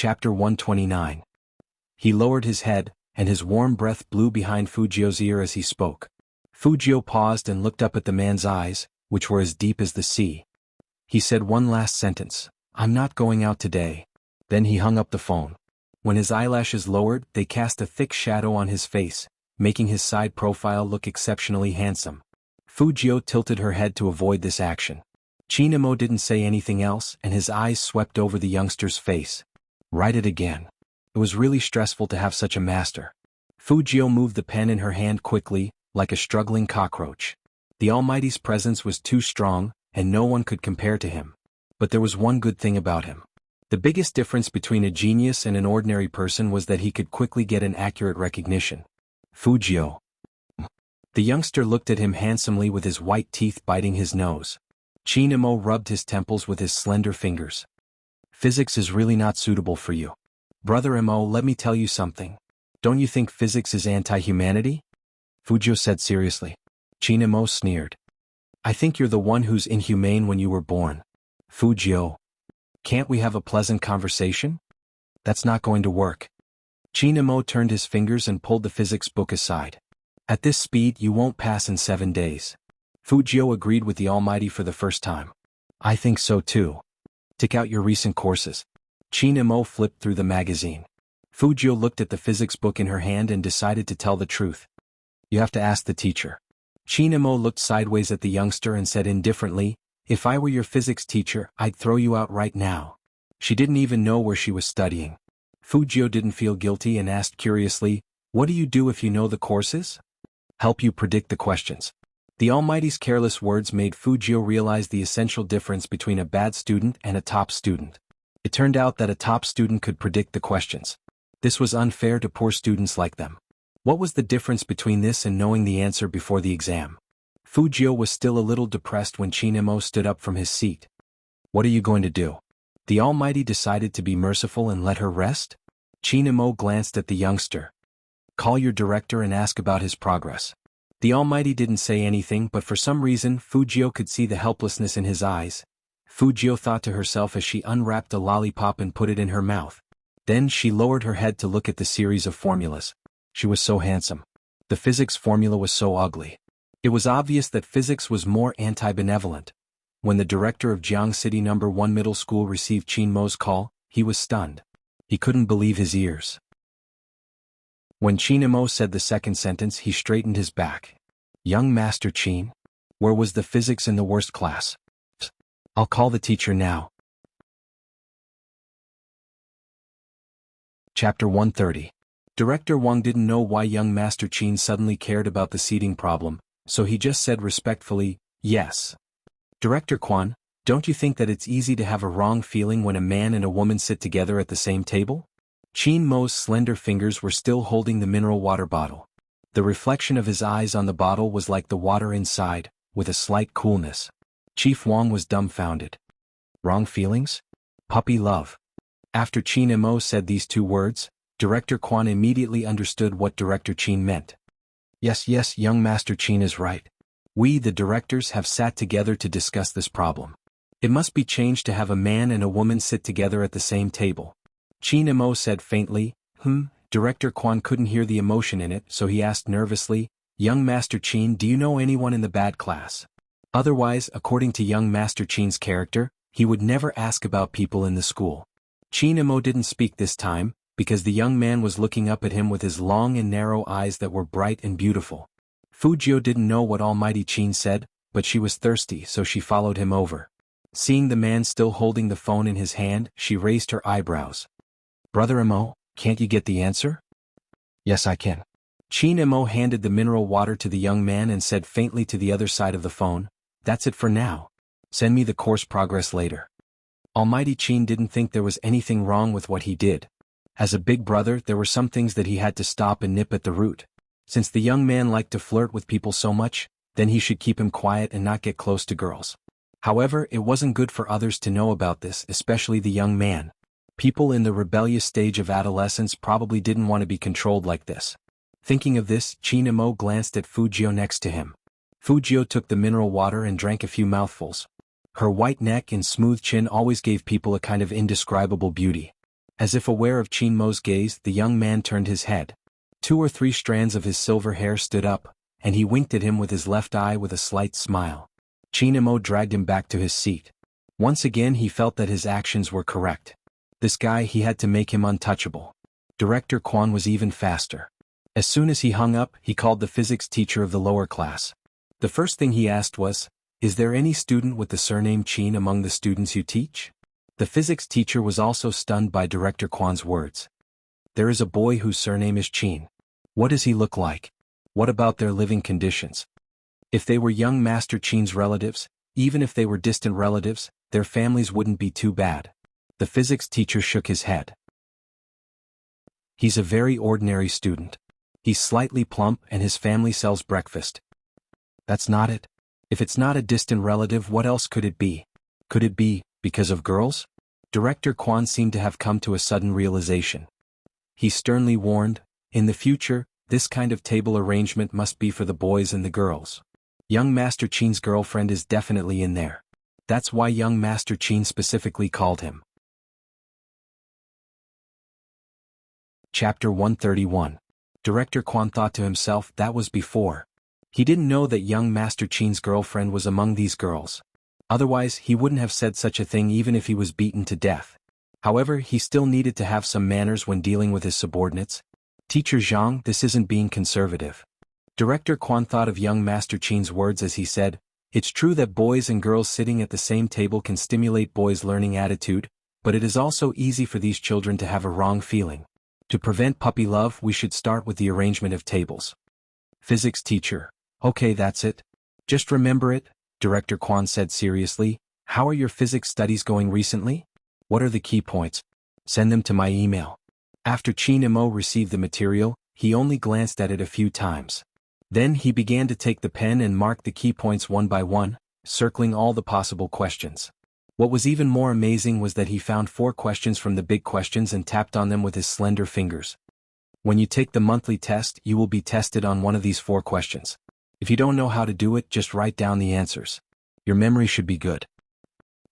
Chapter 129. He lowered his head, and his warm breath blew behind Fujio's ear as he spoke. Fujio paused and looked up at the man's eyes, which were as deep as the sea. He said one last sentence, "I'm not going out today." Then he hung up the phone. When his eyelashes lowered, they cast a thick shadow on his face, making his side profile look exceptionally handsome. Fujio tilted her head to avoid this action. Chinamo didn't say anything else, and his eyes swept over the youngster's face. Write it again. It was really stressful to have such a master. Fujio moved the pen in her hand quickly, like a struggling cockroach. The Almighty's presence was too strong, and no one could compare to him. But there was one good thing about him. The biggest difference between a genius and an ordinary person was that he could quickly get an accurate recognition. Fujio. The youngster looked at him handsomely with his white teeth biting his nose. Chinamo rubbed his temples with his slender fingers. Physics is really not suitable for you. Brother Mo, let me tell you something. Don't you think physics is anti-humanity? Fujio said seriously. Chinamo sneered. I think you're the one who's inhumane when you were born. Fujio. Can't we have a pleasant conversation? That's not going to work. Chinamo turned his fingers and pulled the physics book aside. At this speed you won't pass in 7 days. Fujio agreed with the Almighty for the first time. I think so too. Tick out your recent courses. Chinamo flipped through the magazine. Fujio looked at the physics book in her hand and decided to tell the truth. You have to ask the teacher. Chinamo looked sideways at the youngster and said indifferently, If I were your physics teacher, I'd throw you out right now. She didn't even know where she was studying. Fujio didn't feel guilty and asked curiously, What do you do if you know the courses? Help you predict the questions. The Almighty's careless words made Fujio realize the essential difference between a bad student and a top student. It turned out that a top student could predict the questions. This was unfair to poor students like them. What was the difference between this and knowing the answer before the exam? Fujio was still a little depressed when Chinamo stood up from his seat. What are you going to do? The Almighty decided to be merciful and let her rest? Chinamo glanced at the youngster. Call your director and ask about his progress. The Almighty didn't say anything, but for some reason Fujio could see the helplessness in his eyes. Fujio thought to herself as she unwrapped a lollipop and put it in her mouth. Then she lowered her head to look at the series of formulas. She was so handsome. The physics formula was so ugly. It was obvious that physics was more anti-benevolent. When the director of Jiang City No. 1 Middle School received Chinmo's call, he was stunned. He couldn't believe his ears. When Chinamo said the second sentence, he straightened his back. Young Master Chin? Where was the physics in the worst class? I'll call the teacher now. Chapter 130. Director Wang didn't know why young Master Chin suddenly cared about the seating problem, so he just said respectfully, Yes. Director Quan, don't you think that it's easy to have a wrong feeling when a man and a woman sit together at the same table? Chin Mo's slender fingers were still holding the mineral water bottle. The reflection of his eyes on the bottle was like the water inside, with a slight coolness. Chief Wang was dumbfounded. Wrong feelings? Puppy love. After Chin Mo said these two words, Director Quan immediately understood what Director Chin meant. Yes, young Master Chin is right. We, the directors, have sat together to discuss this problem. It must be changed to have a man and a woman sit together at the same table. Chin Mo said faintly, Director Quan couldn't hear the emotion in it, so he asked nervously, Young Master Chin, do you know anyone in the bad class? Otherwise, according to young Master Chin's character, he would never ask about people in the school. Chin Mo didn't speak this time, because the young man was looking up at him with his long and narrow eyes that were bright and beautiful. Fujio didn't know what Almighty Chin said, but she was thirsty, so she followed him over. Seeing the man still holding the phone in his hand, she raised her eyebrows. Brother Mo, can't you get the answer? Yes, I can. Chin Mo handed the mineral water to the young man and said faintly to the other side of the phone, That's it for now. Send me the course progress later. Almighty Chin didn't think there was anything wrong with what he did. As a big brother, there were some things that he had to stop and nip at the root. Since the young man liked to flirt with people so much, then he should keep him quiet and not get close to girls. However, it wasn't good for others to know about this, especially the young man. People in the rebellious stage of adolescence probably didn't want to be controlled like this. Thinking of this, Chin Mo glanced at Fujio next to him. Fujio took the mineral water and drank a few mouthfuls. Her white neck and smooth chin always gave people a kind of indescribable beauty. As if aware of Qin Mo's gaze, the young man turned his head. 2 or 3 strands of his silver hair stood up, and he winked at him with his left eye with a slight smile. Qin Mo dragged him back to his seat. Once again he felt that his actions were correct. This guy, he had to make him untouchable. Director Quan was even faster. As soon as he hung up, he called the physics teacher of the lower class. The first thing he asked was, "Is there any student with the surname Qin among the students you teach?" The physics teacher was also stunned by Director Quan's words. "There is a boy whose surname is Qin. What does he look like? What about their living conditions?" If they were young Master Qin's relatives, even if they were distant relatives, their families wouldn't be too bad. The physics teacher shook his head. "He's a very ordinary student. He's slightly plump and his family sells breakfast." "That's not it. If it's not a distant relative, what else could it be? Could it be because of girls?" Director Quan seemed to have come to a sudden realization. He sternly warned, "In the future, this kind of table arrangement must be for the boys and the girls. Young Master Qin's girlfriend is definitely in there. That's why young Master Qin specifically called him." Chapter 131. Director Quan thought to himself, that was before. He didn't know that young Master Qin's girlfriend was among these girls. Otherwise, he wouldn't have said such a thing even if he was beaten to death. However, he still needed to have some manners when dealing with his subordinates. "Teacher Zhang, this isn't being conservative." Director Quan thought of young Master Qin's words as he said, "It's true that boys and girls sitting at the same table can stimulate boys' learning attitude, but it is also easy for these children to have a wrong feeling. To prevent puppy love, we should start with the arrangement of tables." Physics teacher, "Okay, that's it. Just remember it," Director Quan said seriously. "How are your physics studies going recently? What are the key points? Send them to my email." After Qin Mo received the material, he only glanced at it a few times. Then he began to take the pen and mark the key points one by one, circling all the possible questions. What was even more amazing was that he found 4 questions from the big questions and tapped on them with his slender fingers. When you take the monthly test, you will be tested on one of these 4 questions. If you don't know how to do it, just write down the answers. Your memory should be good.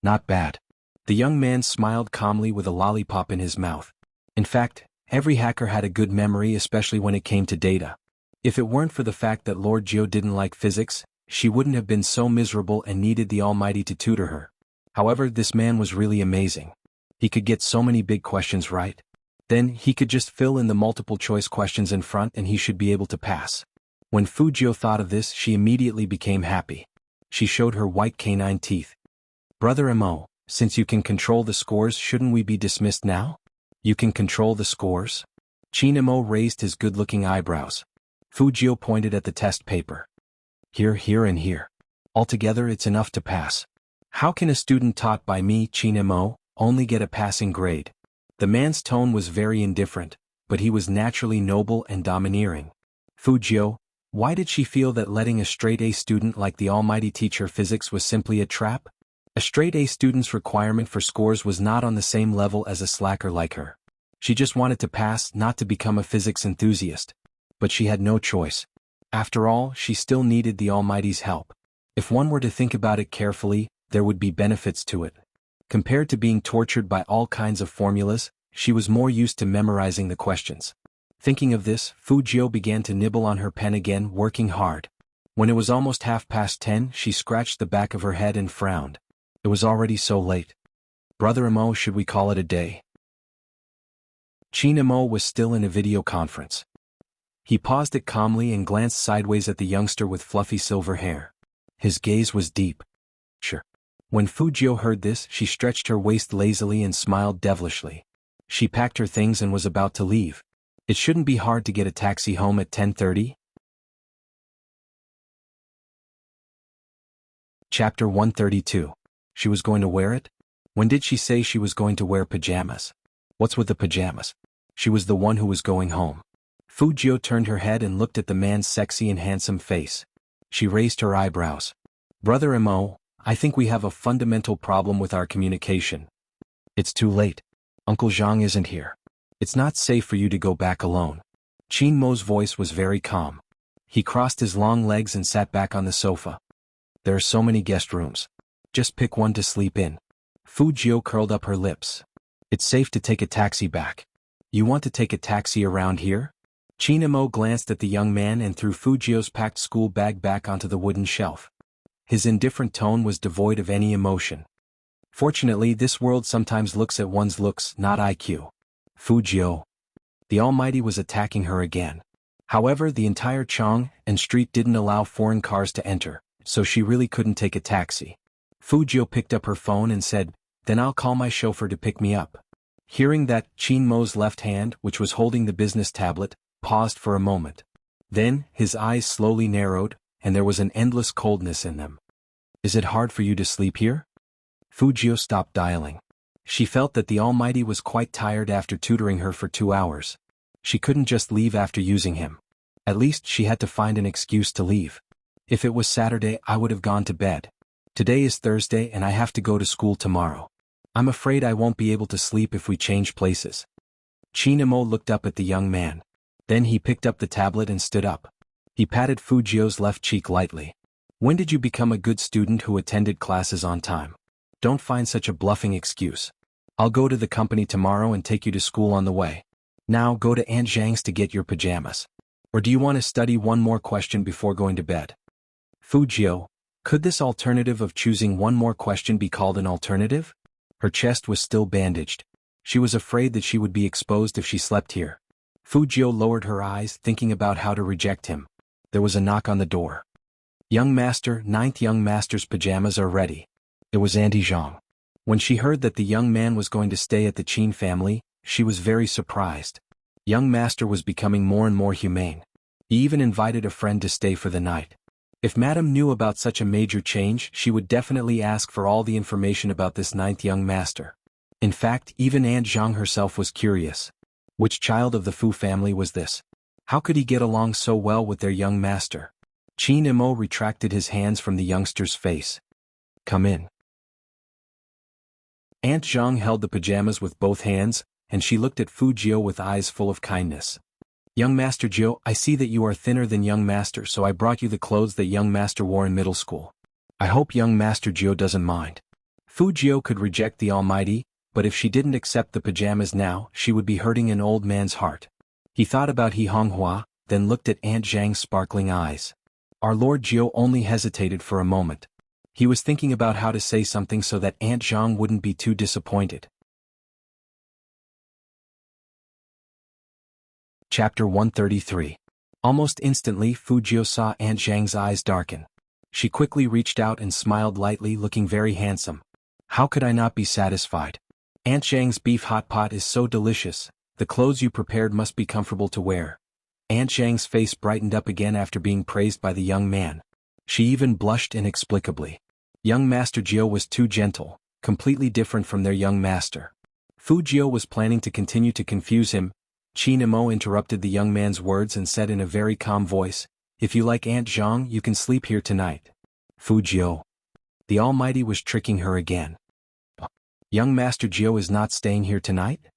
Not bad. The young man smiled calmly with a lollipop in his mouth. In fact, every hacker had a good memory, especially when it came to data. If it weren't for the fact that Lord Jiu didn't like physics, she wouldn't have been so miserable and needed the Almighty to tutor her. However, this man was really amazing. He could get so many big questions right. Then, he could just fill in the multiple choice questions in front and he should be able to pass. When Fu Jiu thought of this, she immediately became happy. She showed her white canine teeth. "Brother Mo, since you can control the scores, shouldn't we be dismissed now?" "You can control the scores?" Qin Mo raised his good-looking eyebrows. Fu Jiu pointed at the test paper. "Here, here and here. Altogether it's enough to pass. How can a student taught by me, Qin Mo, only get a passing grade?" The man's tone was very indifferent, but he was naturally noble and domineering. Fu Jiu, why did she feel that letting a straight-A student like the Almighty teach her physics was simply a trap? A straight-A student's requirement for scores was not on the same level as a slacker like her. She just wanted to pass, not to become a physics enthusiast. But she had no choice. After all, she still needed the Almighty's help. If one were to think about it carefully, there would be benefits to it. Compared to being tortured by all kinds of formulas, she was more used to memorizing the questions. Thinking of this, Fu Jiu began to nibble on her pen again, working hard. When it was almost 10:30, she scratched the back of her head and frowned. It was already so late. "Brother Mo, should we call it a day?" Qin Mo was still in a video conference. He paused it calmly and glanced sideways at the youngster with fluffy silver hair. His gaze was deep. "Sure." When Fu Jiu heard this, she stretched her waist lazily and smiled devilishly. She packed her things and was about to leave. It shouldn't be hard to get a taxi home at 10:30. Chapter 132. She was going to wear it? When did she say she was going to wear pajamas? What's with the pajamas? She was the one who was going home. Fu Jiu turned her head and looked at the man's sexy and handsome face. She raised her eyebrows. "Brother Mo, I think we have a fundamental problem with our communication. It's too late. Uncle Zhang isn't here. It's not safe for you to go back alone." Qin Mo's voice was very calm. He crossed his long legs and sat back on the sofa. "There are so many guest rooms. Just pick one to sleep in." Fu Jiu curled up her lips. It's safe to take a taxi back. You want to take a taxi around here? Chinamo glanced at the young man and threw Fujio's packed school bag back onto the wooden shelf. His indifferent tone was devoid of any emotion. Fortunately, this world sometimes looks at one's looks, not IQ. Fujio. The Almighty was attacking her again. However, the entire Chong and street didn't allow foreign cars to enter, so she really couldn't take a taxi. Fujio picked up her phone and said, "Then I'll call my chauffeur to pick me up." Hearing that, Chinmo's left hand, which was holding the business tablet, paused for a moment. Then, his eyes slowly narrowed, and there was an endless coldness in them. "Is it hard for you to sleep here?" Fujio stopped dialing. She felt that the Almighty was quite tired after tutoring her for 2 hours. She couldn't just leave after using him. At least she had to find an excuse to leave. "If it was Saturday, I would have gone to bed. Today is Thursday and I have to go to school tomorrow. I'm afraid I won't be able to sleep if we change places." Chinamo looked up at the young man. Then he picked up the tablet and stood up. He patted Fujio's left cheek lightly. "When did you become a good student who attended classes on time? Don't find such a bluffing excuse. I'll go to the company tomorrow and take you to school on the way. Now go to Aunt Zhang's to get your pajamas. Or do you want to study one more question before going to bed?" Fujio, could this alternative of choosing one more question be called an alternative? Her chest was still bandaged. She was afraid that she would be exposed if she slept here. Fujio lowered her eyes, thinking about how to reject him. There was a knock on the door. "Young master, 9th young master's pajamas are ready." It was Auntie Zhang. When she heard that the young man was going to stay at the Qin family, she was very surprised. Young master was becoming more and more humane. He even invited a friend to stay for the night. If Madame knew about such a major change, she would definitely ask for all the information about this 9th young master. In fact, even Aunt Zhang herself was curious. Which child of the Fu family was this? How could he get along so well with their young master? Qin Imo retracted his hands from the youngster's face. "Come in." Aunt Zhang held the pajamas with both hands, and she looked at Fujio with eyes full of kindness. "Young Master Jio, I see that you are thinner than young master, so I brought you the clothes that young master wore in middle school. I hope young Master Jio doesn't mind." Fujio could reject the Almighty, but if she didn't accept the pajamas now, she would be hurting an old man's heart. He thought about He Honghua, then looked at Aunt Zhang's sparkling eyes. Our Lord Jio only hesitated for a moment. He was thinking about how to say something so that Aunt Zhang wouldn't be too disappointed. Chapter 133. Almost instantly, Fujio saw Aunt Zhang's eyes darken. She quickly reached out and smiled lightly, looking very handsome. "How could I not be satisfied? Aunt Zhang's beef hot pot is so delicious. The clothes you prepared must be comfortable to wear." Aunt Zhang's face brightened up again after being praised by the young man. She even blushed inexplicably. Young Master Jio was too gentle, completely different from their young master. Fujio was planning to continue to confuse him. Qin Imo interrupted the young man's words and said in a very calm voice, "If you like Aunt Zhang, you can sleep here tonight." Fujio. The Almighty was tricking her again. Young Master Jio is not staying here tonight?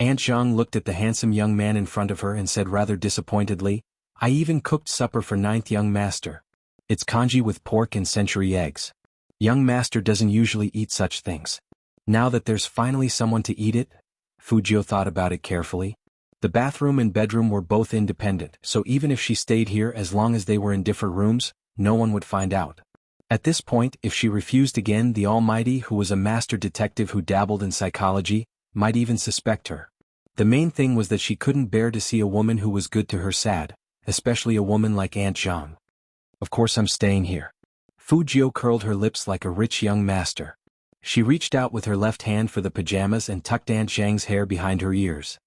Aunt Zhang looked at the handsome young man in front of her and said rather disappointedly, "I even cooked supper for 9th young master. It's congee with pork and century eggs. Young master doesn't usually eat such things. Now that there's finally someone to eat it." Fujio thought about it carefully. The bathroom and bedroom were both independent, so even if she stayed here as long as they were in different rooms, no one would find out. At this point, if she refused again, the Almighty, who was a master detective who dabbled in psychology, might even suspect her. The main thing was that she couldn't bear to see a woman who was good to her sad, especially a woman like Aunt Zhang. "Of course I'm staying here." Fujio curled her lips like a rich young master. She reached out with her left hand for the pajamas and tucked Aunt Zhang's hair behind her ears.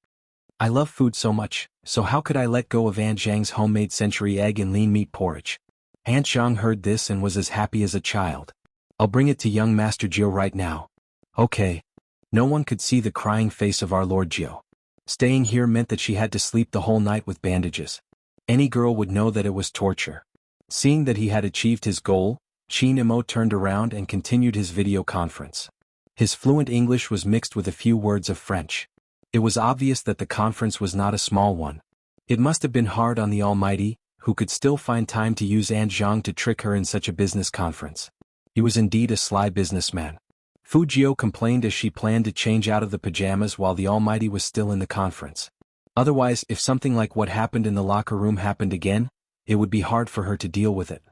"I love food so much, so how could I let go of Aunt Zhang's homemade century egg and lean meat porridge?" Aunt Zhang heard this and was as happy as a child. "I'll bring it to young Master Jio right now." "Okay." No one could see the crying face of our Lord Jio. Staying here meant that she had to sleep the whole night with bandages. Any girl would know that it was torture. Seeing that he had achieved his goal, Qin Imo turned around and continued his video conference. His fluent English was mixed with a few words of French. It was obvious that the conference was not a small one. It must have been hard on the Almighty, who could still find time to use Aunt Zhang to trick her in such a business conference. He was indeed a sly businessman. Fujio complained as she planned to change out of the pajamas while the Almighty was still in the conference. Otherwise, if something like what happened in the locker room happened again, it would be hard for her to deal with it.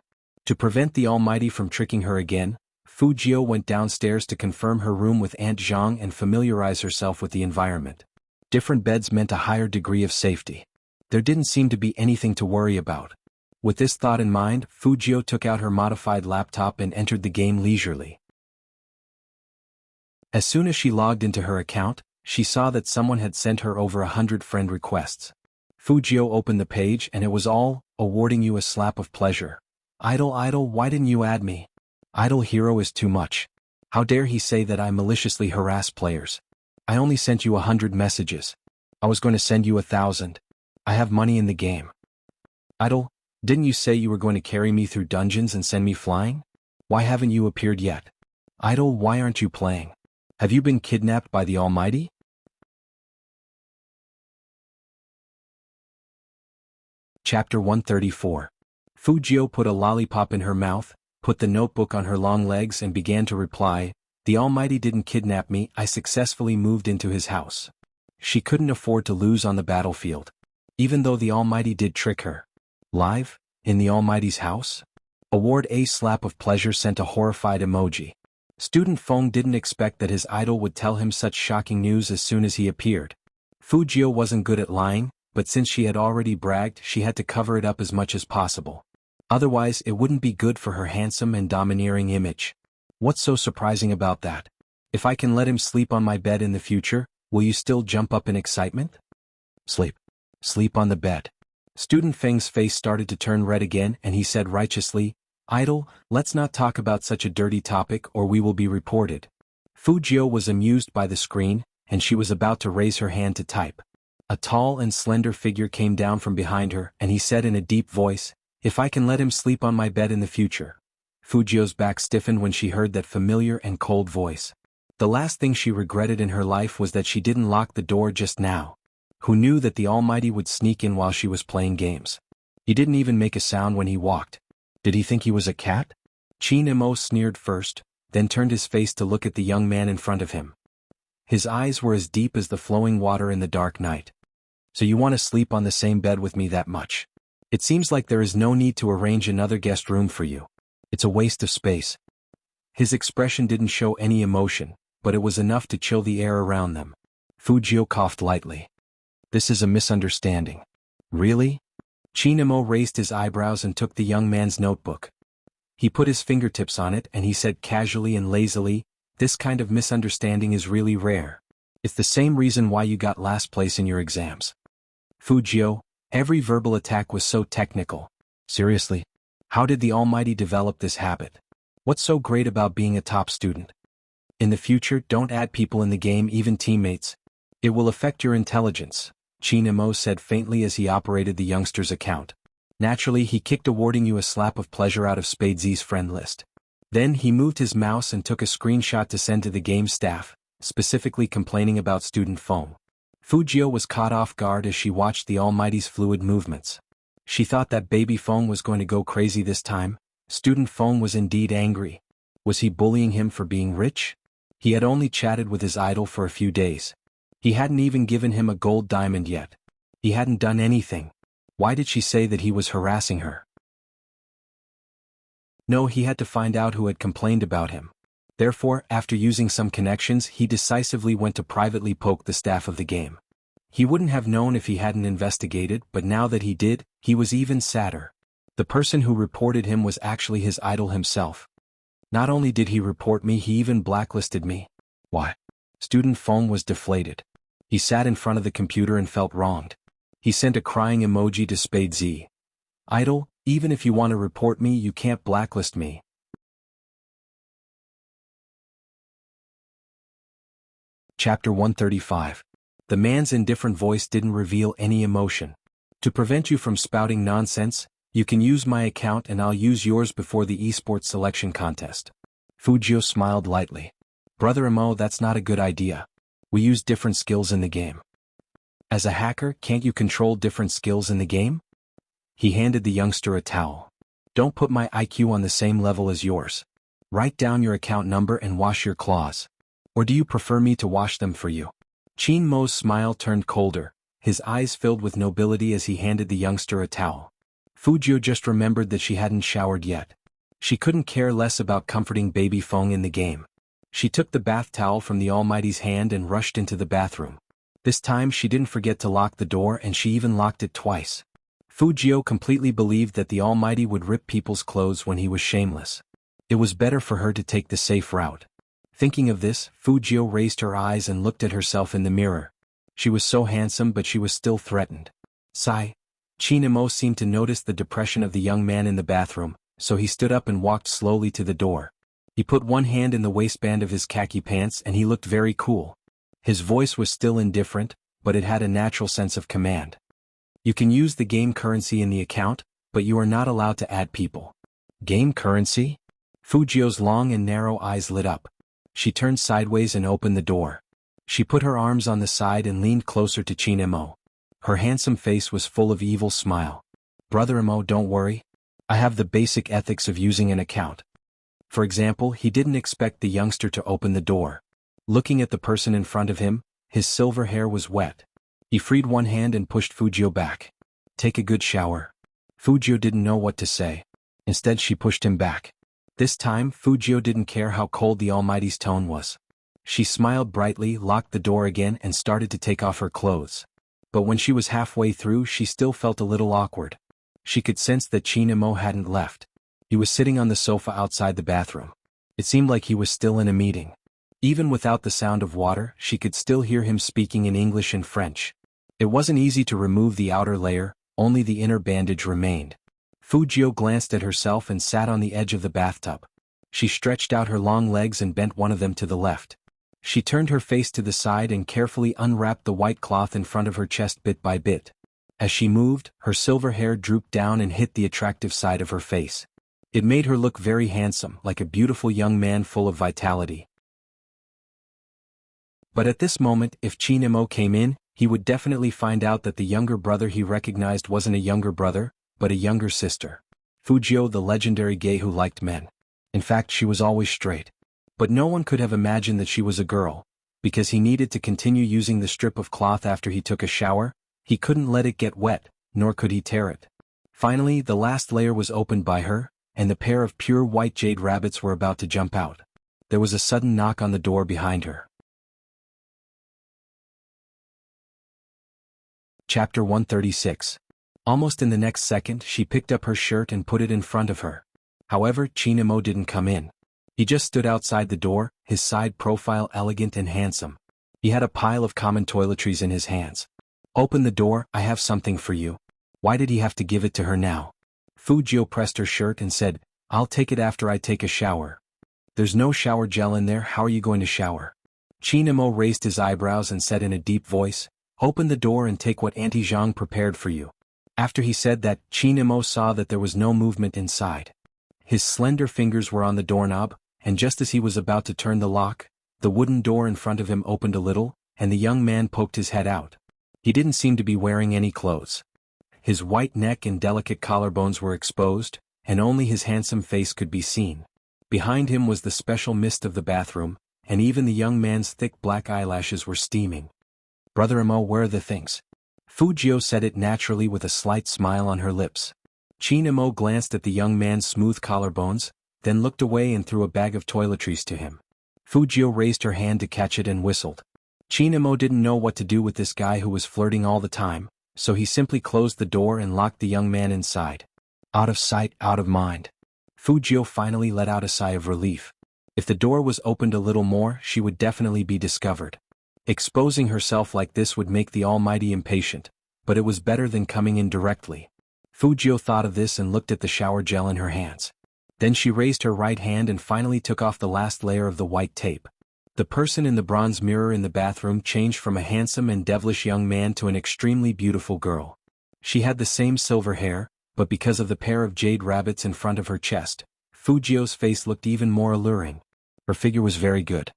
To prevent the Almighty from tricking her again, Fujio went downstairs to confirm her room with Aunt Zhang and familiarize herself with the environment. Different beds meant a higher degree of safety. There didn't seem to be anything to worry about. With this thought in mind, Fujio took out her modified laptop and entered the game leisurely. As soon as she logged into her account, she saw that someone had sent her over 100 friend requests. Fujio opened the page and it was all, awarding you a slap of pleasure. Idol, why didn't you add me? Idol hero is too much. How dare he say that I maliciously harass players? I only sent you 100 messages. I was going to send you 1,000. I have money in the game. Idol, didn't you say you were going to carry me through dungeons and send me flying? Why haven't you appeared yet? Idol, why aren't you playing? Have you been kidnapped by the Almighty? Chapter 134. Fujio put a lollipop in her mouth, put the notebook on her long legs and began to reply, "The Almighty didn't kidnap me, I successfully moved into his house." She couldn't afford to lose on the battlefield. Even though the Almighty did trick her. Live? In the Almighty's house? Award A slap of pleasure sent a horrified emoji. Student Feng didn't expect that his idol would tell him such shocking news as soon as he appeared. Fujio wasn't good at lying, but since she had already bragged, she had to cover it up as much as possible. Otherwise, it wouldn't be good for her handsome and domineering image. What's so surprising about that? If I can let him sleep on my bed in the future, will you still jump up in excitement? Sleep. Sleep on the bed. Student Feng's face started to turn red again and he said righteously, "Idol, let's not talk about such a dirty topic or we will be reported." Fujio was amused by the screen, and she was about to raise her hand to type. A tall and slender figure came down from behind her and he said in a deep voice, "If I can let him sleep on my bed in the future." Fujio's back stiffened when she heard that familiar and cold voice. The last thing she regretted in her life was that she didn't lock the door just now. Who knew that the Almighty would sneak in while she was playing games? He didn't even make a sound when he walked. Did he think he was a cat? Chin Emo sneered first, then turned his face to look at the young man in front of him. His eyes were as deep as the flowing water in the dark night. "So you want to sleep on the same bed with me that much? It seems like there is no need to arrange another guest room for you. It's a waste of space." His expression didn't show any emotion, but it was enough to chill the air around them. Fujio coughed lightly. "This is a misunderstanding." "Really?" Chinamo raised his eyebrows and took the young man's notebook. He put his fingertips on it and he said casually and lazily, "This kind of misunderstanding is really rare. It's the same reason why you got last place in your exams." Fujio, every verbal attack was so technical. Seriously? How did the Almighty develop this habit? What's so great about being a top student? In the future, don't add people in the game, even teammates. It will affect your intelligence, Chinamo said faintly as he operated the youngster's account. Naturally, he kicked awarding you a slap of pleasure out of Spadesy's friend list. Then he moved his mouse and took a screenshot to send to the game staff, specifically complaining about student Feng. Fujio was caught off guard as she watched the Almighty's fluid movements. She thought that baby Feng was going to go crazy this time. Student Feng was indeed angry. Was he bullying him for being rich? He had only chatted with his idol for a few days. He hadn't even given him a gold diamond yet. He hadn't done anything. Why did she say that he was harassing her? No, he had to find out who had complained about him. Therefore, after using some connections, he decisively went to privately poke the staff of the game. He wouldn't have known if he hadn't investigated, but now that he did, he was even sadder. The person who reported him was actually his idol himself. Not only did he report me, he even blacklisted me. Why? Student Feng was deflated. He sat in front of the computer and felt wronged. He sent a crying emoji to Spadesy. "Idol, even if you want to report me, you can't blacklist me." Chapter 135. The man's indifferent voice didn't reveal any emotion. "To prevent you from spouting nonsense, you can use my account and I'll use yours before the esports selection contest." Fujio smiled lightly. "Brother Emo, that's not a good idea. We use different skills in the game. As a hacker, can't you control different skills in the game?" He handed the youngster a towel. "Don't put my IQ on the same level as yours. Write down your account number and wash your claws." Or do you prefer me to wash them for you? Qin Mo's smile turned colder, his eyes filled with nobility as he handed the youngster a towel. Fujio just remembered that she hadn't showered yet. She couldn't care less about comforting baby Feng in the game. She took the bath towel from the Almighty's hand and rushed into the bathroom. This time she didn't forget to lock the door, and she even locked it twice. Fujio completely believed that the Almighty would rip people's clothes when he was shameless. It was better for her to take the safe route. Thinking of this, Fujio raised her eyes and looked at herself in the mirror. She was so handsome, but she was still threatened. Sigh. Chinamo seemed to notice the depression of the young man in the bathroom, so he stood up and walked slowly to the door. He put one hand in the waistband of his khaki pants and he looked very cool. His voice was still indifferent, but it had a natural sense of command. You can use the game currency in the account, but you are not allowed to add people. Game currency? Fujio's long and narrow eyes lit up. She turned sideways and opened the door. She put her arms on the side and leaned closer to Chinamo. Her handsome face was full of evil smile. Brother Imo, don't worry. I have the basic ethics of using an account. For example, he didn't expect the youngster to open the door. Looking at the person in front of him, his silver hair was wet. He freed one hand and pushed Fujio back. Take a good shower. Fujio didn't know what to say. Instead, she pushed him back. This time, Fujio didn't care how cold the Almighty's tone was. She smiled brightly, locked the door again, and started to take off her clothes. But when she was halfway through, she still felt a little awkward. She could sense that Chinamo hadn't left. He was sitting on the sofa outside the bathroom. It seemed like he was still in a meeting. Even without the sound of water, she could still hear him speaking in English and French. It wasn't easy to remove the outer layer, only the inner bandage remained. Fujio glanced at herself and sat on the edge of the bathtub. She stretched out her long legs and bent one of them to the left. She turned her face to the side and carefully unwrapped the white cloth in front of her chest bit by bit. As she moved, her silver hair drooped down and hit the attractive side of her face. It made her look very handsome, like a beautiful young man full of vitality. But at this moment, if Chinamo came in, he would definitely find out that the younger brother he recognized wasn't a younger brother, but a younger sister. Fujio, the legendary gay who liked men. In fact, she was always straight. But no one could have imagined that she was a girl. Because he needed to continue using the strip of cloth after he took a shower, he couldn't let it get wet, nor could he tear it. Finally, the last layer was opened by her, and the pair of pure white jade rabbits were about to jump out. There was a sudden knock on the door behind her. Chapter 136. Almost in the next second, she picked up her shirt and put it in front of her. However, Chinamo didn't come in. He just stood outside the door, his side profile elegant and handsome. He had a pile of common toiletries in his hands. Open the door, I have something for you. Why did he have to give it to her now? Fujio pressed her shirt and said, I'll take it after I take a shower. There's no shower gel in there, how are you going to shower? Chinamo raised his eyebrows and said in a deep voice, Open the door and take what Auntie Zhang prepared for you. After he said that, Chinamo saw that there was no movement inside. His slender fingers were on the doorknob, and just as he was about to turn the lock, the wooden door in front of him opened a little, and the young man poked his head out. He didn't seem to be wearing any clothes. His white neck and delicate collarbones were exposed, and only his handsome face could be seen. Behind him was the special mist of the bathroom, and even the young man's thick black eyelashes were steaming. Brother Imo, where are the things? Fujio said it naturally with a slight smile on her lips. Chinamo glanced at the young man's smooth collarbones, then looked away and threw a bag of toiletries to him. Fujio raised her hand to catch it and whistled. Chinamo didn't know what to do with this guy who was flirting all the time, so he simply closed the door and locked the young man inside. Out of sight, out of mind. Fujio finally let out a sigh of relief. If the door was opened a little more, she would definitely be discovered. Exposing herself like this would make the Almighty impatient, but it was better than coming in directly. Fujio thought of this and looked at the shower gel in her hands. Then she raised her right hand and finally took off the last layer of the white tape. The person in the bronze mirror in the bathroom changed from a handsome and devilish young man to an extremely beautiful girl. She had the same silver hair, but because of the pair of jade rabbits in front of her chest, Fujio's face looked even more alluring. Her figure was very good.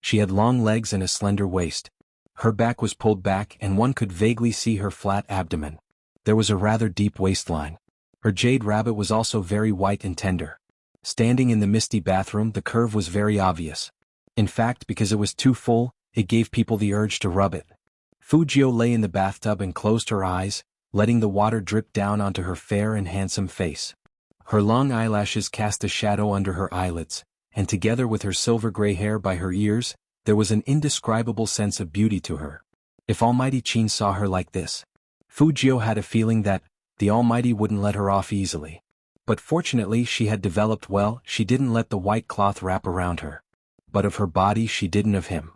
She had long legs and a slender waist. Her back was pulled back and one could vaguely see her flat abdomen. There was a rather deep waistline. Her jade rabbit was also very white and tender. Standing in the misty bathroom, the curve was very obvious. In fact, because it was too full, it gave people the urge to rub it. Fujio lay in the bathtub and closed her eyes, letting the water drip down onto her fair and handsome face. Her long eyelashes cast a shadow under her eyelids, and together with her silver-gray hair by her ears, there was an indescribable sense of beauty to her. If Almighty Qin saw her like this, Fujio had a feeling that the Almighty wouldn't let her off easily. But fortunately she had developed well. She didn't let the white cloth wrap around her. But of her body she didn't of him.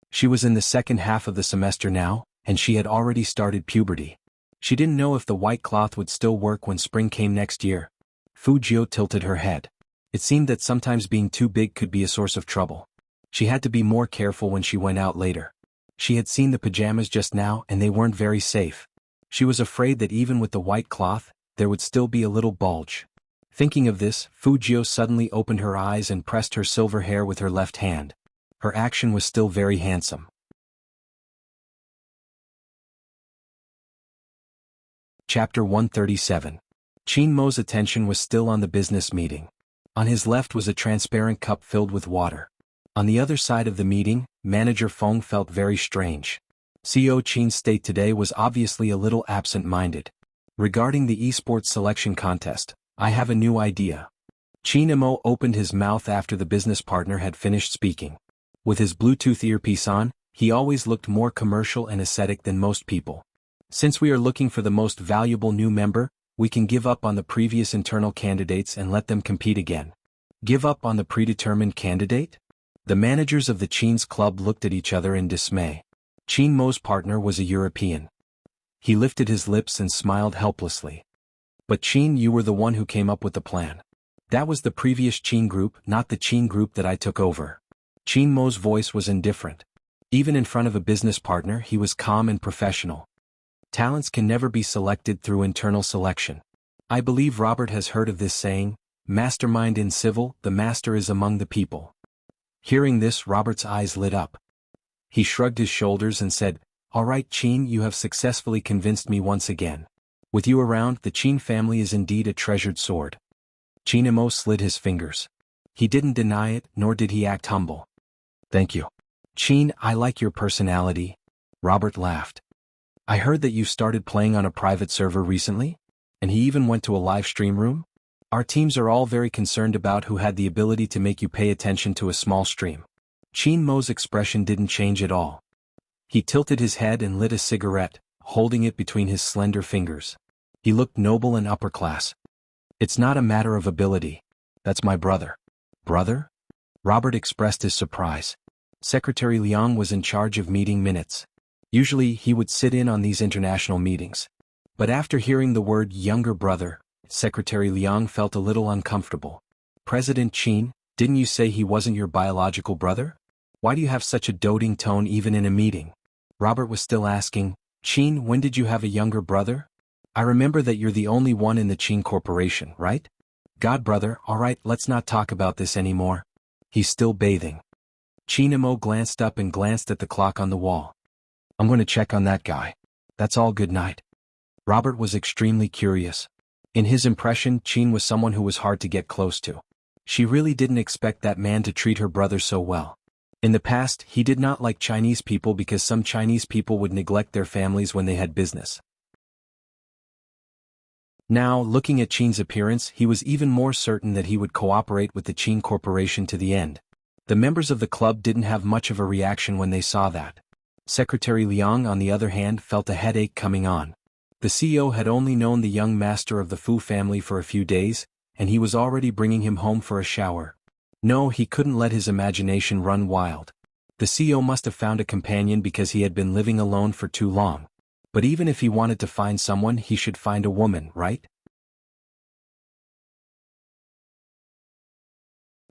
She was in the second half of the semester now, and she had already started puberty. She didn't know if the white cloth would still work when spring came next year. Fujio tilted her head. It seemed that sometimes being too big could be a source of trouble. She had to be more careful when she went out later. She had seen the pajamas just now and they weren't very safe. She was afraid that even with the white cloth, there would still be a little bulge. Thinking of this, Fujio suddenly opened her eyes and pressed her silver hair with her left hand. Her action was still very handsome. Chapter 137. Qin Mo's attention was still on the business meeting. On his left was a transparent cup filled with water. On the other side of the meeting, Manager Feng felt very strange. CEO Qin's state today was obviously a little absent-minded. Regarding the esports selection contest, I have a new idea. Qin Mo opened his mouth after the business partner had finished speaking. With his Bluetooth earpiece on, he always looked more commercial and ascetic than most people. Since we are looking for the most valuable new member, we can give up on the previous internal candidates and let them compete again. Give up on the predetermined candidate? The managers of the Qin's club looked at each other in dismay. Qin Mo's partner was a European. He lifted his lips and smiled helplessly. But Qin, you were the one who came up with the plan. That was the previous Qin group, not the Qin group that I took over. Qin Mo's voice was indifferent. Even in front of a business partner, he was calm and professional. Talents can never be selected through internal selection. I believe Robert has heard of this saying, mastermind in civil, the master is among the people. Hearing this, Robert's eyes lit up. He shrugged his shoulders and said, all right, Qin, you have successfully convinced me once again. With you around, the Qin family is indeed a treasured sword. Qin Mo slid his fingers. He didn't deny it, nor did he act humble. Thank you. Qin, I like your personality. Robert laughed. I heard that you started playing on a private server recently? And he even went to a live stream room? Our teams are all very concerned about who had the ability to make you pay attention to a small stream. Qin Mo's expression didn't change at all. He tilted his head and lit a cigarette, holding it between his slender fingers. He looked noble and upper class. It's not a matter of ability. That's my brother. Brother? Robert expressed his surprise. Secretary Liang was in charge of meeting minutes. Usually he would sit in on these international meetings. But after hearing the word younger brother, Secretary Liang felt a little uncomfortable. President Qin, didn't you say he wasn't your biological brother? Why do you have such a doting tone even in a meeting? Robert was still asking, Qin, when did you have a younger brother? I remember that you're the only one in the Qin Corporation, right? God, brother, all right, let's not talk about this anymore. He's still bathing. Qin Mo glanced up and glanced at the clock on the wall. I'm going to check on that guy. That's all, good night. Robert was extremely curious. In his impression, Qin was someone who was hard to get close to. She really didn't expect that man to treat her brother so well. In the past, he did not like Chinese people because some Chinese people would neglect their families when they had business. Now, looking at Qin's appearance, he was even more certain that he would cooperate with the Qin Corporation to the end. The members of the club didn't have much of a reaction when they saw that. Secretary Liang, on the other hand, felt a headache coming on. The CEO had only known the young master of the Fu family for a few days, and he was already bringing him home for a shower. No, he couldn't let his imagination run wild. The CEO must have found a companion because he had been living alone for too long. But even if he wanted to find someone, he should find a woman, right?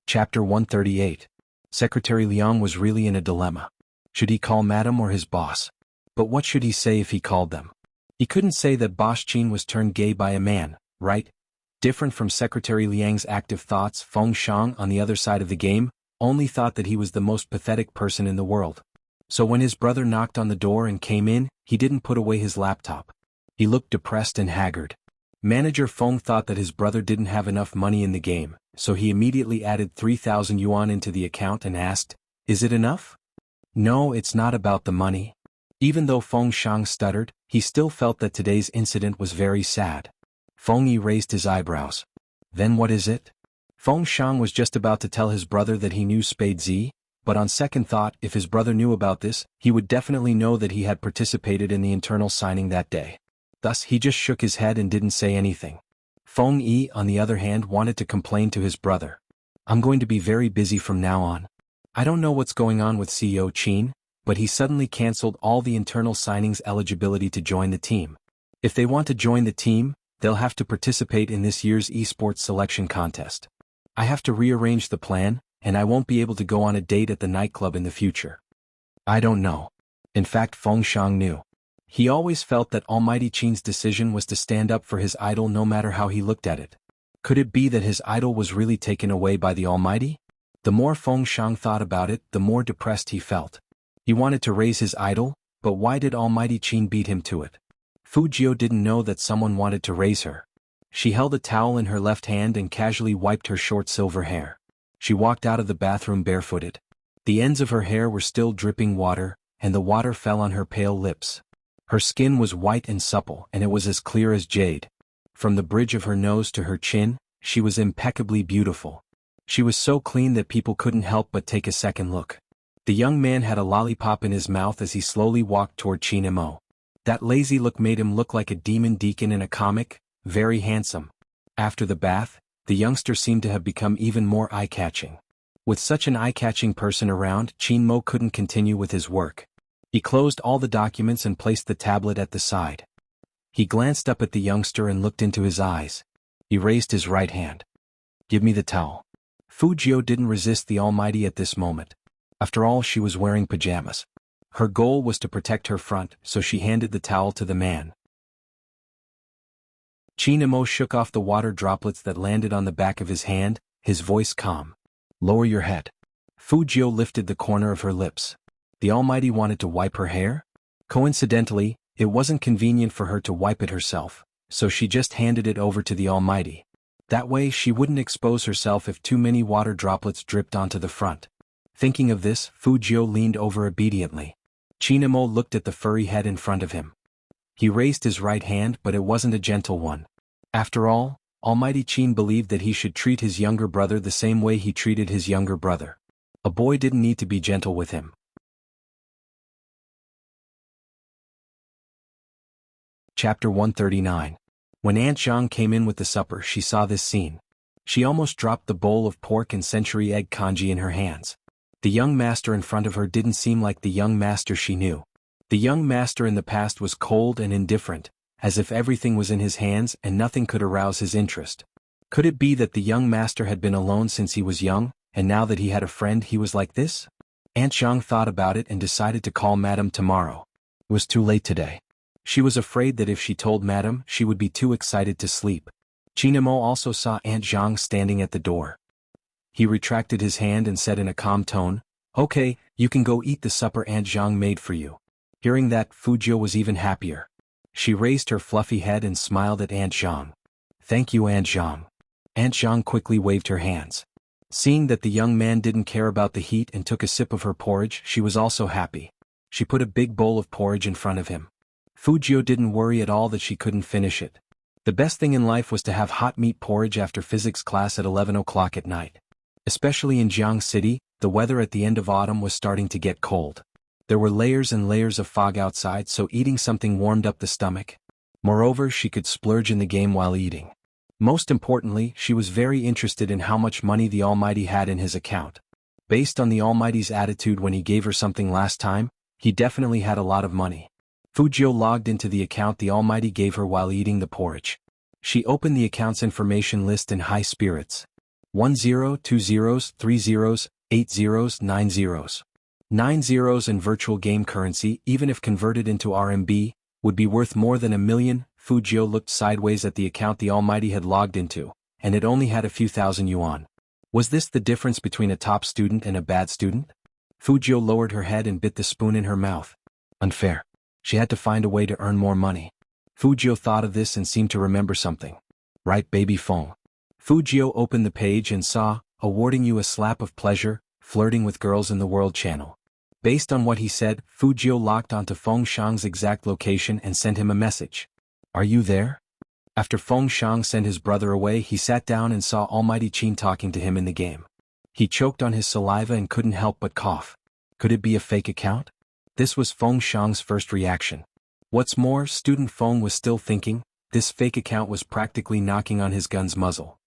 Chapter 138. Secretary Liang was really in a dilemma. Should he call Madam or his boss? But what should he say if he called them? He couldn't say that Boss Qin was turned gay by a man, right? Different from Secretary Liang's active thoughts, Feng Shang, on the other side of the game, only thought that he was the most pathetic person in the world. So when his brother knocked on the door and came in, he didn't put away his laptop. He looked depressed and haggard. Manager Feng thought that his brother didn't have enough money in the game, so he immediately added 3,000 yuan into the account and asked, "Is it enough?" "No, it's not about the money." Even though Feng Shang stuttered, he still felt that today's incident was very sad. Feng Yi raised his eyebrows. "Then what is it?" Feng Shang was just about to tell his brother that he knew Spade Z, but on second thought, if his brother knew about this, he would definitely know that he had participated in the internal signing that day. Thus he just shook his head and didn't say anything. Feng Yi, on the other hand, wanted to complain to his brother. "I'm going to be very busy from now on. I don't know what's going on with CEO Qin, but he suddenly cancelled all the internal signings eligibility to join the team. If they want to join the team, they'll have to participate in this year's esports selection contest. I have to rearrange the plan, and I won't be able to go on a date at the nightclub in the future." "I don't know." In fact, Feng Shang knew. He always felt that Almighty Qin's decision was to stand up for his idol no matter how he looked at it. Could it be that his idol was really taken away by the Almighty? The more Feng Shang thought about it, the more depressed he felt. He wanted to raise his idol, but why did Almighty Qin beat him to it? Fujio didn't know that someone wanted to raise her. She held a towel in her left hand and casually wiped her short silver hair. She walked out of the bathroom barefooted. The ends of her hair were still dripping water, and the water fell on her pale lips. Her skin was white and supple, and it was as clear as jade. From the bridge of her nose to her chin, she was impeccably beautiful. She was so clean that people couldn't help but take a second look. The young man had a lollipop in his mouth as he slowly walked toward Qin Mo. That lazy look made him look like a demon deacon in a comic, very handsome. After the bath, the youngster seemed to have become even more eye-catching. With such an eye-catching person around, Qin Mo couldn't continue with his work. He closed all the documents and placed the tablet at the side. He glanced up at the youngster and looked into his eyes. He raised his right hand. "Give me the towel." Fujio didn't resist the Almighty at this moment. After all, she was wearing pajamas. Her goal was to protect her front, so she handed the towel to the man. Qin Mo shook off the water droplets that landed on the back of his hand, his voice calm. "Lower your head." Fujio lifted the corner of her lips. The Almighty wanted to wipe her hair? Coincidentally, it wasn't convenient for her to wipe it herself, so she just handed it over to the Almighty. That way she wouldn't expose herself if too many water droplets dripped onto the front. Thinking of this, Fujio leaned over obediently. Qin Mo looked at the furry head in front of him. He raised his right hand, but it wasn't a gentle one. After all, Almighty Qin believed that he should treat his younger brother the same way he treated his younger brother. A boy didn't need to be gentle with him. Chapter 139. When Aunt Zhang came in with the supper, she saw this scene. She almost dropped the bowl of pork and century egg congee in her hands. The young master in front of her didn't seem like the young master she knew. The young master in the past was cold and indifferent, as if everything was in his hands and nothing could arouse his interest. Could it be that the young master had been alone since he was young, and now that he had a friend he was like this? Aunt Zhang thought about it and decided to call Madame tomorrow. It was too late today. She was afraid that if she told Madame, she would be too excited to sleep. Qin Mo also saw Aunt Zhang standing at the door. He retracted his hand and said in a calm tone, "Okay, you can go eat the supper Aunt Zhang made for you." Hearing that, Fujio was even happier. She raised her fluffy head and smiled at Aunt Zhang. "Thank you, Aunt Zhang." Aunt Zhang quickly waved her hands. Seeing that the young man didn't care about the heat and took a sip of her porridge, she was also happy. She put a big bowl of porridge in front of him. Fujio didn't worry at all that she couldn't finish it. The best thing in life was to have hot meat porridge after physics class at 11 o'clock at night. Especially in Jiang City, the weather at the end of autumn was starting to get cold. There were layers and layers of fog outside, so eating something warmed up the stomach. Moreover, she could splurge in the game while eating. Most importantly, she was very interested in how much money the Almighty had in his account. Based on the Almighty's attitude when he gave her something last time, he definitely had a lot of money. Fujio logged into the account the Almighty gave her while eating the porridge. She opened the account's information list in high spirits. 1 0, 2 zeros, 3 zeros, 8 zeros, 9 zeros. 9 zeros in virtual game currency, even if converted into RMB, would be worth more than 1 million. Fujio looked sideways at the account the Almighty had logged into, and it only had a few thousand yuan. Was this the difference between a top student and a bad student? Fujio lowered her head and bit the spoon in her mouth. Unfair. She had to find a way to earn more money. Fujio thought of this and seemed to remember something. Right, baby Feng? Fujio opened the page and saw, awarding you a slap of pleasure, flirting with girls in the world channel. Based on what he said, Fujio locked onto Feng Shang's exact location and sent him a message. Are you there? After Feng Shang sent his brother away, he sat down and saw Almighty Qin talking to him in the game. He choked on his saliva and couldn't help but cough. Could it be a fake account? This was Feng Shang's first reaction. What's more, student Feng was still thinking, this fake account was practically knocking on his gun's muzzle.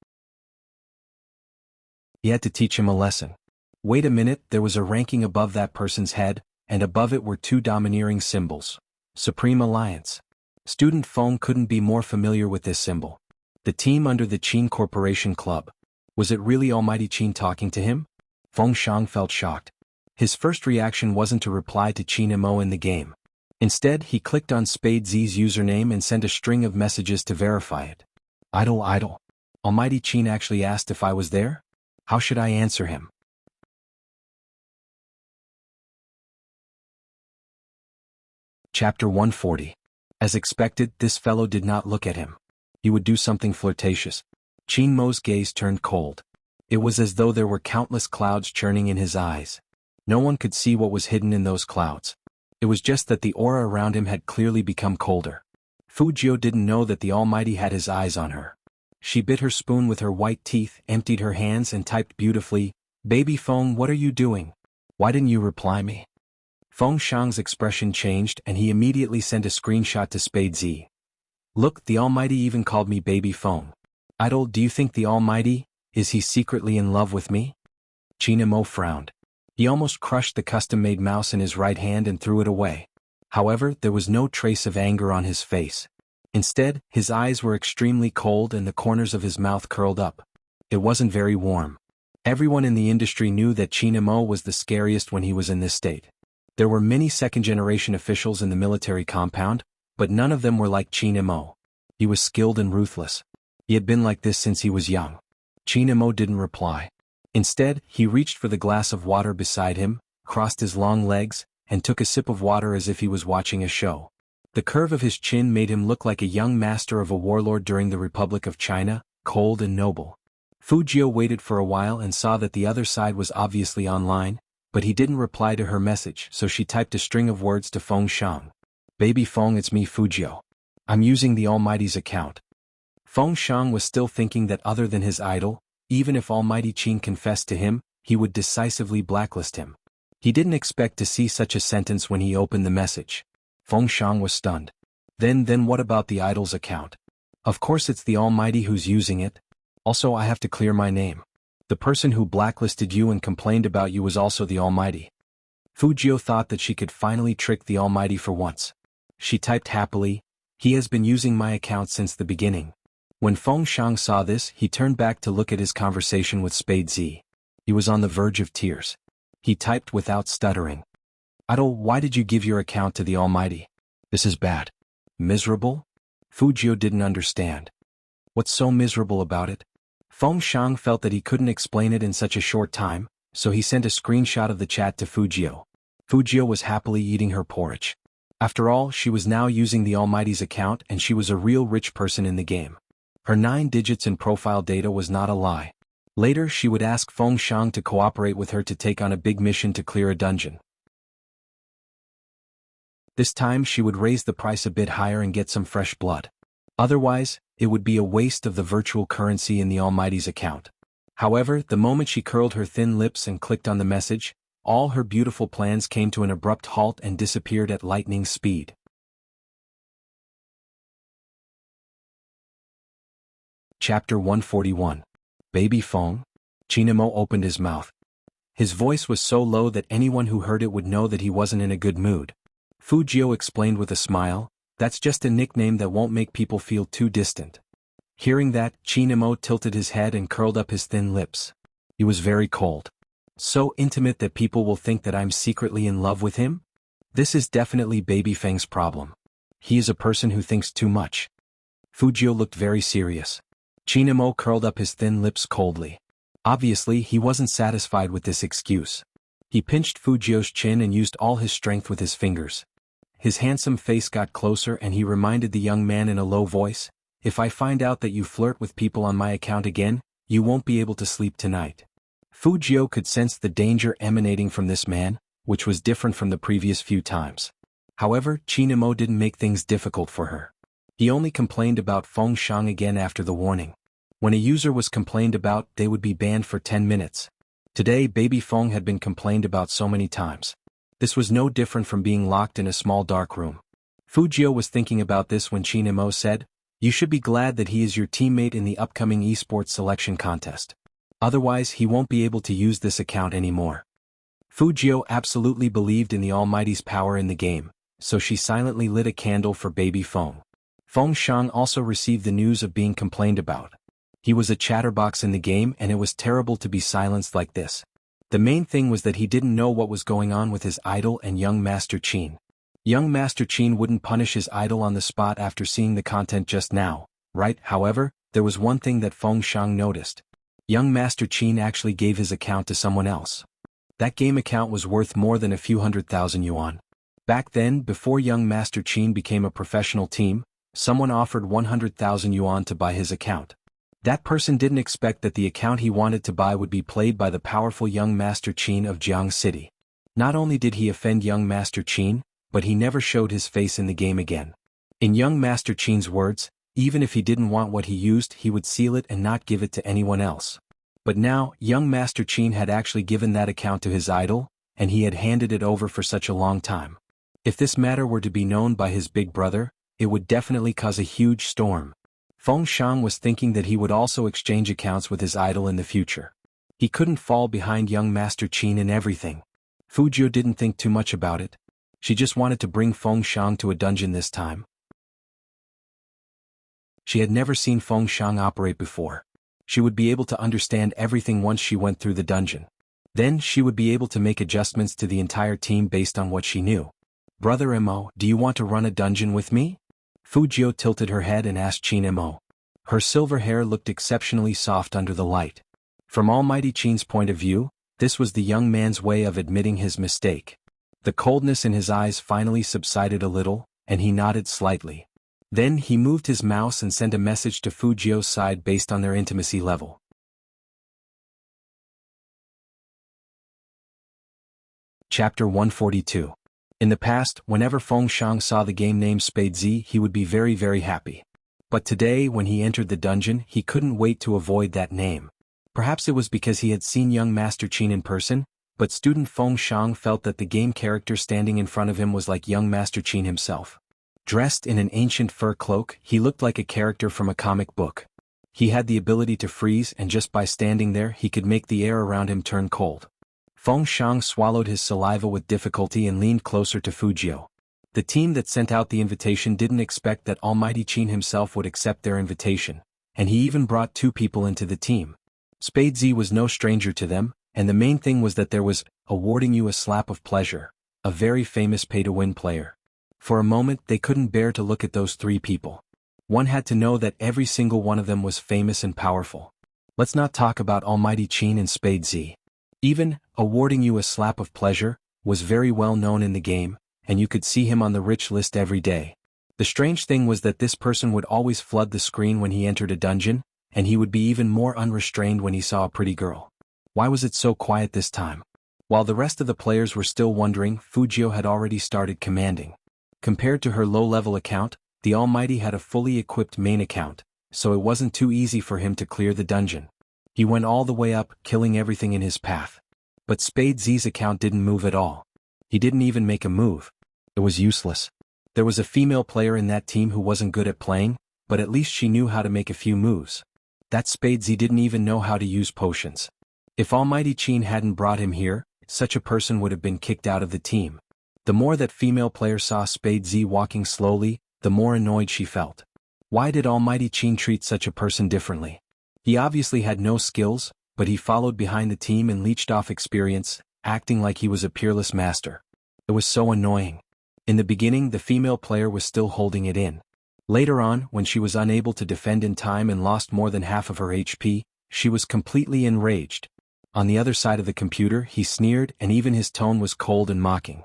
He had to teach him a lesson. Wait a minute, there was a ranking above that person's head, and above it were two domineering symbols. Supreme Alliance. Student Feng couldn't be more familiar with this symbol. The team under the Qin Corporation Club. Was it really Almighty Qin talking to him? Feng Shang felt shocked. His first reaction wasn't to reply to Qin Mo in the game. Instead, he clicked on Spade Z's username and sent a string of messages to verify it. Idle. Almighty Qin actually asked if I was there? How should I answer him? Chapter 140. As expected, this fellow did not look at him. He would do something flirtatious. Qin Mo's gaze turned cold. It was as though there were countless clouds churning in his eyes. No one could see what was hidden in those clouds. It was just that the aura around him had clearly become colder. Fujio didn't know that the Almighty had his eyes on her. She bit her spoon with her white teeth, emptied her hands and typed beautifully, "Baby Feng, what are you doing? Why didn't you reply me?" Feng Shang's expression changed and he immediately sent a screenshot to Spade Z. Look, the Almighty even called me Baby Feng. Idol, do you think the Almighty, is he secretly in love with me? Qin Mo frowned. He almost crushed the custom-made mouse in his right hand and threw it away. However, there was no trace of anger on his face. Instead, his eyes were extremely cold and the corners of his mouth curled up. It wasn't very warm. Everyone in the industry knew that Qin Mo was the scariest when he was in this state. There were many second-generation officials in the military compound, but none of them were like Qin Mo. He was skilled and ruthless. He had been like this since he was young. Qin Mo didn't reply. Instead, he reached for the glass of water beside him, crossed his long legs, and took a sip of water as if he was watching a show. The curve of his chin made him look like a young master of a warlord during the Republic of China, cold and noble. Fujio waited for a while and saw that the other side was obviously online, but he didn't reply to her message, so she typed a string of words to Feng Shang. Baby Feng, it's me Fujio. I'm using the Almighty's account. Feng Shang was still thinking that other than his idol, even if Almighty Qin confessed to him, he would decisively blacklist him. He didn't expect to see such a sentence when he opened the message. Feng Shang was stunned. Then what about the idol's account? Of course it's the Almighty who's using it. Also, I have to clear my name. The person who blacklisted you and complained about you was also the Almighty. Fujio thought that she could finally trick the Almighty for once. She typed happily, he has been using my account since the beginning. When Feng Shang saw this, he turned back to look at his conversation with Spade Z. He was on the verge of tears. He typed without stuttering. Idol, why did you give your account to the Almighty? This is bad. Miserable? Fujio didn't understand. What's so miserable about it? Feng Shang felt that he couldn't explain it in such a short time, so he sent a screenshot of the chat to Fujio. Fujio was happily eating her porridge. After all, she was now using the Almighty's account and she was a real rich person in the game. Her 9 digits in profile data was not a lie. Later, she would ask Feng Shang to cooperate with her to take on a big mission to clear a dungeon. This time she would raise the price a bit higher and get some fresh blood. Otherwise, it would be a waste of the virtual currency in the Almighty's account. However, the moment she curled her thin lips and clicked on the message, all her beautiful plans came to an abrupt halt and disappeared at lightning speed. Chapter 141. Baby Feng? Qin Mo opened his mouth. His voice was so low that anyone who heard it would know that he wasn't in a good mood. Fujio explained with a smile, that's just a nickname that won't make people feel too distant. Hearing that, Qin Mo tilted his head and curled up his thin lips. He was very cold. So intimate that people will think that I'm secretly in love with him? This is definitely Baby Feng's problem. He is a person who thinks too much. Fujio looked very serious. Qin Mo curled up his thin lips coldly. Obviously, he wasn't satisfied with this excuse. He pinched Fujio's chin and used all his strength with his fingers. His handsome face got closer and he reminded the young man in a low voice, "If I find out that you flirt with people on my account again, you won't be able to sleep tonight." Fu Jiu could sense the danger emanating from this man, which was different from the previous few times. However, Qin Imo didn't make things difficult for her. He only complained about Feng Shang again after the warning. When a user was complained about, they would be banned for 10 minutes. Today, baby Feng had been complained about so many times. This was no different from being locked in a small dark room. Fu Jiu was thinking about this when Qin Imo said, "You should be glad that he is your teammate in the upcoming esports selection contest. Otherwise he won't be able to use this account anymore." Fu Jiu absolutely believed in the Almighty's power in the game, so she silently lit a candle for baby Feng. Feng Shang also received the news of being complained about. He was a chatterbox in the game and it was terrible to be silenced like this. The main thing was that he didn't know what was going on with his idol and young Master Qin. Young Master Qin wouldn't punish his idol on the spot after seeing the content just now, right? However, there was one thing that Feng Shang noticed. Young Master Qin actually gave his account to someone else. That game account was worth more than a few 100,000 yuan. Back then, before young Master Qin became a professional team, someone offered 100,000 yuan to buy his account. That person didn't expect that the account he wanted to buy would be played by the powerful young Master Qin of Jiang City. Not only did he offend young Master Qin, but he never showed his face in the game again. In young Master Qin's words, even if he didn't want what he used, he would seal it and not give it to anyone else. But now, young Master Qin had actually given that account to his idol, and he had handed it over for such a long time. If this matter were to be known by his big brother, it would definitely cause a huge storm. Feng Shang was thinking that he would also exchange accounts with his idol in the future. He couldn't fall behind young Master Qin in everything. Fu Jiu didn't think too much about it. She just wanted to bring Feng Shang to a dungeon this time. She had never seen Feng Shang operate before. She would be able to understand everything once she went through the dungeon. Then she would be able to make adjustments to the entire team based on what she knew. "Brother Imo, do you want to run a dungeon with me?" Fu Jiu tilted her head and asked Qin Imo. Her silver hair looked exceptionally soft under the light. From Almighty Qin's point of view, this was the young man's way of admitting his mistake. The coldness in his eyes finally subsided a little, and he nodded slightly. Then he moved his mouse and sent a message to Fu Jiu's side based on their intimacy level. Chapter 142. In the past, whenever Feng Shang saw the game name Spade Z, he would be very happy. But today, when he entered the dungeon, he couldn't wait to avoid that name. Perhaps it was because he had seen young Master Qin in person, but student Feng Shang felt that the game character standing in front of him was like young Master Qin himself. Dressed in an ancient fur cloak, he looked like a character from a comic book. He had the ability to freeze, and just by standing there he could make the air around him turn cold. Feng Shang swallowed his saliva with difficulty and leaned closer to Fu Jiu. The team that sent out the invitation didn't expect that Almighty Qin himself would accept their invitation, and he even brought 2 people into the team. Spade Z was no stranger to them, and the main thing was that there was awarding you a slap of pleasure, a very famous pay-to-win player. For a moment they couldn't bear to look at those 3 people. One had to know that every single one of them was famous and powerful. Let's not talk about Almighty Qin and Spade Z. Even awarding you a slap of pleasure was very well known in the game, and you could see him on the rich list every day. The strange thing was that this person would always flood the screen when he entered a dungeon, and he would be even more unrestrained when he saw a pretty girl. Why was it so quiet this time? While the rest of the players were still wondering, Fu Jiu had already started commanding. Compared to her low-level account, the Almighty had a fully equipped main account, so it wasn't too easy for him to clear the dungeon. He went all the way up, killing everything in his path. But Spade Z's account didn't move at all. He didn't even make a move. It was useless. There was a female player in that team who wasn't good at playing, but at least she knew how to make a few moves. That Spade Z didn't even know how to use potions. If Almighty Qin hadn't brought him here, such a person would have been kicked out of the team. The more that female player saw Spade Z walking slowly, the more annoyed she felt. Why did Almighty Qin treat such a person differently? He obviously had no skills, but he followed behind the team and leached off experience, acting like he was a peerless master. It was so annoying. In the beginning, the female player was still holding it in. Later on, when she was unable to defend in time and lost more than half of her HP, she was completely enraged. On the other side of the computer, he sneered, and even his tone was cold and mocking.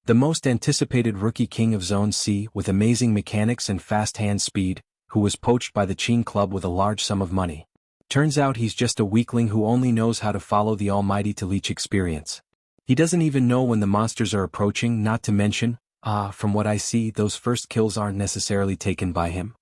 The most anticipated rookie king of Zone C with amazing mechanics and fast hand speed, who was poached by the Qin Club with a large sum of money. Turns out he's just a weakling who only knows how to follow the Almighty to leech experience. He doesn't even know when the monsters are approaching, not to mention, from what I see, those first kills aren't necessarily taken by him.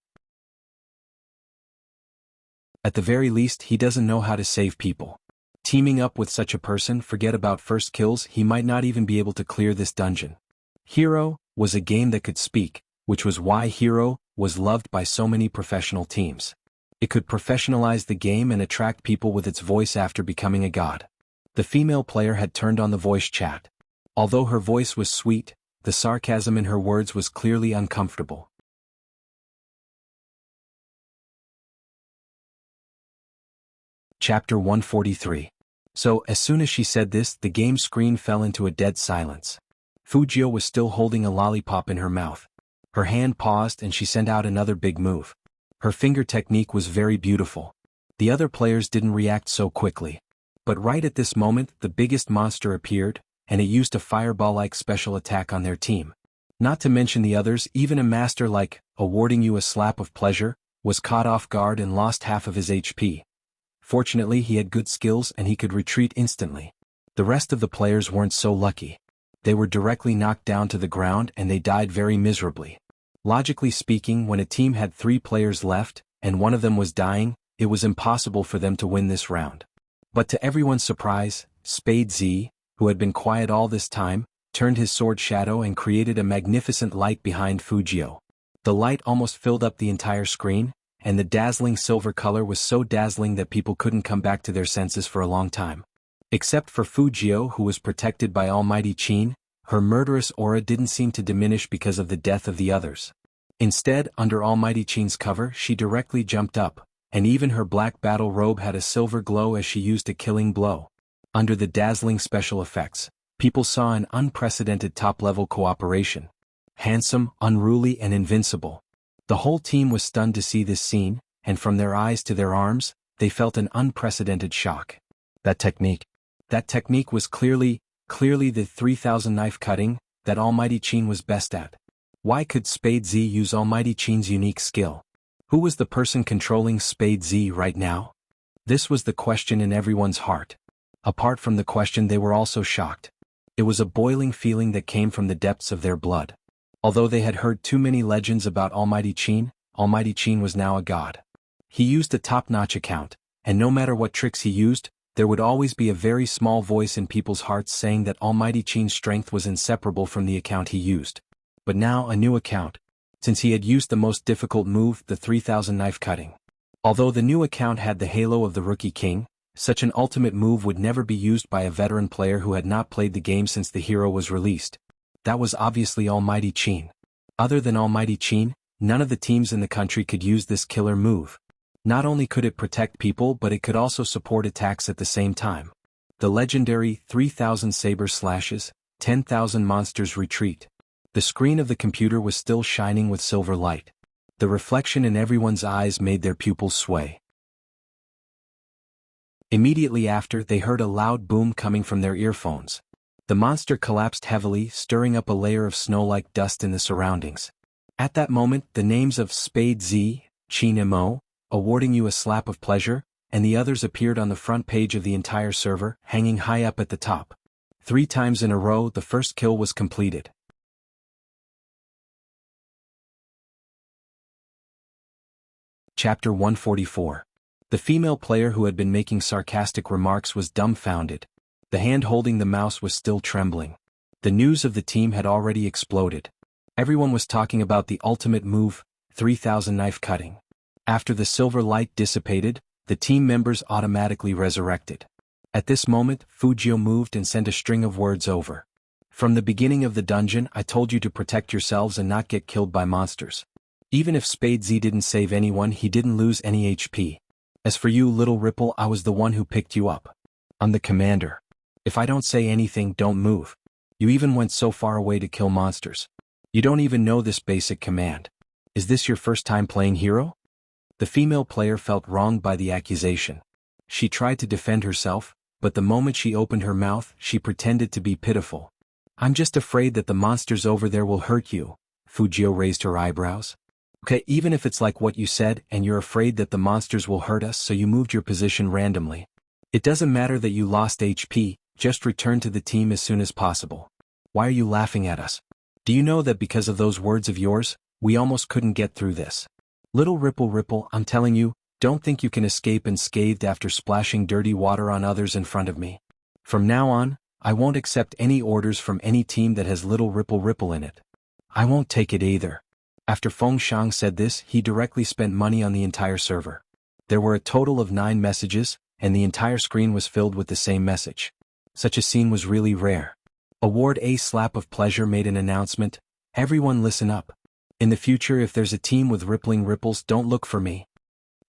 At the very least, he doesn't know how to save people. Teaming up with such a person, forget about first kills, he might not even be able to clear this dungeon. Hero was a game that could speak, which was why Hero was loved by so many professional teams. It could professionalize the game and attract people with its voice after becoming a god. The female player had turned on the voice chat. Although her voice was sweet, the sarcasm in her words was clearly uncomfortable. Chapter 143. So, as soon as she said this, the game screen fell into a dead silence. Fujio was still holding a lollipop in her mouth. Her hand paused and she sent out another big move. Her finger technique was very beautiful. The other players didn't react so quickly. But right at this moment, the biggest monster appeared, and it used a fireball-like special attack on their team. Not to mention the others, even a master like, awarding you a slap of pleasure, was caught off guard and lost half of his HP. Fortunately, he had good skills and he could retreat instantly. The rest of the players weren't so lucky. They were directly knocked down to the ground and they died very miserably. Logically speaking, when a team had 3 players left, and one of them was dying, it was impossible for them to win this round. But to everyone's surprise, Spade Z, who had been quiet all this time, turned his sword shadow and created a magnificent light behind Fujio. The light almost filled up the entire screen, and the dazzling silver color was so dazzling that people couldn't come back to their senses for a long time. Except for Fujio, who was protected by Almighty Qin, her murderous aura didn't seem to diminish because of the death of the others. Instead, under Almighty Qin's cover, she directly jumped up, and even her black battle robe had a silver glow as she used a killing blow. Under the dazzling special effects, people saw an unprecedented top-level cooperation. Handsome, unruly, and invincible. The whole team was stunned to see this scene, and from their eyes to their arms, they felt an unprecedented shock. That technique was clearly the 3000 knife cutting that Almighty Qin was best at. Why could Spade Z use Almighty Qin's unique skill? Who was the person controlling Spade Z right now? This was the question in everyone's heart. Apart from the question, they were also shocked. It was a boiling feeling that came from the depths of their blood. Although they had heard too many legends about Almighty Qin was now a god. He used a top-notch account, and no matter what tricks he used, there would always be a very small voice in people's hearts saying that Almighty Qin's strength was inseparable from the account he used. But now a new account, since he had used the most difficult move, the 3000 knife cutting. Although the new account had the halo of the Rookie King, such an ultimate move would never be used by a veteran player who had not played the game since the hero was released. That was obviously Almighty Qin. Other than Almighty Qin, none of the teams in the country could use this killer move. Not only could it protect people, but it could also support attacks at the same time. The legendary 3000 saber slashes, 10,000 monsters retreat. The screen of the computer was still shining with silver light. The reflection in everyone's eyes made their pupils sway. Immediately after, they heard a loud boom coming from their earphones. The monster collapsed heavily, stirring up a layer of snow-like dust in the surroundings. At that moment, the names of Spade Z, Qin Mo, awarding you a slap of pleasure, and the others appeared on the front page of the entire server, hanging high up at the top. 3 times in a row, the first kill was completed. Chapter 144. The female player who had been making sarcastic remarks was dumbfounded. The hand holding the mouse was still trembling. The news of the team had already exploded. Everyone was talking about the ultimate move, 3000 knife cutting. After the silver light dissipated, the team members automatically resurrected. At this moment, Fujio moved and sent a string of words over. From the beginning of the dungeon, I told you to protect yourselves and not get killed by monsters. Even if Spade Z didn't save anyone, he didn't lose any HP. As for you, Little Ripple, I was the one who picked you up. I'm the commander. If I don't say anything, don't move. You even went so far away to kill monsters. You don't even know this basic command. Is this your first time playing hero? The female player felt wronged by the accusation. She tried to defend herself, but the moment she opened her mouth, she pretended to be pitiful. I'm just afraid that the monsters over there will hurt you. Fujio raised her eyebrows. Okay, even if it's like what you said and you're afraid that the monsters will hurt us so you moved your position randomly. It doesn't matter that you lost HP, just return to the team as soon as possible. Why are you laughing at us? Do you know that because of those words of yours, we almost couldn't get through this? Little Ripple, I'm telling you, don't think you can escape unscathed after splashing dirty water on others in front of me. From now on, I won't accept any orders from any team that has Little Ripple in it. I won't take it either. After Feng Shang said this, he directly spent money on the entire server. There were a total of 9 messages, and the entire screen was filled with the same message. Such a scene was really rare. Award A Slap of Pleasure made an announcement. Everyone listen up. In the future, if there's a team with rippling ripples, don't look for me.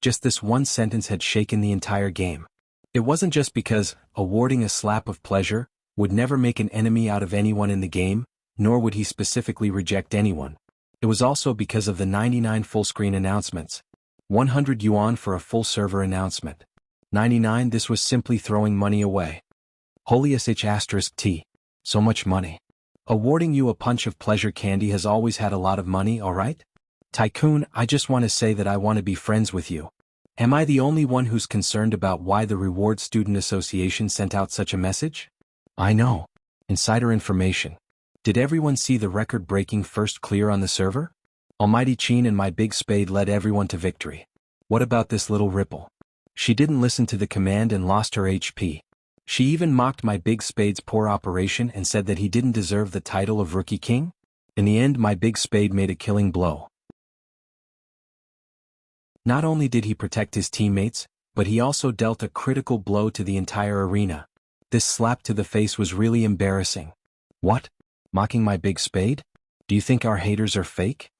Just this one sentence had shaken the entire game. It wasn't just because awarding a slap of pleasure would never make an enemy out of anyone in the game, nor would he specifically reject anyone. It was also because of the 99 full-screen announcements. 100 yuan for a full server announcement. 99. This was simply throwing money away. Holy sh*t. So much money. Awarding you a punch of pleasure candy has always had a lot of money, alright? Tycoon, I just want to say that I want to be friends with you. Am I the only one who's concerned about why the Reward Student Association sent out such a message? I know. Insider information. Did everyone see the record-breaking first clear on the server? Almighty Qin and my big spade led everyone to victory. What about this little Ripple? She didn't listen to the command and lost her HP. She even mocked my big spade's poor operation and said that he didn't deserve the title of Rookie King. In the end, my big spade made a killing blow. Not only did he protect his teammates, but he also dealt a critical blow to the entire arena. This slap to the face was really embarrassing. What? Mocking my big spade? Do you think our haters are fake?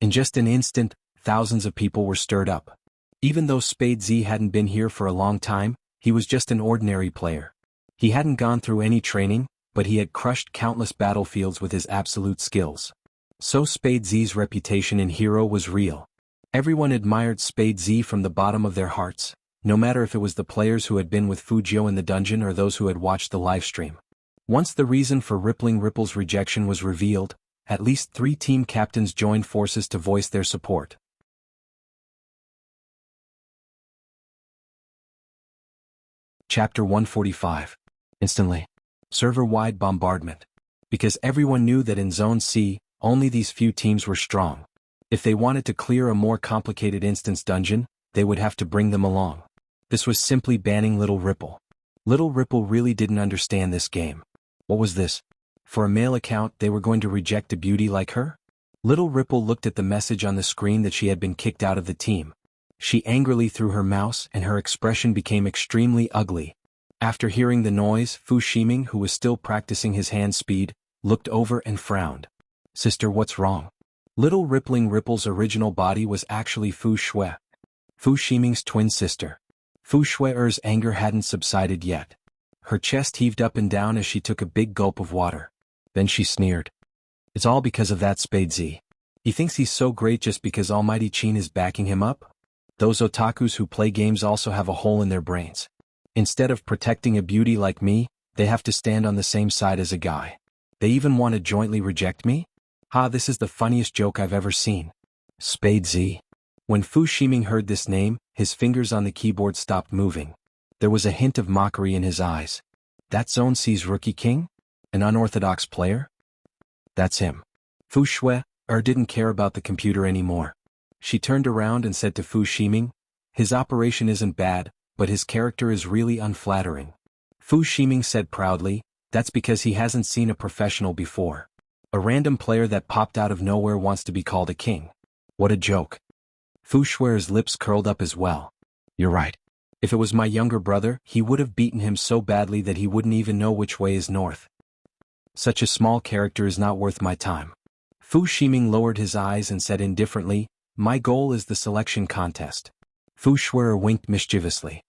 In just an instant, thousands of people were stirred up. Even though Spade Z hadn't been here for a long time, he was just an ordinary player. He hadn't gone through any training, but he had crushed countless battlefields with his absolute skills. So Spade Z's reputation in Hero was real. Everyone admired Spade Z from the bottom of their hearts, no matter if it was the players who had been with Fujio in the dungeon or those who had watched the livestream. Once the reason for Rippling Ripple's rejection was revealed, at least 3 team captains joined forces to voice their support. Chapter 145. Instantly. Server-wide bombardment. Because everyone knew that in Zone C, only these few teams were strong. If they wanted to clear a more complicated instance dungeon, they would have to bring them along. This was simply banning Little Ripple. Little Ripple really didn't understand this game. What was this? For a male account, they were going to reject a beauty like her? Little Ripple looked at the message on the screen that she had been kicked out of the team. She angrily threw her mouse and her expression became extremely ugly. After hearing the noise, Fu Shiming, who was still practicing his hand speed, looked over and frowned. Sister, what's wrong? Little Rippling Ripple's original body was actually Fu Shui, Fu Shiming's twin sister. Fu Shui's anger hadn't subsided yet. Her chest heaved up and down as she took a big gulp of water. Then she sneered. It's all because of that Spade Z. He thinks he's so great just because Almighty Qin is backing him up? Those otakus who play games also have a hole in their brains. Instead of protecting a beauty like me, they have to stand on the same side as a guy. They even want to jointly reject me? Ha, this is the funniest joke I've ever seen. Spade Z. When Fu Shiming heard this name, his fingers on the keyboard stopped moving. There was a hint of mockery in his eyes. That Zone C's Rookie King? An unorthodox player? That's him. Fu Shui didn't care about the computer anymore. She turned around and said to Fu Shiming, his operation isn't bad, but his character is really unflattering. Fu Shiming said proudly, that's because he hasn't seen a professional before. A random player that popped out of nowhere wants to be called a king. What a joke. Fu Shui's lips curled up as well. You're right. If it was my younger brother, he would have beaten him so badly that he wouldn't even know which way is north. Such a small character is not worth my time. Fu Shiming lowered his eyes and said indifferently, my goal is the selection contest. Fu Shui winked mischievously.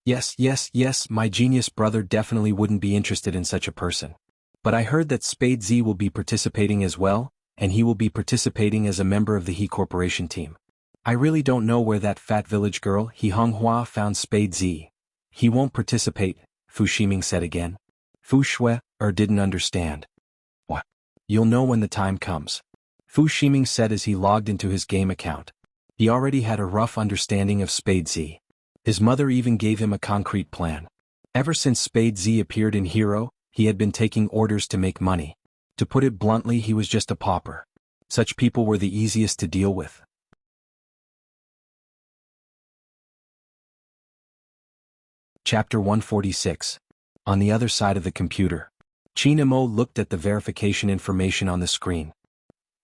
Yes, my genius brother definitely wouldn't be interested in such a person. But I heard that Spade Z will be participating as well, and he will be participating as a member of the He Corporation team. I really don't know where that fat village girl He Honghua found Spade Z. He won't participate, Fu Shiming said again. Fu Shui didn't understand. You'll know when the time comes. Fu Ximing said as he logged into his game account. He already had a rough understanding of Spade Z. His mother even gave him a concrete plan. Ever since Spade Z appeared in Hero, he had been taking orders to make money. To put it bluntly, he was just a pauper. Such people were the easiest to deal with. Chapter 146. On the other side of the computer. Qin Mo looked at the verification information on the screen.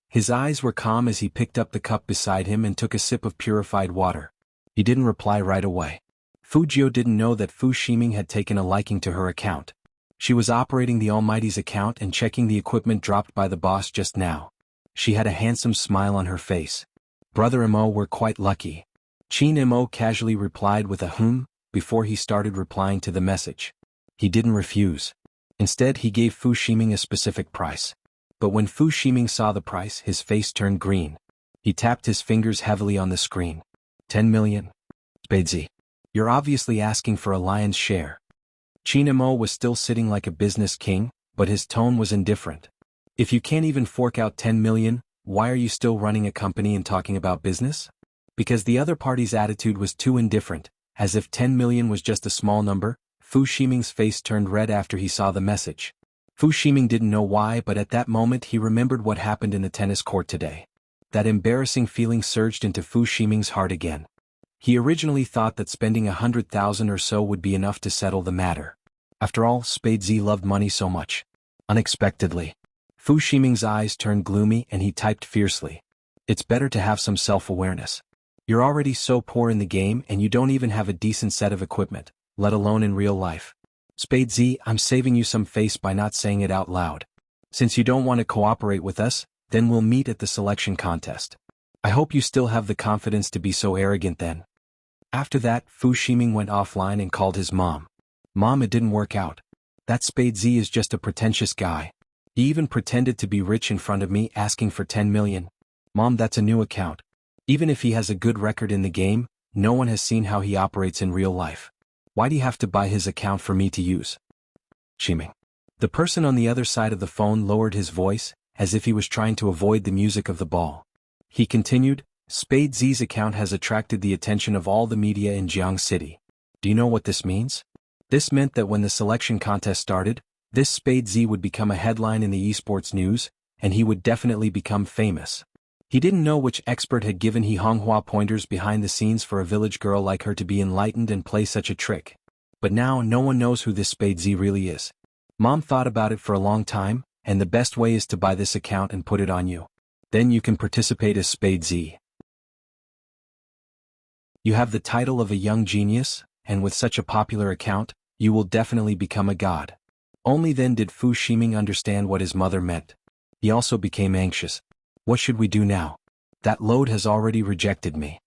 His eyes were calm as he picked up the cup beside him and took a sip of purified water. He didn't reply right away. Fujio didn't know that Fu Ximing had taken a liking to her account. She was operating the Almighty's account and checking the equipment dropped by the boss just now. She had a handsome smile on her face. Brother Mo were quite lucky. Qin Mo casually replied with a before he started replying to the message. He didn't refuse. Instead, he gave Fu Ximing a specific price. But when Fu Ximing saw the price, his face turned green. He tapped his fingers heavily on the screen. 10 million. Spade Z. You're obviously asking for a lion's share. Qin Mo was still sitting like a business king, but his tone was indifferent. If you can't even fork out 10 million, why are you still running a company and talking about business? Because the other party's attitude was too indifferent, as if 10 million was just a small number. Fu Ximing's face turned red after he saw the message. Fu Ximing didn't know why, but at that moment he remembered what happened in the tennis court today. That embarrassing feeling surged into Fu Ximing's heart again. He originally thought that spending 100,000 or so would be enough to settle the matter. After all, Spade Z loved money so much. Unexpectedly, Fu Ximing's eyes turned gloomy and he typed fiercely. It's better to have some self-awareness. You're already so poor in the game and you don't even have a decent set of equipment, let alone in real life. Spade Z, I'm saving you some face by not saying it out loud. Since you don't want to cooperate with us, then we'll meet at the selection contest. I hope you still have the confidence to be so arrogant then. After that, Fu Ximing went offline and called his mom. Mom, it didn't work out. That Spade Z is just a pretentious guy. He even pretended to be rich in front of me asking for 10 million. Mom, that's a new account. Even if he has a good record in the game, no one has seen how he operates in real life. Why do you have to buy his account for me to use? Ximing. The person on the other side of the phone lowered his voice, as if he was trying to avoid the music of the ball. He continued, Spade Z's account has attracted the attention of all the media in Jiang City. Do you know what this means? This meant that when the selection contest started, this Spade Z would become a headline in the esports news, and he would definitely become famous. He didn't know which expert had given he Honghua pointers behind the scenes for a village girl like her to be enlightened and play such a trick. But now no one knows who this Spade Z really is. Mom thought about it for a long time, and the best way is to buy this account and put it on you. Then you can participate as Spade Z. You have the title of a young genius, and with such a popular account, you will definitely become a god. Only then did Fu Ximing understand what his mother meant. He also became anxious. What should we do now? That load has already rejected me.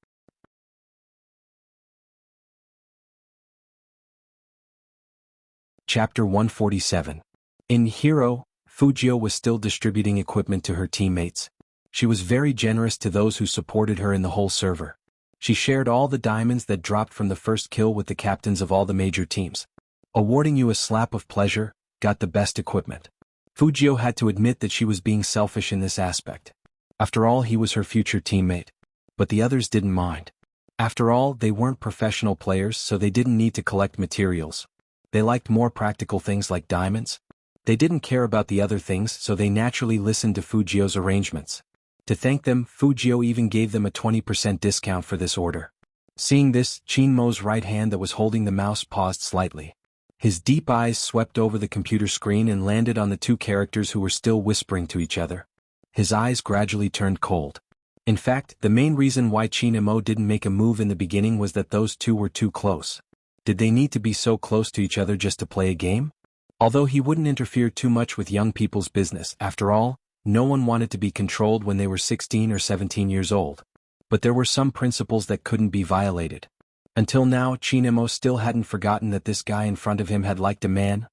Chapter 147. In Hero, Fujio was still distributing equipment to her teammates. She was very generous to those who supported her in the whole server. She shared all the diamonds that dropped from the first kill with the captains of all the major teams. Awarding you a slap of pleasure, got the best equipment. Fujio had to admit that she was being selfish in this aspect. After all, he was her future teammate. But the others didn't mind. After all, they weren't professional players, so they didn't need to collect materials. They liked more practical things like diamonds. They didn't care about the other things, so they naturally listened to Fujio's arrangements. To thank them, Fujio even gave them a 20% discount for this order. Seeing this, Qin Mo's right hand that was holding the mouse paused slightly. His deep eyes swept over the computer screen and landed on the two characters who were still whispering to each other. His eyes gradually turned cold. In fact, the main reason why Qin Mo didn't make a move in the beginning was that those two were too close. Did they need to be so close to each other just to play a game? Although he wouldn't interfere too much with young people's business, after all, no one wanted to be controlled when they were 16 or 17 years old. But there were some principles that couldn't be violated. Until now, Qin Mo still hadn't forgotten that this guy in front of him had liked a man.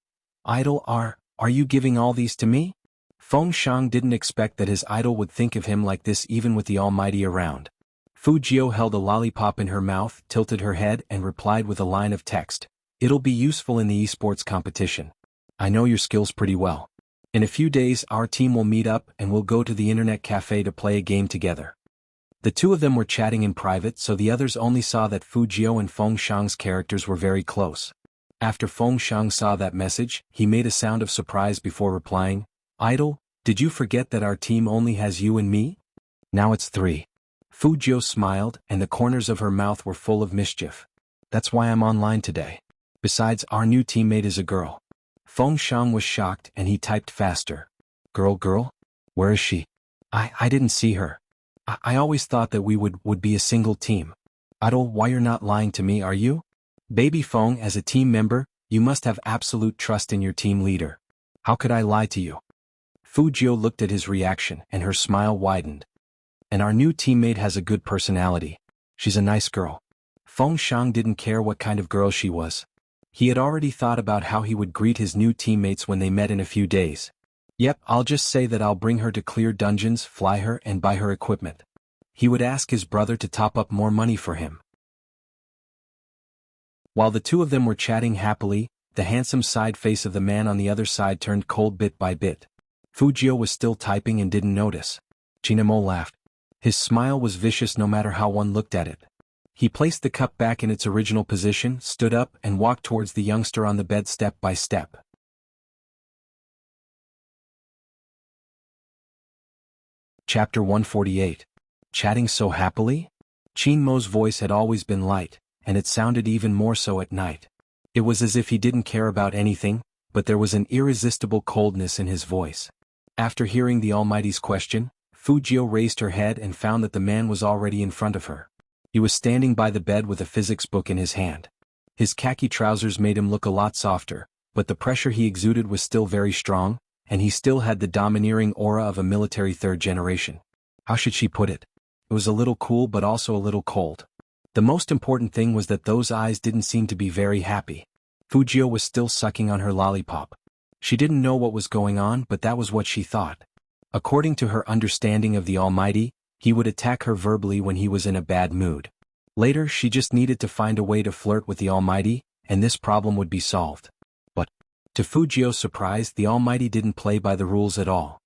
Idol, are you giving all these to me? Feng Shang didn't expect that his idol would think of him like this even with the Almighty around. Fujio held a lollipop in her mouth, tilted her head and replied with a line of text. It'll be useful in the esports competition. I know your skills pretty well. In a few days our team will meet up and we'll go to the internet cafe to play a game together. The two of them were chatting in private, so the others only saw that Fujio and Feng Shang's characters were very close. After Feng Shang saw that message, he made a sound of surprise before replying, "Idol, did you forget that our team only has you and me? Now it's 3. Fujio smiled, and the corners of her mouth were full of mischief. "That's why I'm online today. Besides, our new teammate is a girl." Feng Shang was shocked and he typed faster. Girl? Where is she? I didn't see her. I always thought that we would be a single team." "Idol, why you're not lying to me, are you?" "Baby Feng, as a team member, you must have absolute trust in your team leader. How could I lie to you?" Fujio looked at his reaction and her smile widened. "And our new teammate has a good personality. She's a nice girl." Feng Shang didn't care what kind of girl she was. He had already thought about how he would greet his new teammates when they met in a few days. "Yep, I'll just say that I'll bring her to clear dungeons, fly her, and buy her equipment." He would ask his brother to top up more money for him. While the two of them were chatting happily, the handsome side face of the man on the other side turned cold bit by bit. Fujio was still typing and didn't notice. Chinamo laughed. His smile was vicious no matter how one looked at it. He placed the cup back in its original position, stood up, and walked towards the youngster on the bed step by step. Chapter 148. Chatting so happily? Chinmo's voice had always been light, and it sounded even more so at night. It was as if he didn't care about anything, but there was an irresistible coldness in his voice. After hearing the Almighty's question, Fujio raised her head and found that the man was already in front of her. He was standing by the bed with a physics book in his hand. His khaki trousers made him look a lot softer, but the pressure he exuded was still very strong, and he still had the domineering aura of a military third generation. How should she put it? It was a little cool but also a little cold. The most important thing was that those eyes didn't seem to be very happy. Fujio was still sucking on her lollipop. She didn't know what was going on, but that was what she thought. According to her understanding of the Almighty, he would attack her verbally when he was in a bad mood. Later, she just needed to find a way to flirt with the Almighty, and this problem would be solved. But, to Fujio's surprise, the Almighty didn't play by the rules at all.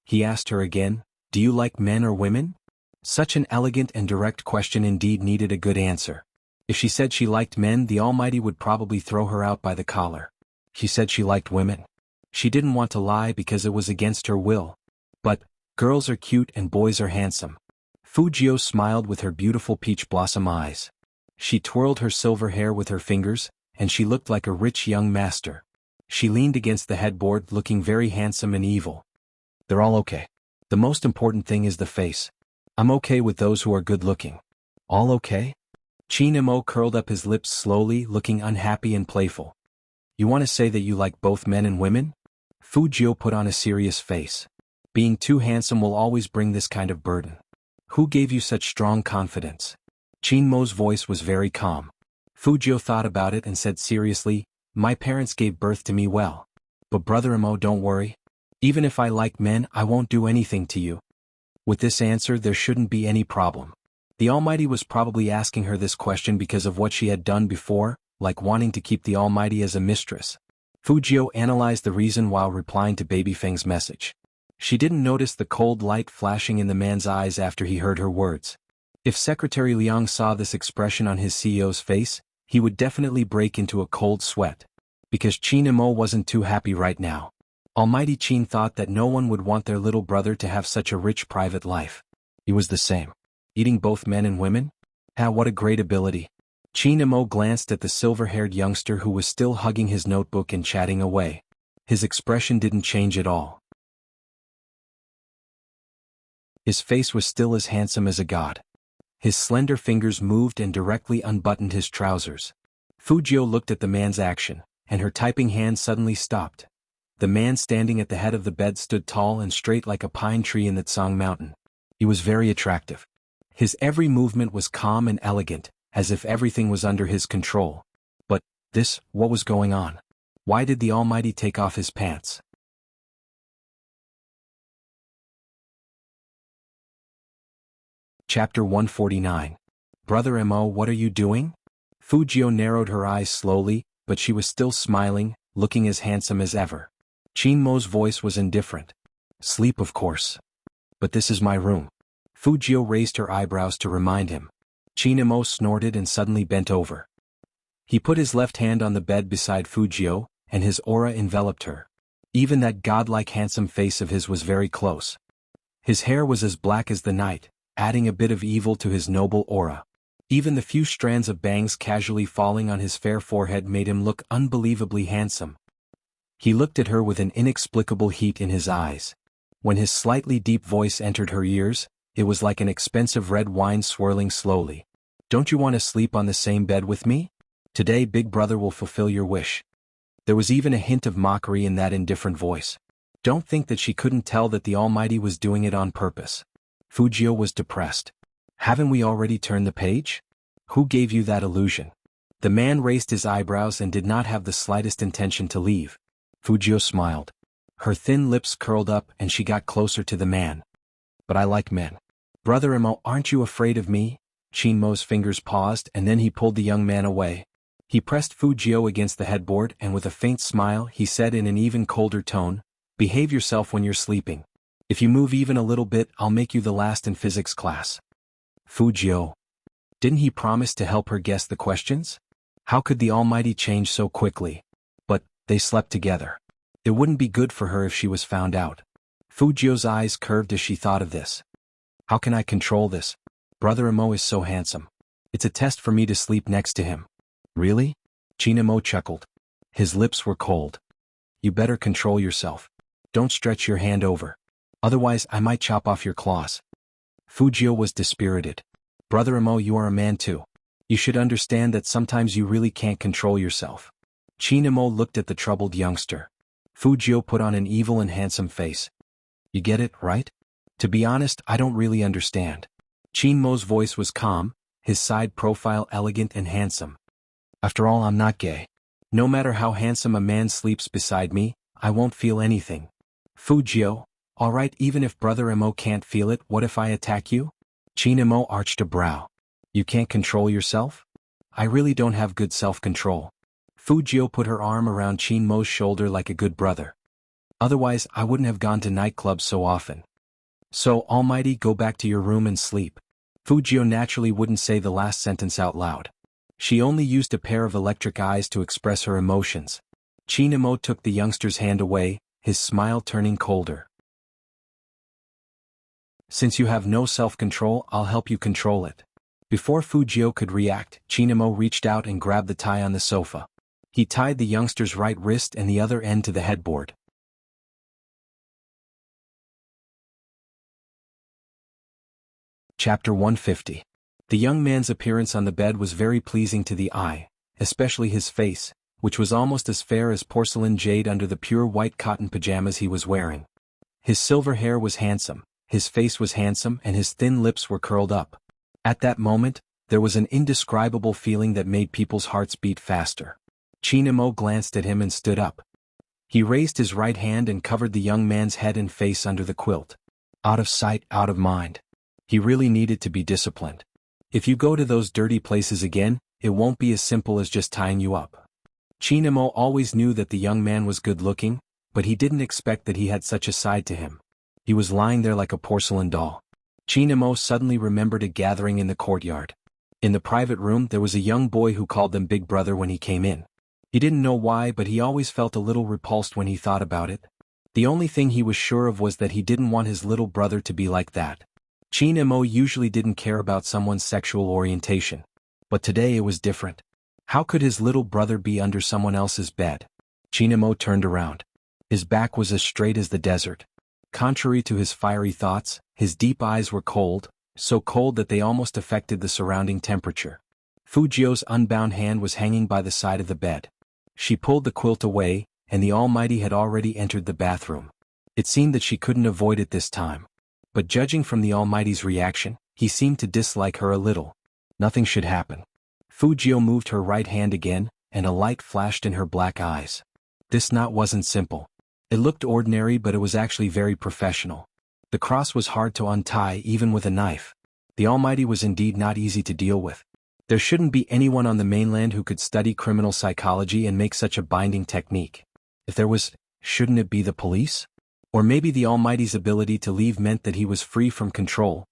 He asked her again, "Do you like men or women?" Such an elegant and direct question indeed needed a good answer. If she said she liked men, the Almighty would probably throw her out by the collar. She said she liked women. She didn't want to lie because it was against her will. But, girls are cute and boys are handsome. Fujio smiled with her beautiful peach blossom eyes. She twirled her silver hair with her fingers, and she looked like a rich young master. She leaned against the headboard looking very handsome and evil. "They're all okay. The most important thing is the face. I'm okay with those who are good-looking." "All okay?" Chinamo curled up his lips slowly, looking unhappy and playful. "You want to say that you like both men and women?" Fujio put on a serious face. "Being too handsome will always bring this kind of burden. Who gave you such strong confidence?" Chinmo's voice was very calm. Fujio thought about it and said seriously, "My parents gave birth to me well. But Brother Imo, don't worry. Even if I like men, I won't do anything to you." With this answer, there shouldn't be any problem. The Almighty was probably asking her this question because of what she had done before, like wanting to keep the Almighty as a mistress. Fujio analyzed the reason while replying to Baby Feng's message. She didn't notice the cold light flashing in the man's eyes after he heard her words. If Secretary Liang saw this expression on his CEO's face, he would definitely break into a cold sweat. Because Qin Mo wasn't too happy right now. Almighty Qin thought that no one would want their little brother to have such a rich private life. He was the same. Eating both men and women? Ah, what a great ability. Qin Mo glanced at the silver-haired youngster who was still hugging his notebook and chatting away. His expression didn't change at all. His face was still as handsome as a god. His slender fingers moved and directly unbuttoned his trousers. Fujio looked at the man's action, and her typing hand suddenly stopped. The man standing at the head of the bed stood tall and straight like a pine tree in the Tsang Mountain. He was very attractive. His every movement was calm and elegant, as if everything was under his control. But, what was going on? Why did the Almighty take off his pants? Chapter 149. Brother Mo, what are you doing? Fujio narrowed her eyes slowly, but she was still smiling, looking as handsome as ever. Qin Mo's voice was indifferent. Sleep, of course. But this is my room. Fujio raised her eyebrows to remind him. Qin Mo snorted and suddenly bent over. He put his left hand on the bed beside Fujio, and his aura enveloped her. Even that godlike handsome face of his was very close. His hair was as black as the night, adding a bit of evil to his noble aura. Even the few strands of bangs casually falling on his fair forehead made him look unbelievably handsome. He looked at her with an inexplicable heat in his eyes. When his slightly deep voice entered her ears, it was like an expensive red wine swirling slowly. Don't you want to sleep on the same bed with me? Today Big Brother will fulfill your wish. There was even a hint of mockery in that indifferent voice. Don't think that she couldn't tell that the Almighty was doing it on purpose. Fujio was depressed. Haven't we already turned the page? Who gave you that illusion? The man raised his eyebrows and did not have the slightest intention to leave. Fujio smiled. Her thin lips curled up and she got closer to the man. But I like men. Brother Imo, aren't you afraid of me? Qin Mo's fingers paused and then he pulled the young man away. He pressed Fujio against the headboard and with a faint smile he said in an even colder tone, behave yourself when you're sleeping. If you move even a little bit I'll make you the last in physics class. Fujio. Didn't he promise to help her guess the questions? How could the Almighty change so quickly? But they slept together. It wouldn't be good for her if she was found out. Fujio's eyes curved as she thought of this. How can I control this? Brother Imo is so handsome. It's a test for me to sleep next to him. Really? Qin Mo chuckled. His lips were cold. You better control yourself. Don't stretch your hand over. Otherwise I might chop off your claws. Fujio was dispirited. Brother Imo, you are a man too. You should understand that sometimes you really can't control yourself. Qin Mo looked at the troubled youngster. Fujio put on an evil and handsome face. You get it, right? To be honest, I don't really understand. Qin Mo's voice was calm, his side profile elegant and handsome. After all, I'm not gay. No matter how handsome a man sleeps beside me, I won't feel anything. Fujio, alright, even if Brother Imo can't feel it, what if I attack you? Qin Mo arched a brow. You can't control yourself? I really don't have good self-control. Fujio put her arm around Qin Mo's shoulder like a good brother. Otherwise, I wouldn't have gone to nightclubs so often. So, Almighty, go back to your room and sleep. Fujio naturally wouldn't say the last sentence out loud. She only used a pair of electric eyes to express her emotions. Qin Mo took the youngster's hand away, his smile turning colder. Since you have no self-control, I'll help you control it. Before Fujio could react, Qin Mo reached out and grabbed the tie on the sofa. He tied the youngster's right wrist and the other end to the headboard. Chapter 150. The young man's appearance on the bed was very pleasing to the eye, especially his face, which was almost as fair as porcelain jade under the pure white cotton pajamas he was wearing. His silver hair was handsome, his face was handsome and his thin lips were curled up. At that moment, there was an indescribable feeling that made people's hearts beat faster. Qin Mo glanced at him and stood up. He raised his right hand and covered the young man's head and face under the quilt. Out of sight, out of mind. He really needed to be disciplined. If you go to those dirty places again, it won't be as simple as just tying you up. Qin Mo always knew that the young man was good-looking, but he didn't expect that he had such a side to him. He was lying there like a porcelain doll. Qin Mo suddenly remembered a gathering in the courtyard. In the private room there was a young boy who called them Big Brother when he came in. He didn't know why, but he always felt a little repulsed when he thought about it. The only thing he was sure of was that he didn't want his little brother to be like that. Qin Mo usually didn't care about someone's sexual orientation. But today it was different. How could his little brother be under someone else's bed? Qin Mo turned around. His back was as straight as the desert. Contrary to his fiery thoughts, his deep eyes were cold, so cold that they almost affected the surrounding temperature. Fujio's unbound hand was hanging by the side of the bed. She pulled the quilt away, and the Almighty had already entered the bathroom. It seemed that she couldn't avoid it this time. But judging from the Almighty's reaction, he seemed to dislike her a little. Nothing should happen. Fujio moved her right hand again, and a light flashed in her black eyes. This knot wasn't simple. It looked ordinary, but it was actually very professional. The cross was hard to untie even with a knife. The Almighty was indeed not easy to deal with. There shouldn't be anyone on the mainland who could study criminal psychology and make such a binding technique. If there was, Shouldn't it be the police? Or maybe the Almighty's ability to leave meant that he was free from control?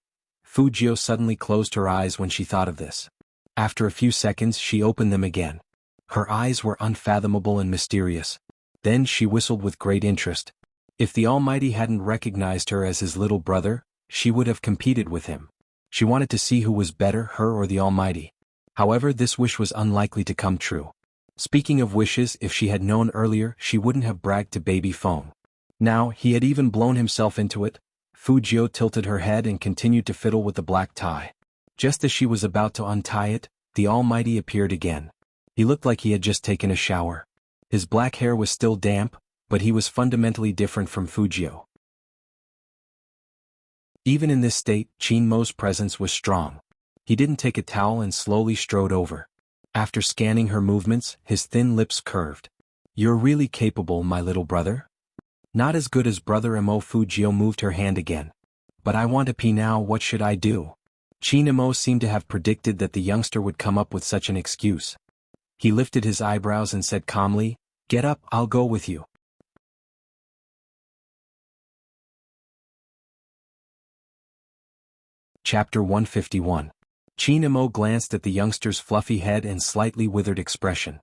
Fujio suddenly closed her eyes when she thought of this. After a few seconds she opened them again. Her eyes were unfathomable and mysterious. Then she whistled with great interest. If the Almighty hadn't recognized her as his little brother, she would have competed with him. She wanted to see who was better, her or the Almighty. However, this wish was unlikely to come true. Speaking of wishes, if she had known earlier, she wouldn't have bragged to baby phone. Now, he had even blown himself into it. Fujio tilted her head and continued to fiddle with the black tie. Just as she was about to untie it, the Almighty appeared again. He looked like he had just taken a shower. His black hair was still damp, but he was fundamentally different from Fujio. Even in this state, Chinmo's presence was strong. He didn't take a towel and slowly strode over. After scanning her movements, his thin lips curved. "You're really capable, my little brother?" "Not as good as Brother Mo." Fujio moved her hand again. "But I want to pee now, what should I do?" Chinmo seemed to have predicted that the youngster would come up with such an excuse. He lifted his eyebrows and said calmly, "Get up, I'll go with you." Chapter 151. Chinmo glanced at the youngster's fluffy head and slightly withered expression.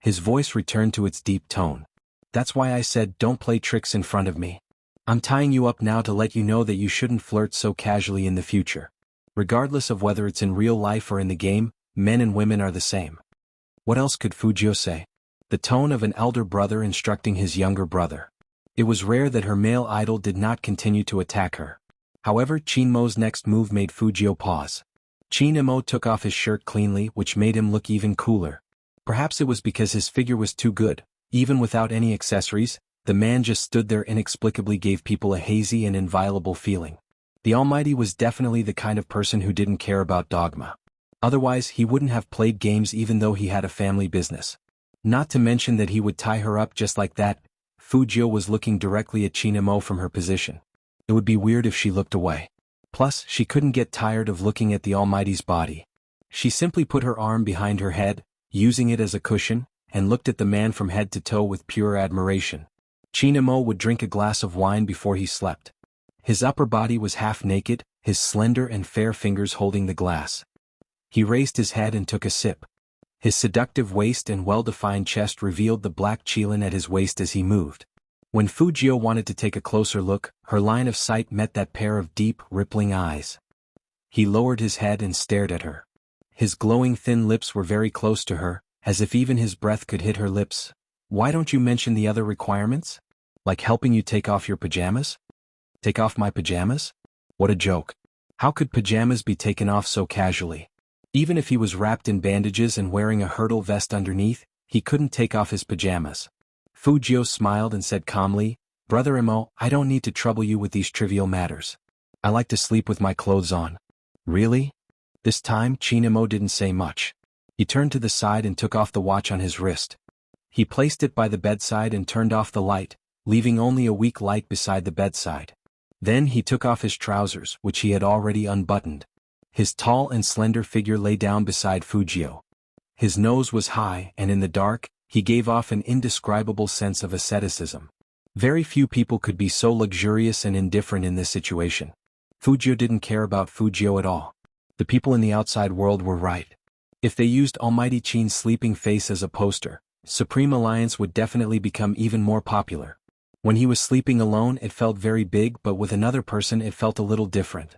His voice returned to its deep tone. "That's why I said don't play tricks in front of me. I'm tying you up now to let you know that you shouldn't flirt so casually in the future. Regardless of whether it's in real life or in the game, men and women are the same." What else could Fujio say? The tone of an elder brother instructing his younger brother. It was rare that her male idol did not continue to attack her. However, Chinmo's next move made Fujio pause. Chinmo took off his shirt cleanly, which made him look even cooler. Perhaps it was because his figure was too good. Even without any accessories, the man just stood there inexplicably gave people a hazy and inviolable feeling. The Almighty was definitely the kind of person who didn't care about dogma. Otherwise, he wouldn't have played games even though he had a family business. Not to mention that he would tie her up just like that. Fujio was looking directly at Chinmo from her position. It would be weird if she looked away. Plus, she couldn't get tired of looking at the Almighty's body. She simply put her arm behind her head, using it as a cushion, and looked at the man from head to toe with pure admiration. Chinmo would drink a glass of wine before he slept. His upper body was half naked, his slender and fair fingers holding the glass. He raised his head and took a sip. His seductive waist and well-defined chest revealed the black chilin at his waist as he moved. When Fujio wanted to take a closer look, her line of sight met that pair of deep, rippling eyes. He lowered his head and stared at her. His glowing thin lips were very close to her, as if even his breath could hit her lips. "Why don't you mention the other requirements? Like helping you take off your pajamas?" "Take off my pajamas?" What a joke. How could pajamas be taken off so casually? Even if he was wrapped in bandages and wearing a hurdle vest underneath, he couldn't take off his pajamas. Fujio smiled and said calmly, "Brother Mo, I don't need to trouble you with these trivial matters. I like to sleep with my clothes on." "Really?" This time, Chinmo didn't say much. He turned to the side and took off the watch on his wrist. He placed it by the bedside and turned off the light, leaving only a weak light beside the bedside. Then he took off his trousers, which he had already unbuttoned. His tall and slender figure lay down beside Fujio. His nose was high, and in the dark, he gave off an indescribable sense of asceticism. Very few people could be so luxurious and indifferent in this situation. Fujio didn't care about Fujio at all. The people in the outside world were right. If they used Almighty Chin's sleeping face as a poster, Supreme Alliance would definitely become even more popular. When he was sleeping alone it felt very big, but with another person it felt a little different.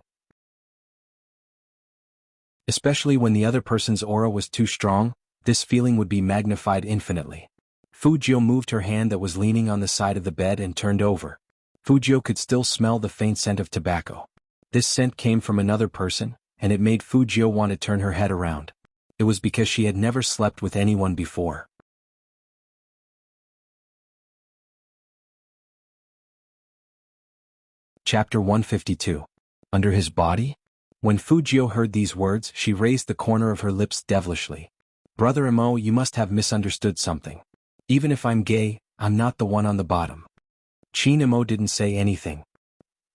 Especially when the other person's aura was too strong, this feeling would be magnified infinitely. Fujio moved her hand that was leaning on the side of the bed and turned over. Fujio could still smell the faint scent of tobacco. This scent came from another person, and it made Fujio want to turn her head around. It was because she had never slept with anyone before. Chapter 152. Under his body? When Fujio heard these words, she raised the corner of her lips devilishly. "Brother Mo, you must have misunderstood something. Even if I'm gay, I'm not the one on the bottom." Chinmo didn't say anything.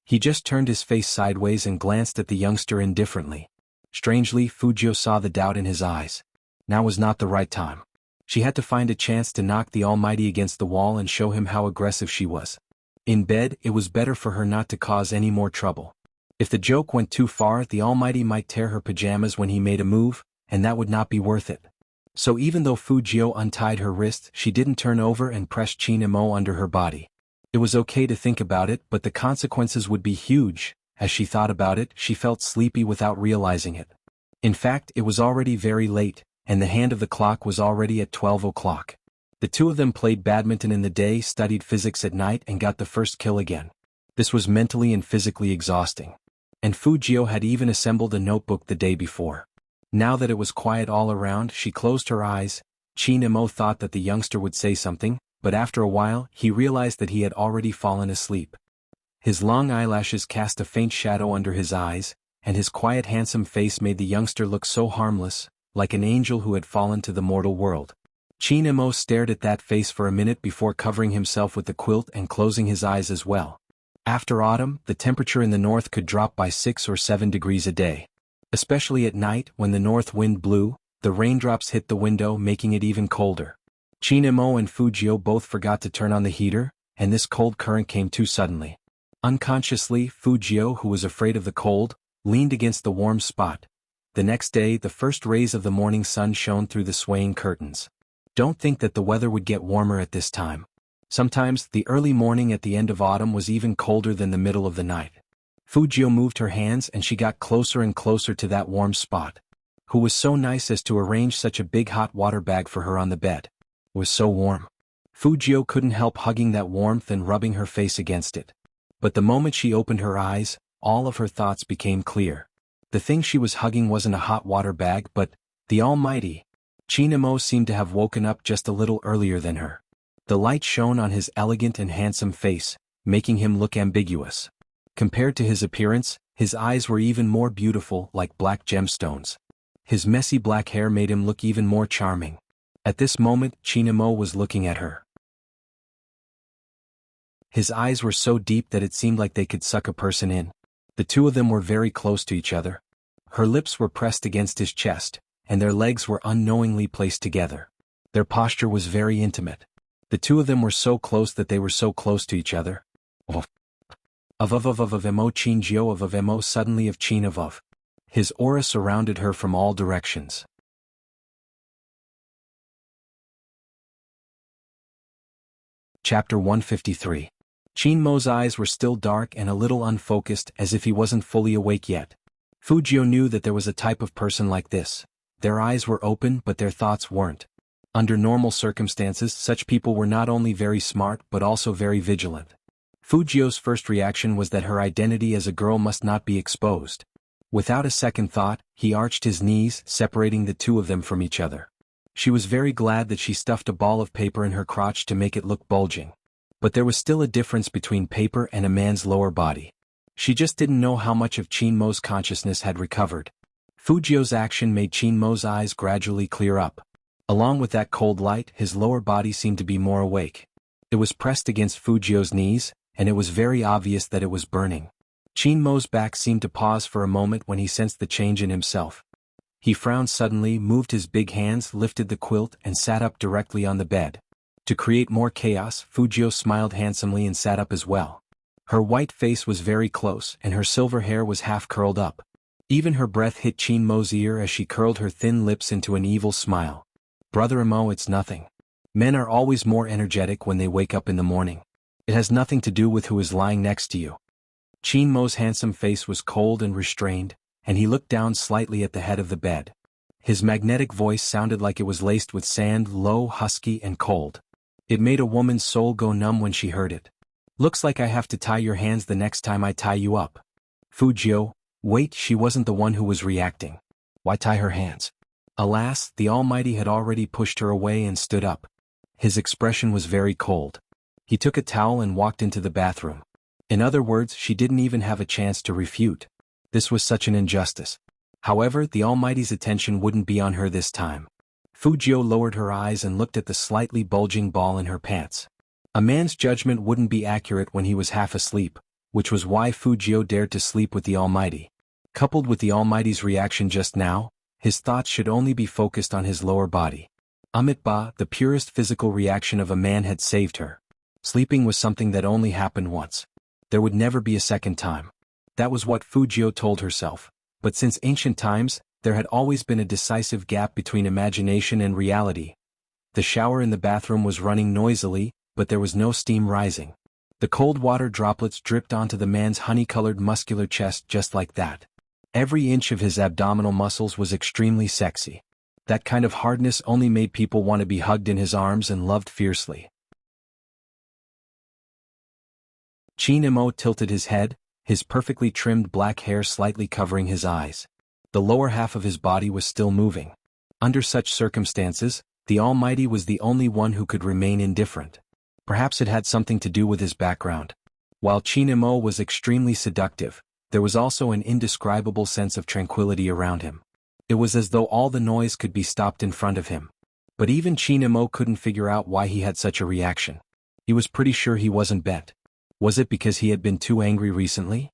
He just turned his face sideways and glanced at the youngster indifferently. Strangely, Fujio saw the doubt in his eyes. Now was not the right time. She had to find a chance to knock the Almighty against the wall and show him how aggressive she was. In bed, it was better for her not to cause any more trouble. If the joke went too far, the Almighty might tear her pajamas when he made a move, and that would not be worth it. So even though Fujio untied her wrist, she didn't turn over and press Chinemo under her body. It was okay to think about it, but the consequences would be huge. As she thought about it, she felt sleepy without realizing it. In fact, it was already very late, and the hand of the clock was already at 12 o'clock. The two of them played badminton in the day, studied physics at night, and got the first kill again. This was mentally and physically exhausting. And Fujio had even assembled a notebook the day before. Now that it was quiet all around, she closed her eyes. Chinemo thought that the youngster would say something, but after a while, he realized that he had already fallen asleep. His long eyelashes cast a faint shadow under his eyes, and his quiet handsome face made the youngster look so harmless, like an angel who had fallen to the mortal world. Chinemo stared at that face for a minute before covering himself with the quilt and closing his eyes as well. After autumn, the temperature in the north could drop by 6 or 7 degrees a day. Especially at night, when the north wind blew, the raindrops hit the window, making it even colder. Chinemo and Fujio both forgot to turn on the heater, and this cold current came too suddenly. Unconsciously, Fujio, who was afraid of the cold, leaned against the warm spot. The next day, the first rays of the morning sun shone through the swaying curtains. Don't think that the weather would get warmer at this time. Sometimes, the early morning at the end of autumn was even colder than the middle of the night. Fujio moved her hands and she got closer and closer to that warm spot. Who was so nice as to arrange such a big hot water bag for her on the bed. It was so warm. Fujio couldn't help hugging that warmth and rubbing her face against it. But the moment she opened her eyes, all of her thoughts became clear. The thing she was hugging wasn't a hot water bag, but the Almighty. Chinemo seemed to have woken up just a little earlier than her. The light shone on his elegant and handsome face, making him look ambiguous. Compared to his appearance, his eyes were even more beautiful, like black gemstones. His messy black hair made him look even more charming. At this moment, Chinemo was looking at her. His eyes were so deep that it seemed like they could suck a person in. The two of them were very close to each other. Her lips were pressed against his chest, and their legs were unknowingly placed together. Their posture was very intimate. The two of them were so close that they were so close to each other. Emo Chinjio of Emo suddenly of Chin of. His aura surrounded her from all directions. Chapter 153. Chinmo's eyes were still dark and a little unfocused, as if he wasn't fully awake yet. Fujio knew that there was a type of person like this. Their eyes were open but their thoughts weren't. Under normal circumstances, such people were not only very smart but also very vigilant. Fujio's first reaction was that her identity as a girl must not be exposed. Without a second thought, he arched his knees, separating the two of them from each other. She was very glad that she stuffed a ball of paper in her crotch to make it look bulging. But there was still a difference between paper and a man's lower body. She just didn't know how much of Chinmo's consciousness had recovered. Fujio's action made Chinmo's eyes gradually clear up. Along with that cold light, his lower body seemed to be more awake. It was pressed against Fujio's knees, and it was very obvious that it was burning. Chinmo's back seemed to pause for a moment when he sensed the change in himself. He frowned suddenly, moved his big hands, lifted the quilt, and sat up directly on the bed. To create more chaos, Fujio smiled handsomely and sat up as well. Her white face was very close, and her silver hair was half curled up. Even her breath hit Chinmo's ear as she curled her thin lips into an evil smile. Brother Emo, it's nothing. Men are always more energetic when they wake up in the morning. It has nothing to do with who is lying next to you. Chinmo's handsome face was cold and restrained, and he looked down slightly at the head of the bed. His magnetic voice sounded like it was laced with sand, low, husky, and cold. It made a woman's soul go numb when she heard it. Looks like I have to tie your hands the next time I tie you up. Fujio, wait, she wasn't the one who was reacting. Why tie her hands? Alas, the Almighty had already pushed her away and stood up. His expression was very cold. He took a towel and walked into the bathroom. In other words, she didn't even have a chance to refute. This was such an injustice. However, the Almighty's attention wouldn't be on her this time. Fujio lowered her eyes and looked at the slightly bulging ball in her pants. A man's judgment wouldn't be accurate when he was half asleep, which was why Fujio dared to sleep with the Almighty. Coupled with the Almighty's reaction just now, his thoughts should only be focused on his lower body. Ba, the purest physical reaction of a man had saved her. Sleeping was something that only happened once. There would never be a second time. That was what Fujio told herself, but since ancient times, there had always been a decisive gap between imagination and reality. The shower in the bathroom was running noisily, but there was no steam rising. The cold water droplets dripped onto the man's honey-colored muscular chest just like that. Every inch of his abdominal muscles was extremely sexy. That kind of hardness only made people want to be hugged in his arms and loved fiercely. Chin-mo tilted his head, his perfectly trimmed black hair slightly covering his eyes. The lower half of his body was still moving. Under such circumstances, the Almighty was the only one who could remain indifferent. Perhaps it had something to do with his background. While Chin-mo was extremely seductive, there was also an indescribable sense of tranquility around him. It was as though all the noise could be stopped in front of him. But even Chin-mo couldn't figure out why he had such a reaction. He was pretty sure he wasn't bent. Was it because he had been too angry recently?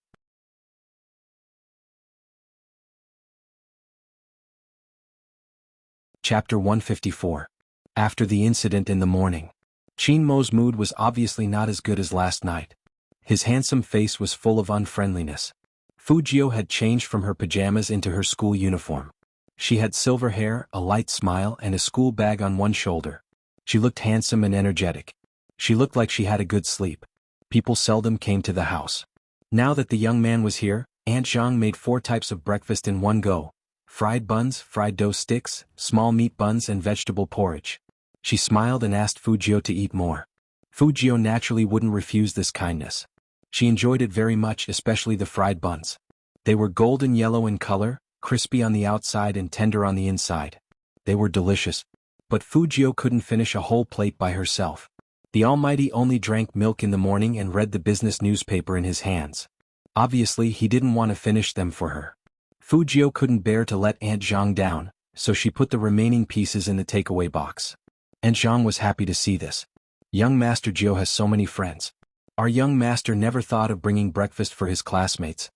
Chapter 154. After the incident in the morning. Chin-mo's mood was obviously not as good as last night. His handsome face was full of unfriendliness. Fujio had changed from her pajamas into her school uniform. She had silver hair, a light smile, and a school bag on one shoulder. She looked handsome and energetic. She looked like she had a good sleep. People seldom came to the house. Now that the young man was here, Aunt Zhang made 4 types of breakfast in one go: fried buns, fried dough sticks, small meat buns, and vegetable porridge. She smiled and asked Fujio to eat more. Fujio naturally wouldn't refuse this kindness. She enjoyed it very much, especially the fried buns. They were golden yellow in color, crispy on the outside and tender on the inside. They were delicious. But Fujio couldn't finish a whole plate by herself. The Almighty only drank milk in the morning and read the business newspaper in his hands. Obviously he didn't want to finish them for her. Fujio couldn't bear to let Aunt Zhang down, so she put the remaining pieces in the takeaway box. Aunt Zhang was happy to see this. Young Master Jio has so many friends. Our young master never thought of bringing breakfast for his classmates.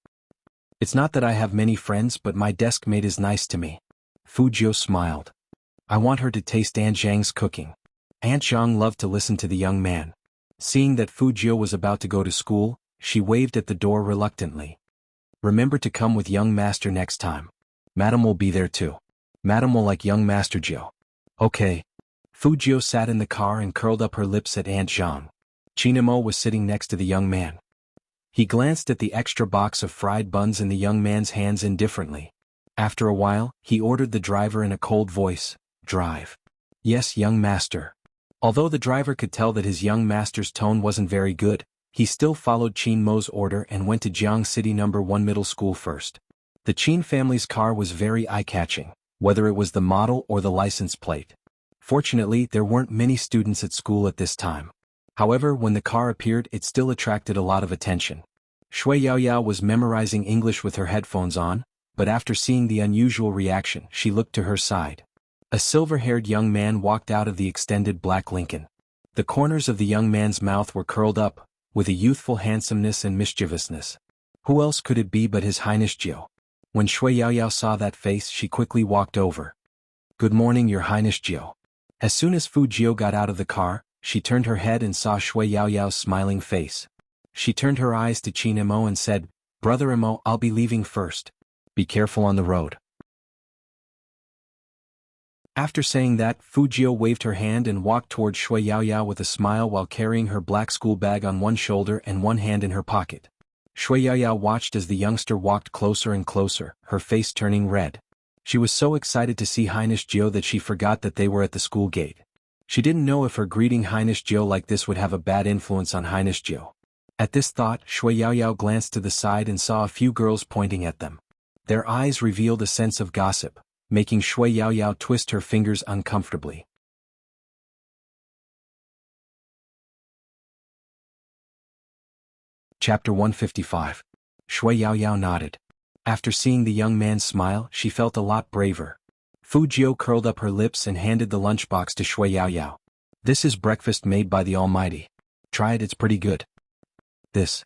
It's not that I have many friends, but my desk mate is nice to me. Fujio smiled. I want her to taste Aunt Zhang's cooking. Aunt Zhang loved to listen to the young man. Seeing that Fujio was about to go to school, she waved at the door reluctantly. Remember to come with young master next time. Madam will be there too. Madam will like young Master Jio. Okay. Fujio sat in the car and curled up her lips at Aunt Zhang. Chin-mo was sitting next to the young man. He glanced at the extra box of fried buns in the young man's hands indifferently. After a while, he ordered the driver in a cold voice, "Drive." "Yes, young master." Although the driver could tell that his young master's tone wasn't very good, he still followed Chin-mo's order and went to Jiang City No. 1 Middle School first. The Chin family's car was very eye-catching, whether it was the model or the license plate. Fortunately, there weren't many students at school at this time. However, when the car appeared, it still attracted a lot of attention. Shui Yaoyao was memorizing English with her headphones on, but after seeing the unusual reaction, she looked to her side. A silver-haired young man walked out of the extended black Lincoln. The corners of the young man's mouth were curled up, with a youthful handsomeness and mischievousness. Who else could it be but His Highness Jio? When Shui Yaoyao saw that face, she quickly walked over. "Good morning, Your Highness Jio." As soon as Fujio got out of the car, she turned her head and saw Shui Yaoyao's smiling face. She turned her eyes to Chin-mo and said, "Brother Mo, I'll be leaving first. Be careful on the road." After saying that, Fujio waved her hand and walked toward Shui Yaoyao with a smile while carrying her black school bag on one shoulder and one hand in her pocket. Shui Yaoyao watched as the youngster walked closer and closer, her face turning red. She was so excited to see Highness Jio that she forgot that they were at the school gate. She didn't know if her greeting Highness Jio like this would have a bad influence on Highness Jio. At this thought, Shui Yaoyao glanced to the side and saw a few girls pointing at them. Their eyes revealed a sense of gossip, making Shui Yaoyao twist her fingers uncomfortably. Chapter 155. Shui Yaoyao nodded. After seeing the young man smile, she felt a lot braver. Fujio curled up her lips and handed the lunchbox to Shui Yaoyao. "This is breakfast made by the Almighty. Try it, it's pretty good." This.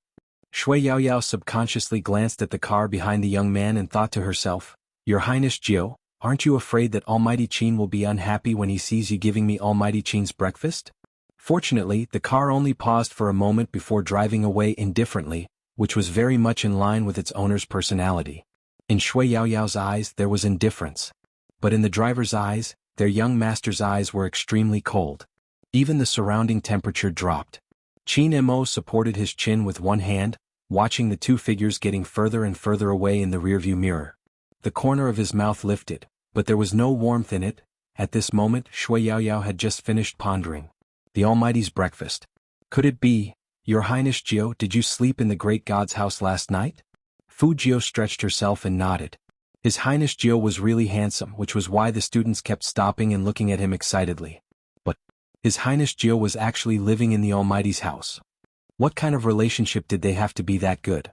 Shui Yaoyao subconsciously glanced at the car behind the young man and thought to herself, "Your Highness Jio, aren't you afraid that Almighty Qin will be unhappy when he sees you giving me Almighty Qin's breakfast? Fortunately, the car only paused for a moment before driving away indifferently, which was very much in line with its owner's personality. In Shui Yaoyao's eyes there was indifference. But in the driver's eyes, their young master's eyes were extremely cold. Even the surrounding temperature dropped. Qin Mo supported his chin with one hand, watching the two figures getting further and further away in the rearview mirror. The corner of his mouth lifted, but there was no warmth in it. At this moment, Shui Yaoyao had just finished pondering. The Almighty's breakfast. Could it be, Your Highness Jiao, did you sleep in the great god's house last night? Fu Jiao stretched herself and nodded. His Highness Jiao was really handsome, which was why the students kept stopping and looking at him excitedly. But His Highness Jiao was actually living in the Almighty's house. What kind of relationship did they have to be that good?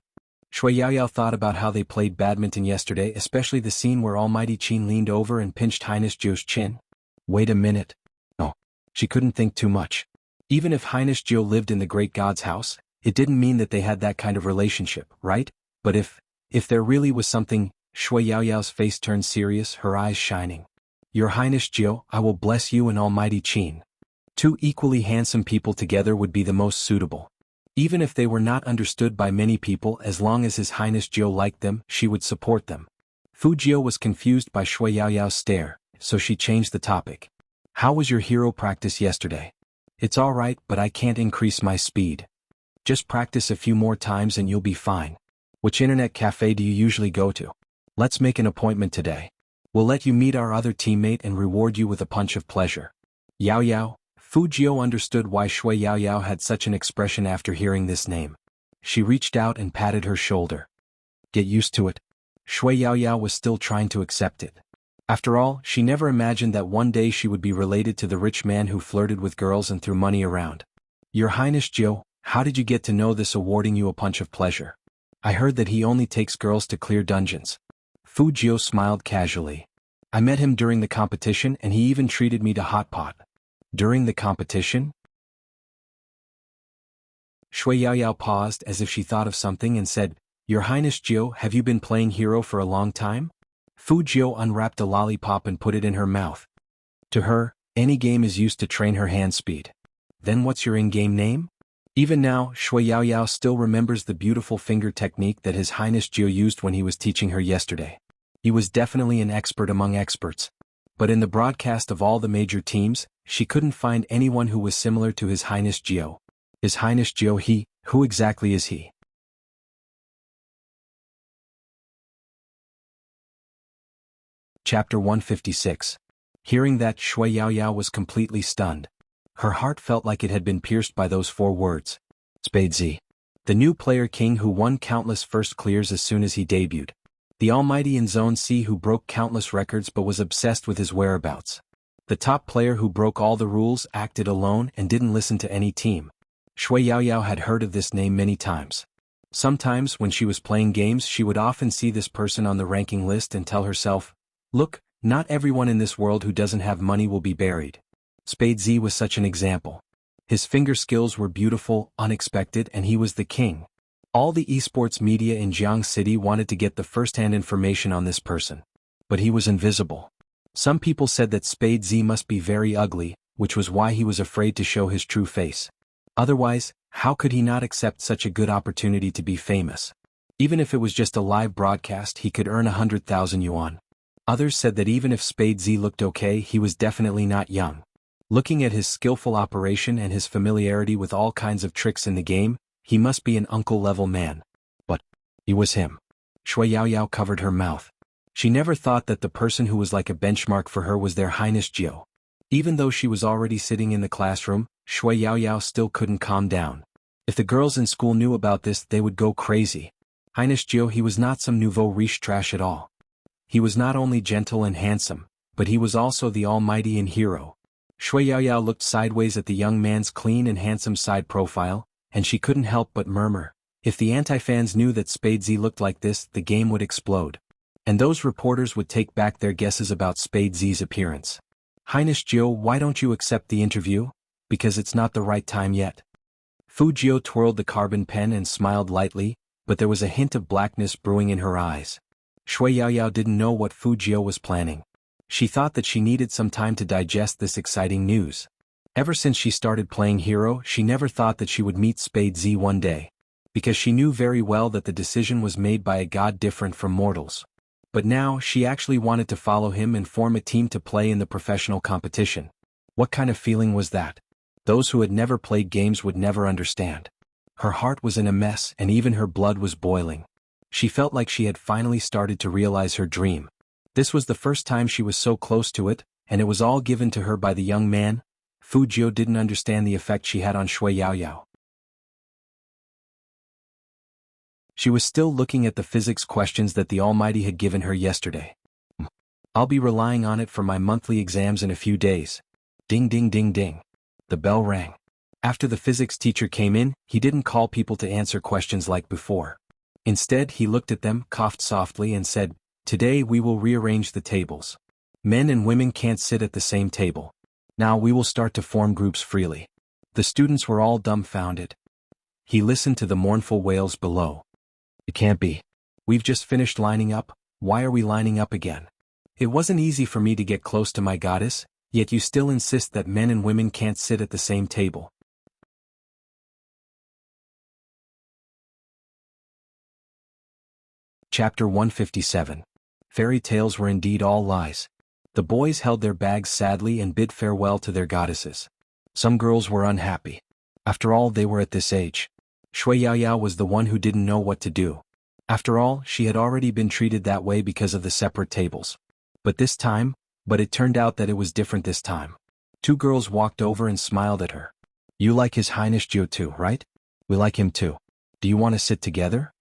Shui Yaoyao thought about how they played badminton yesterday, especially the scene where Almighty Qin leaned over and pinched Highness Jiao's chin. Wait a minute. No. She couldn't think too much. Even if Highness Jiao lived in the great god's house, it didn't mean that they had that kind of relationship, right? But if there really was something, Shui Yaoyao's face turned serious, her eyes shining. Your Highness Jiao, I will bless you and Almighty Qin. Two equally handsome people together would be the most suitable. Even if they were not understood by many people, as long as His Highness Jiao liked them, she would support them. Fu Jiao was confused by Shui Yaoyao's stare, so she changed the topic. How was your hero practice yesterday? It's all right, but I can't increase my speed. Just practice a few more times and you'll be fine. Which internet cafe do you usually go to? Let's make an appointment today. We'll let you meet our other teammate and reward you with a punch of pleasure. Yaoyao. Fu Jiao understood why Shui Yaoyao had such an expression after hearing this name. She reached out and patted her shoulder. Get used to it. Shui Yaoyao was still trying to accept it. After all, she never imagined that one day she would be related to the rich man who flirted with girls and threw money around. Your Highness Jiao, how did you get to know this awarding you a punch of pleasure? I heard that he only takes girls to clear dungeons. Fu Jiao smiled casually. I met him during the competition and he even treated me to hot pot. During the competition? Shui Yaoyao paused as if she thought of something and said, Your Highness Jiao, have you been playing hero for a long time? Fu Jiao unwrapped a lollipop and put it in her mouth. To her, any game is used to train her hand speed. Then what's your in-game name? Even now, Shui Yaoyao still remembers the beautiful finger technique that His Highness Jiao used when he was teaching her yesterday. He was definitely an expert among experts. But in the broadcast of all the major teams, she couldn't find anyone who was similar to His Highness Jiao. His Highness Jiao, who exactly is he? Chapter 156. Hearing that, Shui Yaoyao was completely stunned. Her heart felt like it had been pierced by those 4 words. Spade Z. The new player king who won countless first clears as soon as he debuted. The almighty in Zone C who broke countless records but was obsessed with his whereabouts. The top player who broke all the rules, acted alone, and didn't listen to any team. Shui Yaoyao had heard of this name many times. Sometimes, when she was playing games, she would often see this person on the ranking list and tell herself, look, not everyone in this world who doesn't have money will be buried. Spade Z was such an example. His finger skills were beautiful, unexpected, and he was the king. All the esports media in Jiang City wanted to get the first-hand information on this person. But he was invisible. Some people said that Spade Z must be very ugly, which was why he was afraid to show his true face. Otherwise, how could he not accept such a good opportunity to be famous? Even if it was just a live broadcast, he could earn 100,000 yuan. Others said that even if Spade Z looked okay, he was definitely not young. Looking at his skillful operation and his familiarity with all kinds of tricks in the game, he must be an uncle-level man. But he was him. Shui Yaoyao covered her mouth. She never thought that the person who was like a benchmark for her was their Highness Jiao. Even though she was already sitting in the classroom, Shui Yaoyao still couldn't calm down. If the girls in school knew about this, they would go crazy. Highness Jiao, he was not some nouveau riche trash at all. He was not only gentle and handsome, but he was also the almighty and hero. Shui Yaoyao looked sideways at the young man's clean and handsome side profile, and she couldn't help but murmur, if the anti-fans knew that Spade Z looked like this, the game would explode. And those reporters would take back their guesses about Spade Z's appearance. Highness Jiao, why don't you accept the interview? Because it's not the right time yet. Fu Jiao twirled the carbon pen and smiled lightly, but there was a hint of blackness brewing in her eyes. Shui Yaoyao didn't know what Fu Jiao was planning. She thought that she needed some time to digest this exciting news. Ever since she started playing hero, she never thought that she would meet Spade Z one day. Because she knew very well that the decision was made by a god different from mortals. But now, she actually wanted to follow him and form a team to play in the professional competition. What kind of feeling was that? Those who had never played games would never understand. Her heart was in a mess and even her blood was boiling. She felt like she had finally started to realize her dream. This was the first time she was so close to it, and it was all given to her by the young man. Fu Jiu didn't understand the effect she had on Shui Yaoyao. She was still looking at the physics questions that the Almighty had given her yesterday. I'll be relying on it for my monthly exams in a few days. Ding ding ding ding. The bell rang. After the physics teacher came in, he didn't call people to answer questions like before. Instead, he looked at them, coughed softly and said, "Today we will rearrange the tables. Men and women can't sit at the same table. Now we will start to form groups freely." The students were all dumbfounded. He listened to the mournful wails below. "It can't be. We've just finished lining up, why are we lining up again? It wasn't easy for me to get close to my goddess, yet you still insist that men and women can't sit at the same table." Chapter 157. Fairy tales were indeed all lies. The boys held their bags sadly and bid farewell to their goddesses. Some girls were unhappy. After all, they were at this age. Shui Yaoyao was the one who didn't know what to do. After all, she had already been treated that way because of the separate tables. But it turned out that it was different this time. Two girls walked over and smiled at her. "You like His Highness Jiu too, right? We like him too. Do you want to sit together?"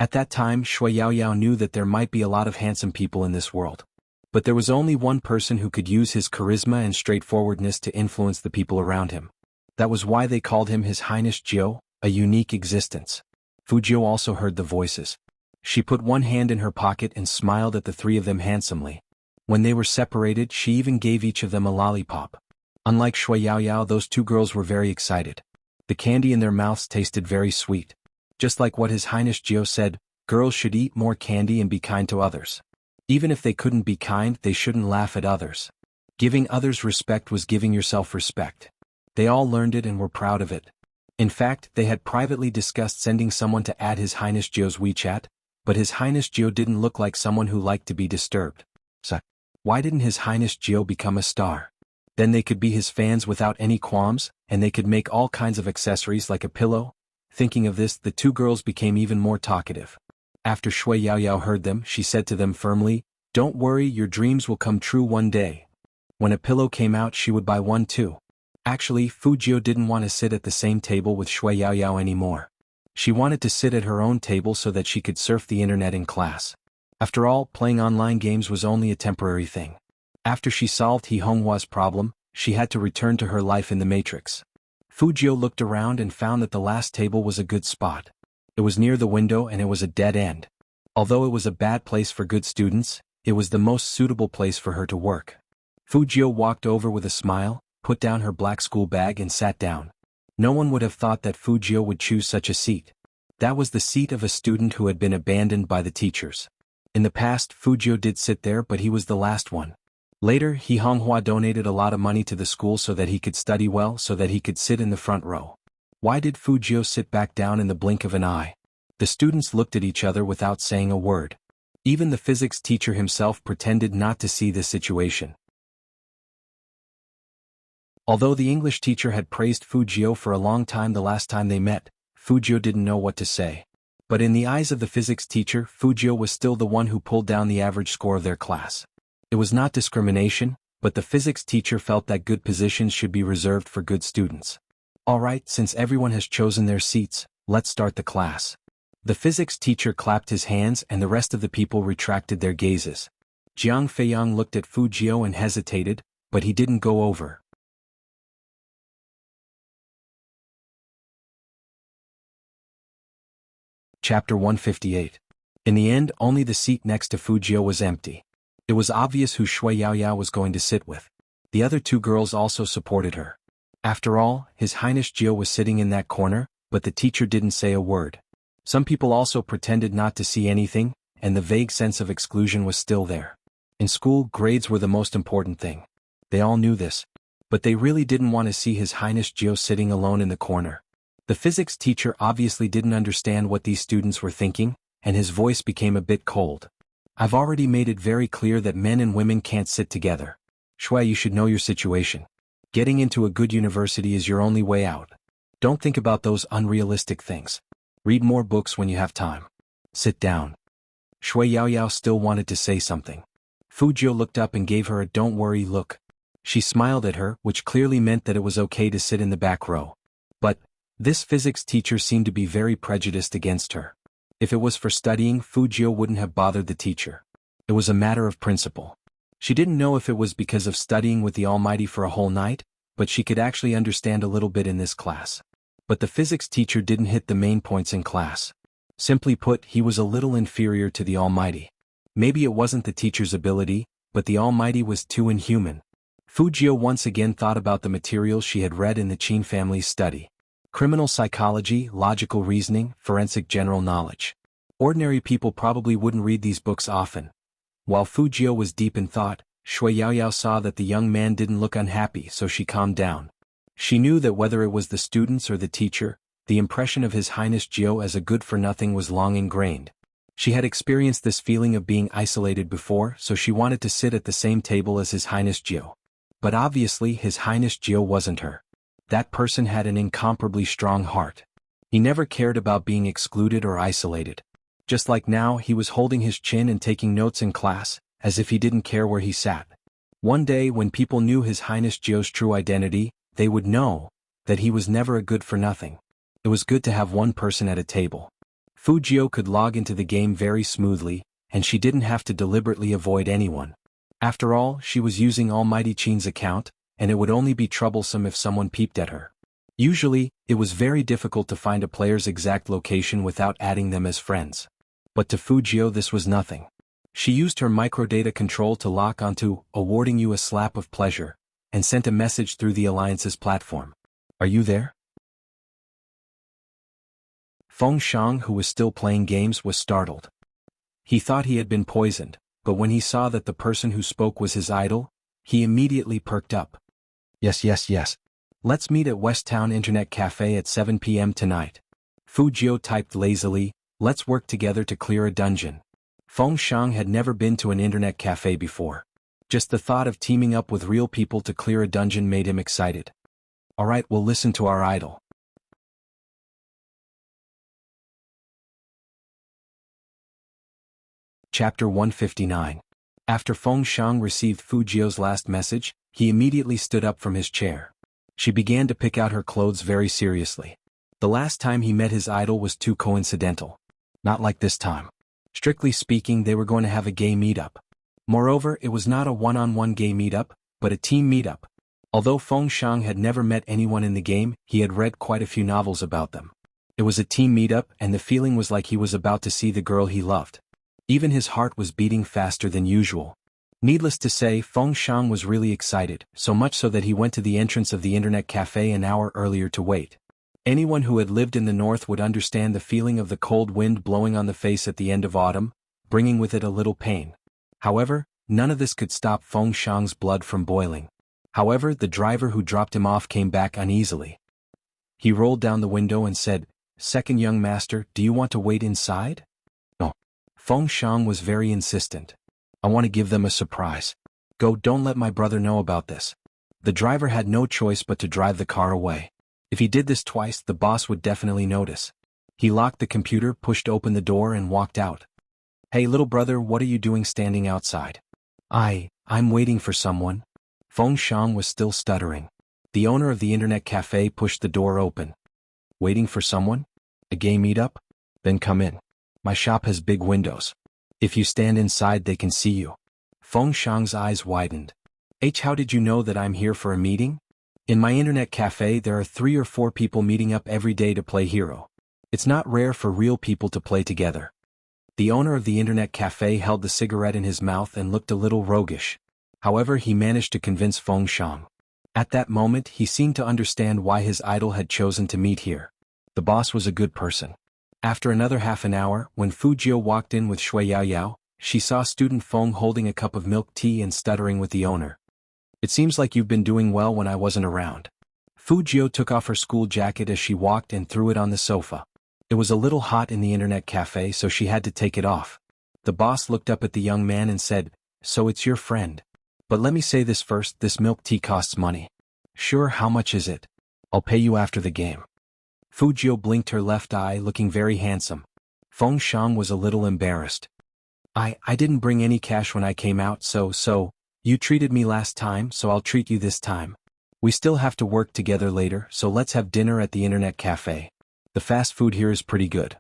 At that time, Shui Yaoyao knew that there might be a lot of handsome people in this world. But there was only one person who could use his charisma and straightforwardness to influence the people around him. That was why they called him His Highness Jiu, a unique existence. Fu Jiu also heard the voices. She put one hand in her pocket and smiled at the three of them handsomely. When they were separated, she even gave each of them a lollipop. Unlike Shui Yaoyao, those two girls were very excited. The candy in their mouths tasted very sweet. Just like what His Highness Jiu said, girls should eat more candy and be kind to others. Even if they couldn't be kind, they shouldn't laugh at others. Giving others respect was giving yourself respect. They all learned it and were proud of it. In fact, they had privately discussed sending someone to add His Highness Jiu's WeChat, but His Highness Jiu didn't look like someone who liked to be disturbed. So, why didn't His Highness Jiu become a star? Then they could be his fans without any qualms, and they could make all kinds of accessories like a pillow. Thinking of this, the two girls became even more talkative. After Shui Yaoyao heard them, she said to them firmly, "Don't worry, your dreams will come true one day." When a pillow came out, she would buy one too. Actually, Fu Jiu didn't want to sit at the same table with Shui Yaoyao anymore. She wanted to sit at her own table so that she could surf the internet in class. After all, playing online games was only a temporary thing. After she solved He Honghua's problem, she had to return to her life in the Matrix. Fu Jiu looked around and found that the last table was a good spot. It was near the window and it was a dead end. Although it was a bad place for good students, it was the most suitable place for her to work. Fu Jiu walked over with a smile, put down her black school bag and sat down. No one would have thought that Fu Jiu would choose such a seat. That was the seat of a student who had been abandoned by the teachers. In the past, Fu Jiu did sit there, but he was the last one. Later, He Honghua donated a lot of money to the school so that he could study well, so that he could sit in the front row. Why did Fu Jiu sit back down in the blink of an eye? The students looked at each other without saying a word. Even the physics teacher himself pretended not to see the situation. Although the English teacher had praised Fu Jiu for a long time the last time they met, Fu Jiu didn't know what to say. But in the eyes of the physics teacher, Fu Jiu was still the one who pulled down the average score of their class. It was not discrimination, but the physics teacher felt that good positions should be reserved for good students. Alright, since everyone has chosen their seats, let's start the class. The physics teacher clapped his hands and the rest of the people retracted their gazes. Jiang Feiyang looked at Fu Jiu and hesitated, but he didn't go over. Chapter 158. In the end, only the seat next to Fu Jiu was empty. It was obvious who Shui Yaoyao was going to sit with. The other two girls also supported her. After all, His Highness Jiu was sitting in that corner, but the teacher didn't say a word. Some people also pretended not to see anything, and the vague sense of exclusion was still there. In school, grades were the most important thing. They all knew this. But they really didn't want to see His Highness Gio sitting alone in the corner. The physics teacher obviously didn't understand what these students were thinking, and his voice became a bit cold. I've already made it very clear that men and women can't sit together. Shui, you should know your situation. Getting into a good university is your only way out. Don't think about those unrealistic things. Read more books when you have time. Sit down. Shui Yaoyao still wanted to say something. Fu Jiu looked up and gave her a don't worry look. She smiled at her, which clearly meant that it was okay to sit in the back row. But this physics teacher seemed to be very prejudiced against her. If it was for studying, Fu Jiu wouldn't have bothered the teacher. It was a matter of principle. She didn't know if it was because of studying with the Almighty for a whole night, but she could actually understand a little bit in this class. But the physics teacher didn't hit the main points in class. Simply put, he was a little inferior to the Almighty. Maybe it wasn't the teacher's ability, but the Almighty was too inhuman. Fu Jiu once again thought about the materials she had read in the Qin family's study. Criminal psychology, logical reasoning, forensic general knowledge. Ordinary people probably wouldn't read these books often. While Fu Jiu was deep in thought, Shui Yaoyao saw that the young man didn't look unhappy, so she calmed down. She knew that whether it was the students or the teacher, the impression of His Highness Jiu as a good-for-nothing was long ingrained. She had experienced this feeling of being isolated before, so she wanted to sit at the same table as His Highness Jiu. But obviously His Highness Jiu wasn't her. That person had an incomparably strong heart. He never cared about being excluded or isolated. Just like now, he was holding his chin and taking notes in class, as if he didn't care where he sat. One day, when people knew His Highness Jiu's true identity, they would know that he was never a good-for-nothing. It was good to have one person at a table. Fu Jiu could log into the game very smoothly, and she didn't have to deliberately avoid anyone. After all, she was using Almighty Qin's account, and it would only be troublesome if someone peeped at her. Usually, it was very difficult to find a player's exact location without adding them as friends. But to Fu Jiu this was nothing. She used her microdata control to lock onto awarding you a slap of pleasure, and sent a message through the Alliance's platform. Are you there? Feng Shang, who was still playing games, was startled. He thought he had been poisoned, but when he saw that the person who spoke was his idol, he immediately perked up. Yes. Let's meet at West Town Internet Cafe at 7 p.m. tonight. Fu Jiu typed lazily, let's work together to clear a dungeon. Feng Shang had never been to an internet cafe before. Just the thought of teaming up with real people to clear a dungeon made him excited. Alright, we'll listen to our idol. Chapter 159. After Feng Shang received Fu Jiu's last message, he immediately stood up from his chair. She began to pick out her clothes very seriously. The last time he met his idol was too coincidental. Not like this time. Strictly speaking, they were going to have a gay meetup. Moreover, it was not a one-on-one gay meetup, but a team meetup. Although Feng Shang had never met anyone in the game, he had read quite a few novels about them. It was a team meetup, and the feeling was like he was about to see the girl he loved. Even his heart was beating faster than usual. Needless to say, Feng Shang was really excited, so much so that he went to the entrance of the internet cafe an hour earlier to wait. Anyone who had lived in the north would understand the feeling of the cold wind blowing on the face at the end of autumn, bringing with it a little pain. However, none of this could stop Feng Shang's blood from boiling. However, the driver who dropped him off came back uneasily. He rolled down the window and said, "Second young master, do you want to wait inside?" No. Feng Shang was very insistent. "I want to give them a surprise. Go, don't let my brother know about this." The driver had no choice but to drive the car away. If he did this twice, the boss would definitely notice. He locked the computer, pushed open the door and walked out. "Hey little brother, what are you doing standing outside?" I'm waiting for someone." Feng Shang was still stuttering. The owner of the internet cafe pushed the door open. "Waiting for someone? A gay meetup? Then come in. My shop has big windows. If you stand inside they can see you." Feng Shang's eyes widened. How did you know that I'm here for a meeting?" "In my internet cafe there are 3 or 4 people meeting up every day to play hero. It's not rare for real people to play together." The owner of the internet cafe held the cigarette in his mouth and looked a little roguish. However, he managed to convince Feng Shang. At that moment, he seemed to understand why his idol had chosen to meet here. The boss was a good person. After another half an hour, when Fu Jiu walked in with Shui Yaoyao, She saw student Feng holding a cup of milk tea and stuttering with the owner. It seems like you've been doing well when I wasn't around. Fu Jiu took off her school jacket as she walked and threw it on the sofa. It was a little hot in the internet cafe, so she had to take it off. The boss looked up at the young man and said, "So it's your friend. But let me say this first, this milk tea costs money." "Sure, how much is it?" "I'll pay you after the game." Fu Jiu blinked her left eye, looking very handsome. Feng Shang was a little embarrassed. I didn't bring any cash when I came out, so, you treated me last time, so I'll treat you this time. We still have to work together later, so let's have dinner at the internet cafe. The fast food here is pretty good."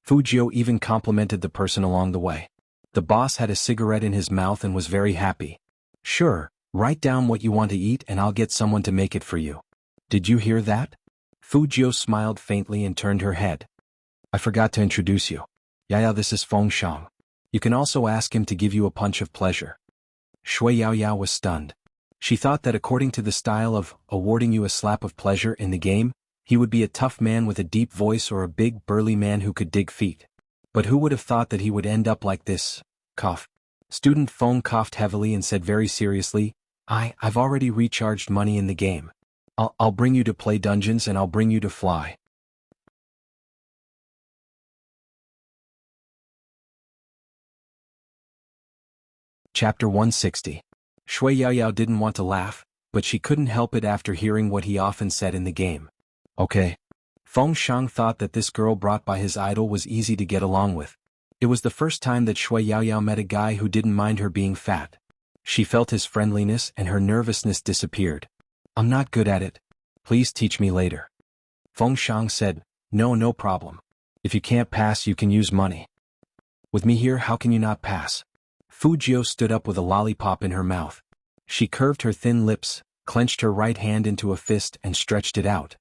Fu Jiu even complimented the person along the way. The boss had a cigarette in his mouth and was very happy. "Sure, write down what you want to eat and I'll get someone to make it for you. Did you hear that?" Fu Jiu smiled faintly and turned her head. "I forgot to introduce you. Yeah, this is Feng Shang. You can also ask him to give you a punch of pleasure." Shui Yaoyao was stunned. She thought that according to the style of awarding you a slap of pleasure in the game, he would be a tough man with a deep voice or a big burly man who could dig feet. But who would have thought that he would end up like this? Cough. Student Feng coughed heavily and said very seriously, I've already recharged money in the game. I'll bring you to play dungeons and I'll bring you to fly. Chapter 160. Shui Yaoyao didn't want to laugh, but she couldn't help it after hearing what he often said in the game. Okay. Feng Shang thought that this girl brought by his idol was easy to get along with. It was the first time that Shui Yaoyao met a guy who didn't mind her being fat. She felt his friendliness and her nervousness disappeared. "I'm not good at it. Please teach me later." Feng Shang said, No problem. If you can't pass, you can use money. With me here, how can you not pass?" Fu Jiu stood up with a lollipop in her mouth. She curved her thin lips, clenched her right hand into a fist and stretched it out.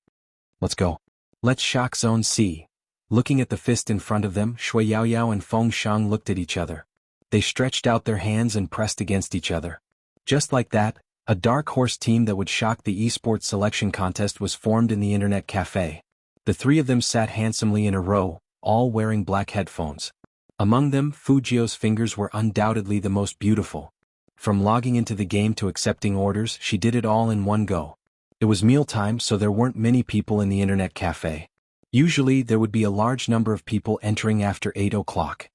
"Let's go. Let's shock Zone C." Looking at the fist in front of them, Shui Yaoyao and Feng Shang looked at each other. They stretched out their hands and pressed against each other. Just like that, a dark horse team that would shock the esports selection contest was formed in the internet cafe. The three of them sat handsomely in a row, all wearing black headphones. Among them, Fu Jiu's fingers were undoubtedly the most beautiful. From logging into the game to accepting orders, she did it all in one go. It was mealtime, so there weren't many people in the internet cafe. Usually, there would be a large number of people entering after 8 o'clock.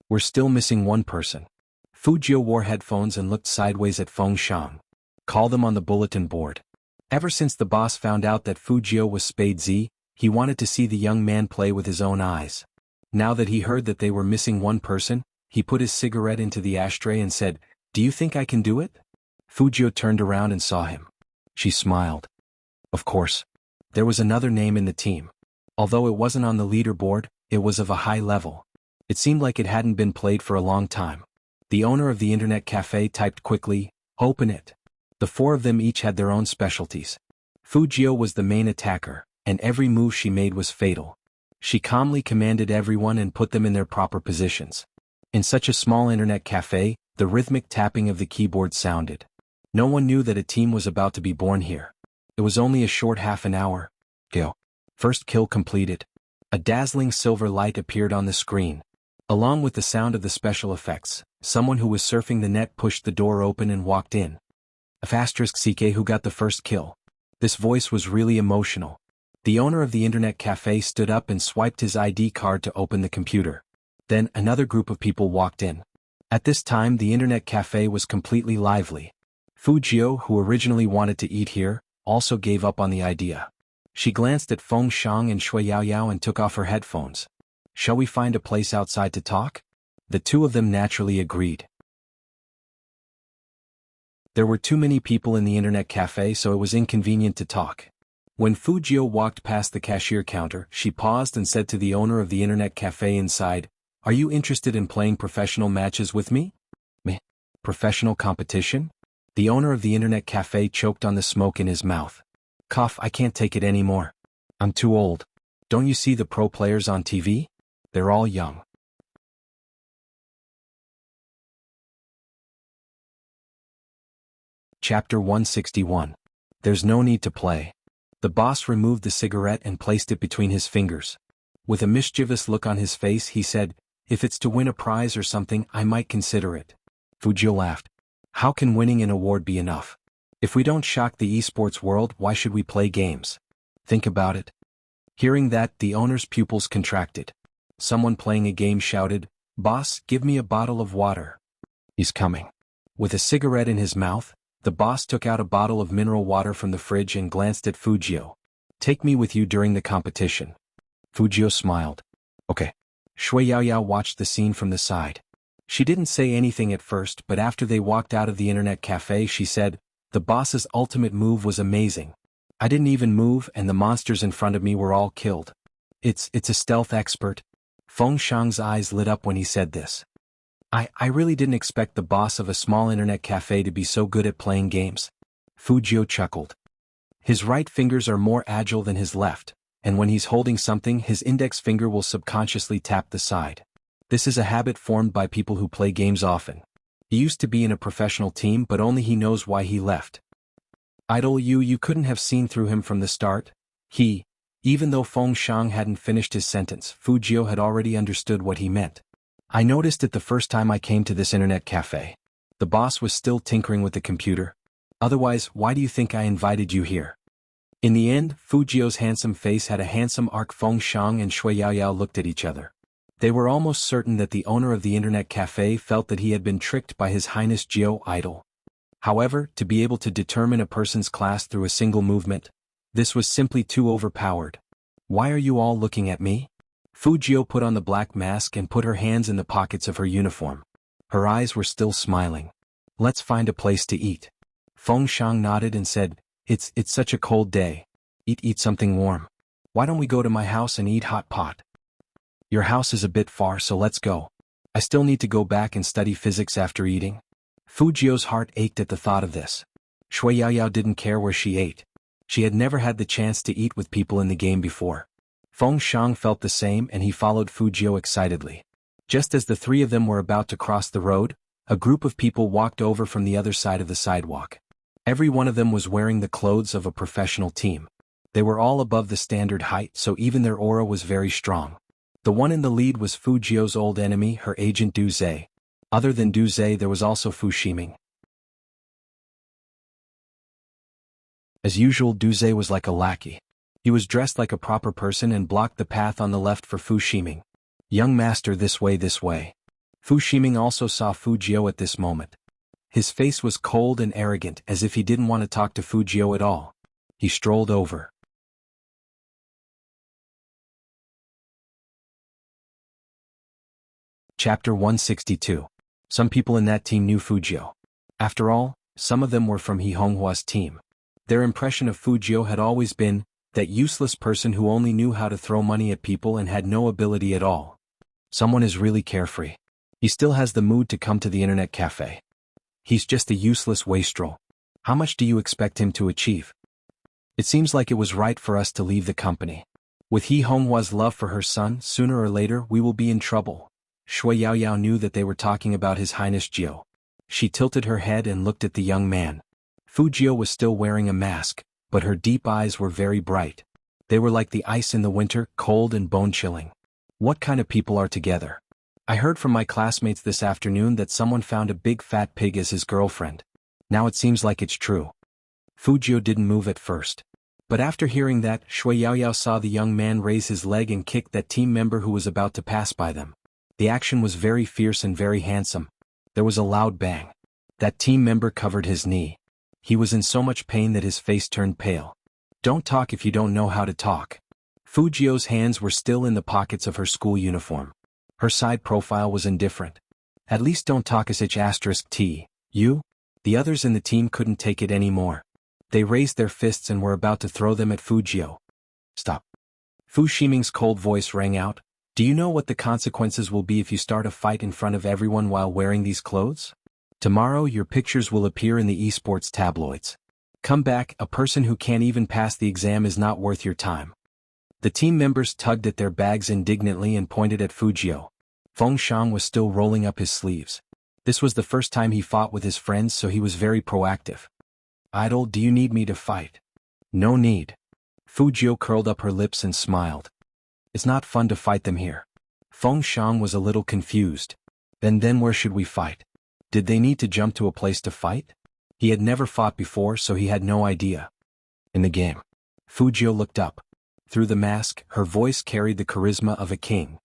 "We're still missing one person." Fu Jiu wore headphones and looked sideways at Feng Shang. "Call them on the bulletin board." Ever since the boss found out that Fu Jiu was Spade Z, he wanted to see the young man play with his own eyes. Now that he heard that they were missing one person, he put his cigarette into the ashtray and said, "Do you think I can do it?" Fu Jiu turned around and saw him. She smiled. Of course. There was another name in the team. Although it wasn't on the leaderboard, it was of a high level. It seemed like it hadn't been played for a long time. The owner of the internet cafe typed quickly, "Open it." The four of them each had their own specialties. Fu Jiu was the main attacker, and every move she made was fatal. She calmly commanded everyone and put them in their proper positions. In such a small internet cafe, the rhythmic tapping of the keyboard sounded. No one knew that a team was about to be born here. It was only a short half an hour. Go. First kill completed. A dazzling silver light appeared on the screen. Along with the sound of the special effects, someone who was surfing the net pushed the door open and walked in. *CK who got the first kill. This voice was really emotional. The owner of the internet cafe stood up and swiped his ID card to open the computer. Then another group of people walked in. At this time the internet cafe was completely lively. Fu Jiu, who originally wanted to eat here, also gave up on the idea. She glanced at Feng Shang and Shui Yaoyao and took off her headphones. "Shall we find a place outside to talk?" The two of them naturally agreed. There were too many people in the internet cafe, so it was inconvenient to talk. When Fu Jiu walked past the cashier counter, she paused and said to the owner of the internet cafe inside, "Are you interested in playing professional matches with me?" "Meh. Professional competition?" The owner of the internet cafe choked on the smoke in his mouth. "Cough, I can't take it anymore. I'm too old. Don't you see the pro players on TV? They're all young." Chapter 161. There's no need to play. The boss removed the cigarette and placed it between his fingers. With a mischievous look on his face he said, "If it's to win a prize or something I might consider it." Fujio laughed. "How can winning an award be enough? If we don't shock the esports world, why should we play games? Think about it." Hearing that, the owner's pupils contracted. Someone playing a game shouted, "Boss, give me a bottle of water." "He's coming." With a cigarette in his mouth, the boss took out a bottle of mineral water from the fridge and glanced at Fujio. "Take me with you during the competition." Fujio smiled. "Okay." Shui Yaoyao watched the scene from the side. She didn't say anything at first, but after they walked out of the internet cafe she said, "The boss's ultimate move was amazing. I didn't even move and the monsters in front of me were all killed. It's a stealth expert." Feng Shang's eyes lit up when he said this. I really didn't expect the boss of a small internet cafe to be so good at playing games." Fujio chuckled. "His right fingers are more agile than his left, and when he's holding something his index finger will subconsciously tap the side. This is a habit formed by people who play games often. He used to be in a professional team but only he knows why he left." "Idol, you couldn't have seen through him from the start?" Even though Feng Shang hadn't finished his sentence, Fujio had already understood what he meant. "I noticed it the first time I came to this internet cafe. The boss was still tinkering with the computer. Otherwise, why do you think I invited you here?" In the end, Fujio's handsome face had a handsome arc. Feng Shang and Shui Yaoyao looked at each other. They were almost certain that the owner of the internet cafe felt that he had been tricked by His Highness Jiao Idol. However, to be able to determine a person's class through a single movement, this was simply too overpowered. "Why are you all looking at me?" Fujio put on the black mask and put her hands in the pockets of her uniform. Her eyes were still smiling. "Let's find a place to eat." Feng Shang nodded and said, It's such a cold day. Eat something warm. Why don't we go to my house and eat hot pot?" "Your house is a bit far, so let's go. I still need to go back and study physics after eating." Fujio's heart ached at the thought of this. Shui Yaoyao didn't care where she ate. She had never had the chance to eat with people in the game before. Feng Shang felt the same and he followed Fujio excitedly. Just as the three of them were about to cross the road, a group of people walked over from the other side of the sidewalk. Every one of them was wearing the clothes of a professional team. They were all above the standard height, so even their aura was very strong. The one in the lead was Fujio's old enemy, her agent Du Zhe. Other than Du Zhe there was also Fu Ximing. As usual, Du Zhe was like a lackey. He was dressed like a proper person and blocked the path on the left for Fu Ximing. "Young master, this way, this way." Fu Ximing also saw Fujio at this moment. His face was cold and arrogant, as if he didn't want to talk to Fujio at all. He strolled over. Chapter 162. Some people in that team knew Fujio. After all, some of them were from He Honghua's team. Their impression of Fujio had always been, that useless person who only knew how to throw money at people and had no ability at all. Someone is really carefree. He still has the mood to come to the internet cafe. He's just a useless wastrel. How much do you expect him to achieve? It seems like it was right for us to leave the company. With He Honghua's love for her son, sooner or later we will be in trouble. Shui Yaoyao knew that they were talking about His Highness Jiao. She tilted her head and looked at the young man. Fujio was still wearing a mask, but her deep eyes were very bright. They were like the ice in the winter, cold and bone-chilling. What kind of people are together? I heard from my classmates this afternoon that someone found a big fat pig as his girlfriend. Now it seems like it's true. Fujio didn't move at first. But after hearing that, Shui Yaoyao saw the young man raise his leg and kick that team member who was about to pass by them. The action was very fierce and very handsome. There was a loud bang. That team member covered his knee. He was in so much pain that his face turned pale. "Don't talk if you don't know how to talk." Fujio's hands were still in the pockets of her school uniform. Her side profile was indifferent. "At least don't talk as H*T, you?" The others in the team couldn't take it anymore. They raised their fists and were about to throw them at Fujio. "Stop." Fu Ximing's cold voice rang out. "Do you know what the consequences will be if you start a fight in front of everyone while wearing these clothes? Tomorrow your pictures will appear in the esports tabloids. Come back, a person who can't even pass the exam is not worth your time." The team members tugged at their bags indignantly and pointed at Fujio. Feng Shang was still rolling up his sleeves. This was the first time he fought with his friends, so he was very proactive. "Idol, do you need me to fight?" "No need." Fujio curled up her lips and smiled. It's not fun to fight them here. Feng Shang was a little confused. Then where should we fight? Did they need to jump to a place to fight? He had never fought before, so he had no idea. In the game. Fujio looked up. Through the mask, her voice carried the charisma of a king.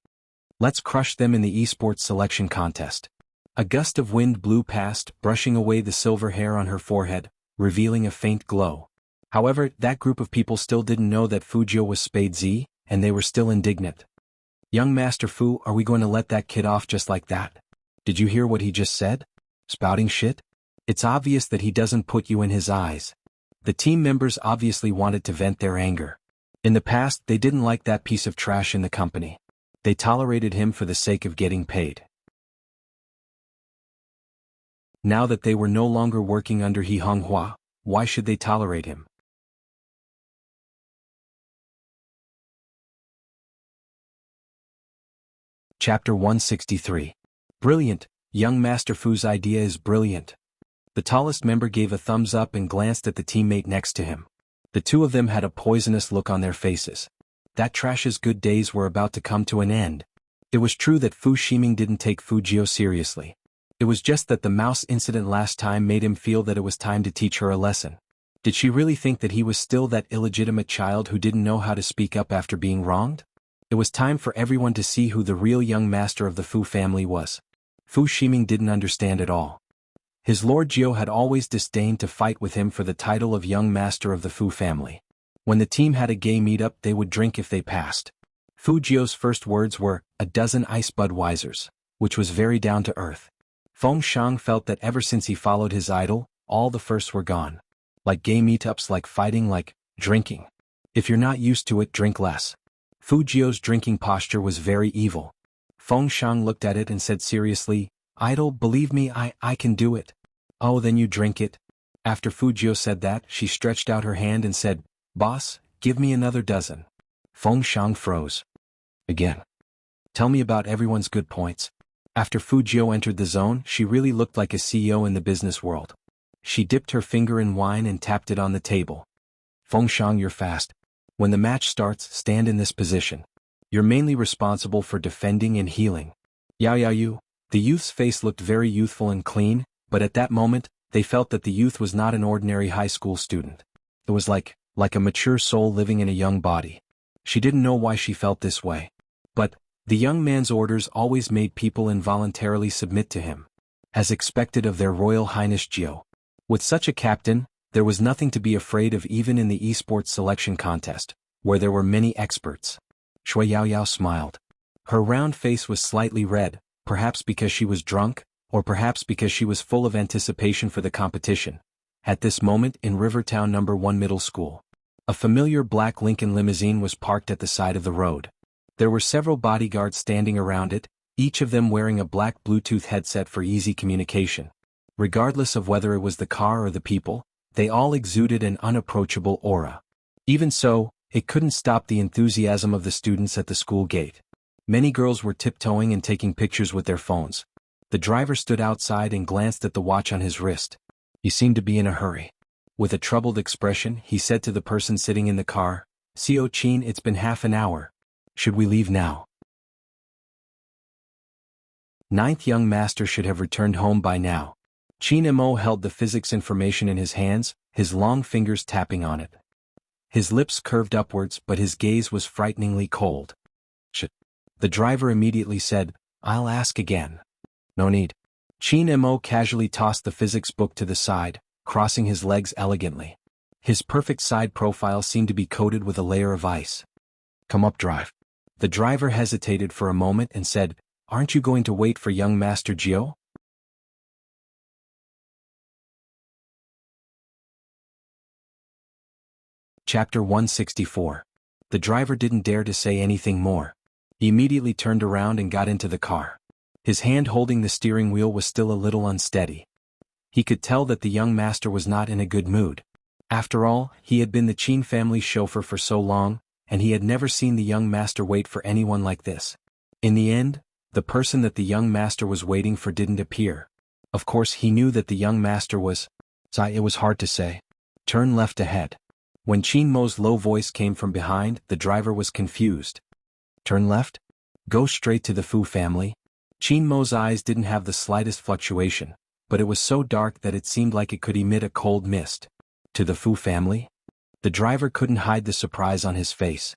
Let's crush them in the esports selection contest. A gust of wind blew past, brushing away the silver hair on her forehead, revealing a faint glow. However, that group of people still didn't know that Fujio was Spade Z, and they were still indignant. Young Master Fu, are we going to let that kid off just like that? Did you hear what he just said? Spouting shit? It's obvious that he doesn't put you in his eyes. The team members obviously wanted to vent their anger. In the past, they didn't like that piece of trash in the company. They tolerated him for the sake of getting paid. Now that they were no longer working under He Honghua, why should they tolerate him? Chapter 163. Brilliant. Young Master Fu's idea is brilliant. The tallest member gave a thumbs up and glanced at the teammate next to him. The two of them had a poisonous look on their faces. That trash's good days were about to come to an end. It was true that Fu Ximing didn't take Fujio seriously. It was just that the mouse incident last time made him feel that it was time to teach her a lesson. Did she really think that he was still that illegitimate child who didn't know how to speak up after being wronged? It was time for everyone to see who the real young master of the Fu family was. Fu Ximing didn't understand at all. His Lord Jiu had always disdained to fight with him for the title of young master of the Fu family. When the team had a gay meetup, they would drink if they passed. Fu Jiu's first words were, "A dozen ice Budweisers," which was very down to earth. Feng Shang felt that ever since he followed his idol, all the firsts were gone. Like gay meetups, like fighting, like drinking. If you're not used to it, drink less. Fu Jiu's drinking posture was very evil. Feng Shang looked at it and said seriously, "Idol, believe me, I can do it." "Oh, then you drink it." After Fu Jiu said that, she stretched out her hand and said, "Boss, give me another dozen." Feng Shang froze. Again. Tell me about everyone's good points. After Fu Jiu entered the zone, she really looked like a CEO in the business world. She dipped her finger in wine and tapped it on the table. "Feng Shang, you're fast. When the match starts, stand in this position. You're mainly responsible for defending and healing." Yao Yu. The youth's face looked very youthful and clean, but at that moment, they felt that the youth was not an ordinary high school student. It was like a mature soul living in a young body. She didn't know why she felt this way. But the young man's orders always made people involuntarily submit to him, as expected of their Royal Highness Jiu. With such a captain, there was nothing to be afraid of even in the esports selection contest, where there were many experts. Shui Yao smiled. Her round face was slightly red, perhaps because she was drunk, or perhaps because she was full of anticipation for the competition. At this moment in Rivertown No. 1 Middle School, a familiar black Lincoln limousine was parked at the side of the road. There were several bodyguards standing around it, each of them wearing a black Bluetooth headset for easy communication. Regardless of whether it was the car or the people, they all exuded an unapproachable aura. Even so, it couldn't stop the enthusiasm of the students at the school gate. Many girls were tiptoeing and taking pictures with their phones. The driver stood outside and glanced at the watch on his wrist. He seemed to be in a hurry. With a troubled expression, he said to the person sitting in the car, "Seo Chin, it's been half an hour. Should we leave now?" Ninth young master should have returned home by now. Chin Mo held the physics information in his hands, his long fingers tapping on it. His lips curved upwards, but his gaze was frighteningly cold. "Shit." The driver immediately said, "I'll ask again." "No need." Chin Mo casually tossed the physics book to the side, crossing his legs elegantly. His perfect side profile seemed to be coated with a layer of ice. "Come up, drive." The driver hesitated for a moment and said, "Aren't you going to wait for young Master Jiu?" Chapter 164. The driver didn't dare to say anything more. He immediately turned around and got into the car. His hand holding the steering wheel was still a little unsteady. He could tell that the young master was not in a good mood. After all, he had been the Qin family's chauffeur for so long, and he had never seen the young master wait for anyone like this. In the end, the person that the young master was waiting for didn't appear. Of course, he knew that the young master was... It was hard to say. "Turn left ahead." When Chin Mo's low voice came from behind, the driver was confused. Turn left? Go straight to the Fu family? Qin Mo's eyes didn't have the slightest fluctuation, but it was so dark that it seemed like it could emit a cold mist. To the Fu family? The driver couldn't hide the surprise on his face.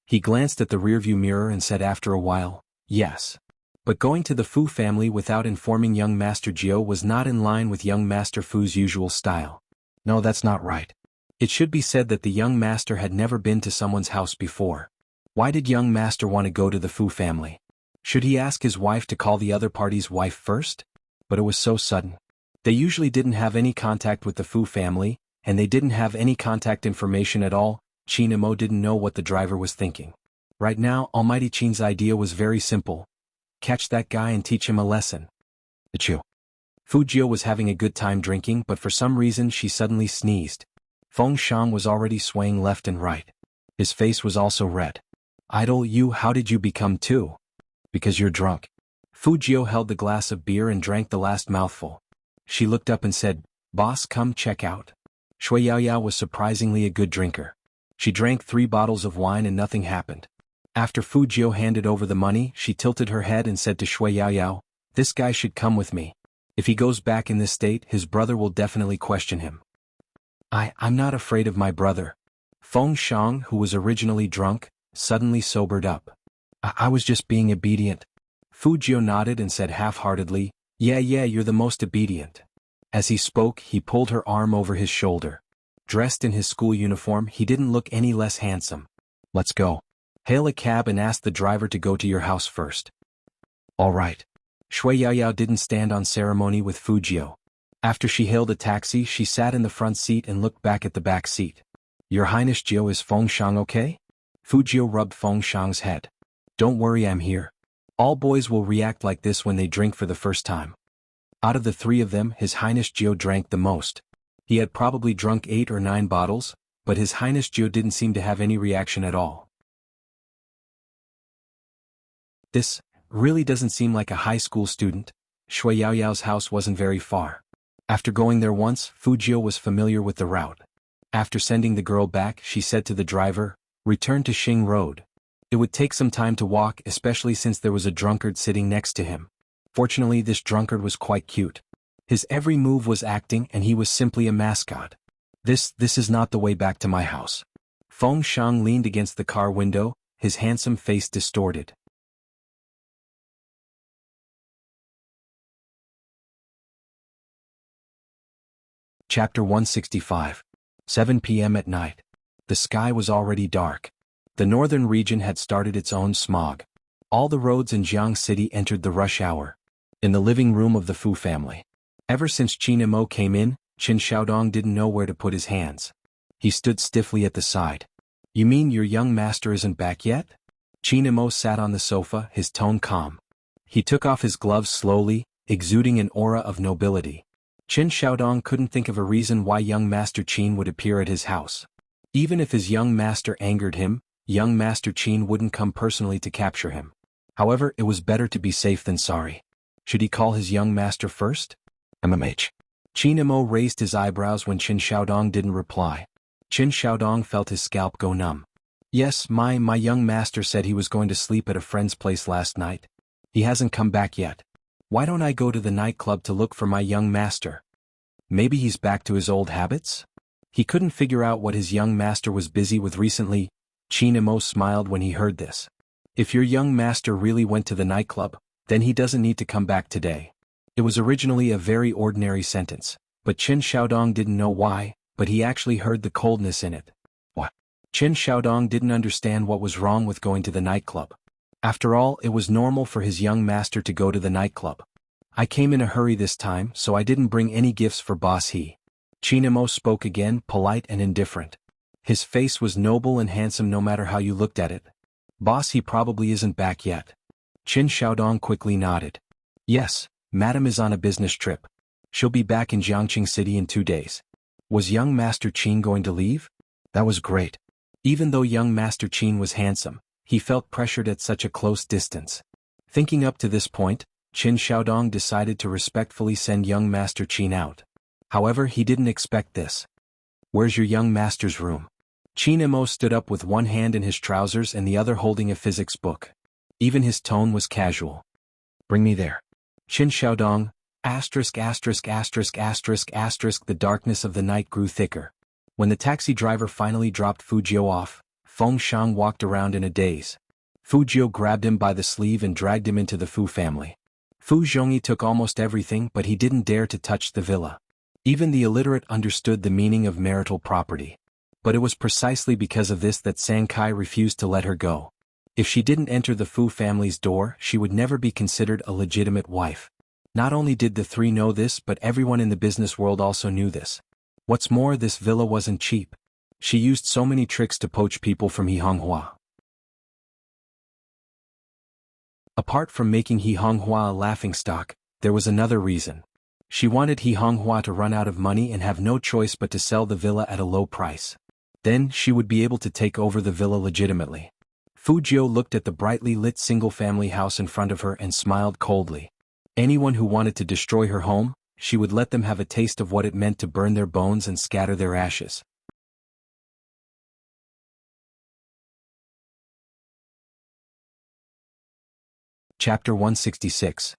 He glanced at the rearview mirror and said after a while, yes. But going to the Fu family without informing young Master Jiao was not in line with young Master Fu's usual style. No, that's not right. It should be said that the young master had never been to someone's house before. Why did young master want to go to the Fu family? Should he ask his wife to call the other party's wife first? But it was so sudden. They usually didn't have any contact with the Fu family, and they didn't have any contact information at all. Qin Mo didn't know what the driver was thinking. Right now, Almighty Qin's idea was very simple. Catch that guy and teach him a lesson. Achoo. Fu Jiao was having a good time drinking, but for some reason she suddenly sneezed. Feng Shang was already swaying left and right. His face was also red. Idol, how did you become two? Because you're drunk. Fu Jiao held the glass of beer and drank the last mouthful. She looked up and said, Boss, come check out. Shui Yaoyao was surprisingly a good drinker. She drank 3 bottles of wine and nothing happened. After Fu Jiao handed over the money, she tilted her head and said to Shui Yaoyao, this guy should come with me. If he goes back in this state, his brother will definitely question him. I'm not afraid of my brother. Feng Shang, who was originally drunk, suddenly sobered up. I was just being obedient. Fu Jiao nodded and said half-heartedly, yeah, you're the most obedient. As he spoke, he pulled her arm over his shoulder. Dressed in his school uniform, he didn't look any less handsome. Let's go. Hail a cab and ask the driver to go to your house first. All right. Shui Yaoyao didn't stand on ceremony with Fu Jiao. After she hailed a taxi, she sat in the front seat and looked back at the back seat. Your Highness Jiao, is Feng Shang okay? Fu Jiao rubbed Feng Shang's head. Don't worry, I'm here. All boys will react like this when they drink for the first time. Out of the 3 of them, His Highness Jiao drank the most. He had probably drunk 8 or 9 bottles, but His Highness Jiao didn't seem to have any reaction at all. This really doesn't seem like a high school student. Shui Yaoyao's house wasn't very far. After going there once, Fu Jiao was familiar with the route. After sending the girl back, she said to the driver, return to Xing Road. It would take some time to walk, especially since there was a drunkard sitting next to him. Fortunately, this drunkard was quite cute. His every move was acting and he was simply a mascot. This is not the way back to my house. Feng Shang leaned against the car window, his handsome face distorted. Chapter 165. 7 p.m. at night. The sky was already dark. The northern region had started its own smog. All the roads in Jiang City entered the rush hour. In the living room of the Fu family. Ever since Qin Mo came in, Qin Shaodong didn't know where to put his hands. He stood stiffly at the side. You mean your young master isn't back yet? Qin Mo sat on the sofa, his tone calm. He took off his gloves slowly, exuding an aura of nobility. Qin Shaodong couldn't think of a reason why young Master Qin would appear at his house. Even if his young master angered him, young Master Qin wouldn't come personally to capture him. However, it was better to be safe than sorry. Should he call his young master first? MMH. Qin Mo raised his eyebrows when Qin Shaodong didn't reply. Qin Shaodong felt his scalp go numb. Yes, my young master said he was going to sleep at a friend's place last night. He hasn't come back yet. Why don't I go to the nightclub to look for my young master? Maybe he's back to his old habits? He couldn't figure out what his young master was busy with recently. Qin Mo smiled when he heard this. If your young master really went to the nightclub, then he doesn't need to come back today. It was originally a very ordinary sentence, but Qin Shaodong didn't know why, but he actually heard the coldness in it. What? Qin Shaodong didn't understand what was wrong with going to the nightclub. After all, it was normal for his young master to go to the nightclub. I came in a hurry this time, so I didn't bring any gifts for Boss He. Qin Mo spoke again, polite and indifferent. His face was noble and handsome no matter how you looked at it. Boss He probably isn't back yet. Qin Shaodong quickly nodded. Yes, Madam is on a business trip. She'll be back in Jiangqing City in 2 days. Was young Master Qin going to leave? That was great. Even though young Master Qin was handsome, he felt pressured at such a close distance. Thinking up to this point, Qin Shaodong decided to respectfully send young Master Qin out. However, he didn't expect this. Where's your young master's room? Qin Mo stood up with one hand in his trousers and the other holding a physics book. Even his tone was casual. Bring me there. Qin Xiaodong, asterisk asterisk asterisk asterisk asterisk. The darkness of the night grew thicker. When the taxi driver finally dropped Fujiu off, Feng Shang walked around in a daze. Fujiu grabbed him by the sleeve and dragged him into the Fu family. Fu Zhongyi took almost everything, but he didn't dare to touch the villa. Even the illiterate understood the meaning of marital property. But it was precisely because of this that Sang Kai refused to let her go. If she didn't enter the Fu family's door, she would never be considered a legitimate wife. Not only did the three know this, but everyone in the business world also knew this. What's more, this villa wasn't cheap. She used so many tricks to poach people from He Honghua. Apart from making He Honghua a laughingstock, there was another reason. She wanted He Honghua to run out of money and have no choice but to sell the villa at a low price. Then she would be able to take over the villa legitimately. Fujiu looked at the brightly lit single-family house in front of her and smiled coldly. Anyone who wanted to destroy her home, she would let them have a taste of what it meant to burn their bones and scatter their ashes. Chapter 166.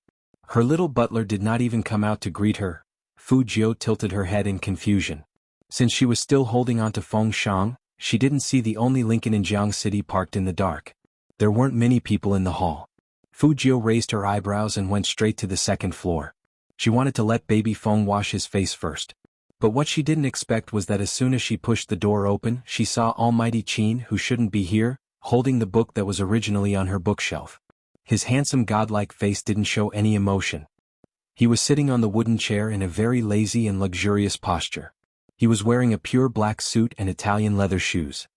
Her little butler did not even come out to greet her. Fujiu tilted her head in confusion. Since she was still holding on to Feng Shang, she didn't see the only Lincoln in Jiang City parked in the dark. There weren't many people in the hall. Fujiu raised her eyebrows and went straight to the second floor. She wanted to let baby Feng wash his face first. But what she didn't expect was that as soon as she pushed the door open, she saw Almighty Qin, who shouldn't be here, holding the book that was originally on her bookshelf. His handsome godlike face didn't show any emotion. He was sitting on the wooden chair in a very lazy and luxurious posture. He was wearing a pure black suit and Italian leather shoes.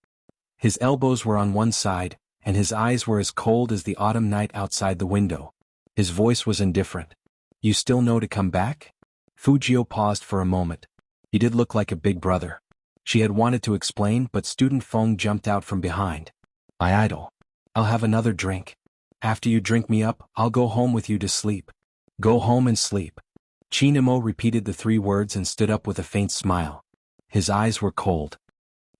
His elbows were on one side, and his eyes were as cold as the autumn night outside the window. His voice was indifferent. You still know to come back? Fujiu paused for a moment. He did look like a big brother. She had wanted to explain, but student Feng jumped out from behind. I idle. I'll have another drink. After you drink me up, I'll go home with you to sleep. Go home and sleep. Qin Mo repeated the three words and stood up with a faint smile. His eyes were cold.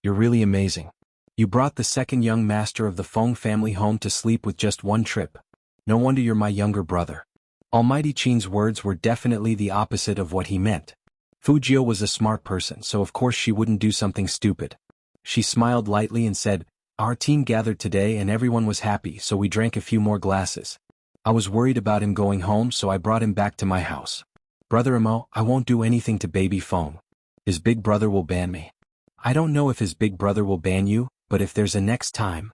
You're really amazing. You brought the second young master of the Feng family home to sleep with just one trip. No wonder you're my younger brother. Almighty Qin's words were definitely the opposite of what he meant. Fujiu was a smart person, so of course she wouldn't do something stupid. She smiled lightly and said, Our team gathered today and everyone was happy, so we drank a few more glasses. I was worried about him going home, so I brought him back to my house. Brother Mo, I won't do anything to baby Feng. His big brother will ban me. I don't know if his big brother will ban you, but if there's a next time.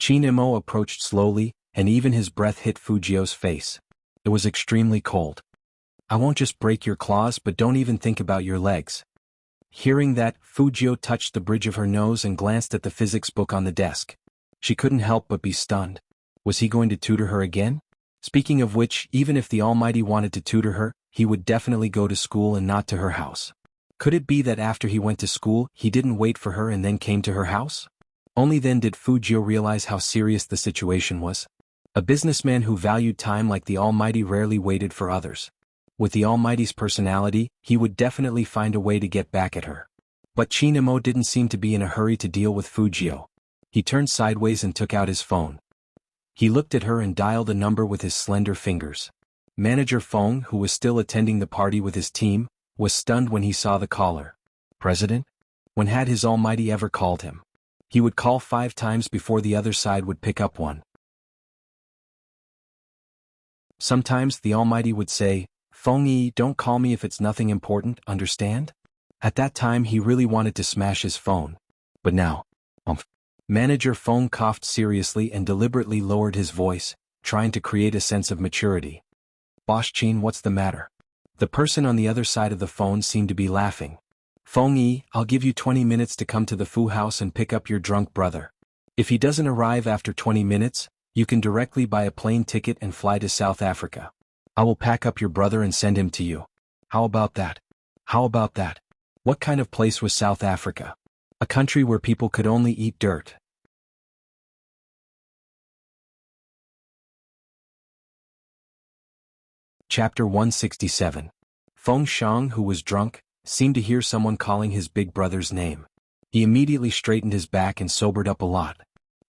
Qin Mo approached slowly, and even his breath hit Fujiu's face. It was extremely cold. I won't just break your claws, but don't even think about your legs. Hearing that, Fujiu touched the bridge of her nose and glanced at the physics book on the desk. She couldn't help but be stunned. Was he going to tutor her again? Speaking of which, even if the Almighty wanted to tutor her, he would definitely go to school and not to her house. Could it be that after he went to school, he didn't wait for her and then came to her house? Only then did Fujiu realize how serious the situation was. A businessman who valued time like the Almighty rarely waited for others. With the Almighty's personality, he would definitely find a way to get back at her. But Qin Mo didn't seem to be in a hurry to deal with Fujiu. He turned sideways and took out his phone. He looked at her and dialed a number with his slender fingers. Manager Feng, who was still attending the party with his team, was stunned when he saw the caller. President? When had his Almighty ever called him? He would call 5 times before the other side would pick up one. Sometimes the Almighty would say, Feng Yi, don't call me if it's nothing important, understand? At that time he really wanted to smash his phone. But now, Manager Feng coughed seriously and deliberately lowered his voice, trying to create a sense of maturity. Boss Qin, what's the matter? The person on the other side of the phone seemed to be laughing. Feng Yi, I'll give you 20 minutes to come to the Fu house and pick up your drunk brother. If he doesn't arrive after 20 minutes, you can directly buy a plane ticket and fly to South Africa. I will pack up your brother and send him to you. How about that? How about that? What kind of place was South Africa? A country where people could only eat dirt. Chapter 167. Feng Shang, who was drunk, seemed to hear someone calling his big brother's name. He immediately straightened his back and sobered up a lot.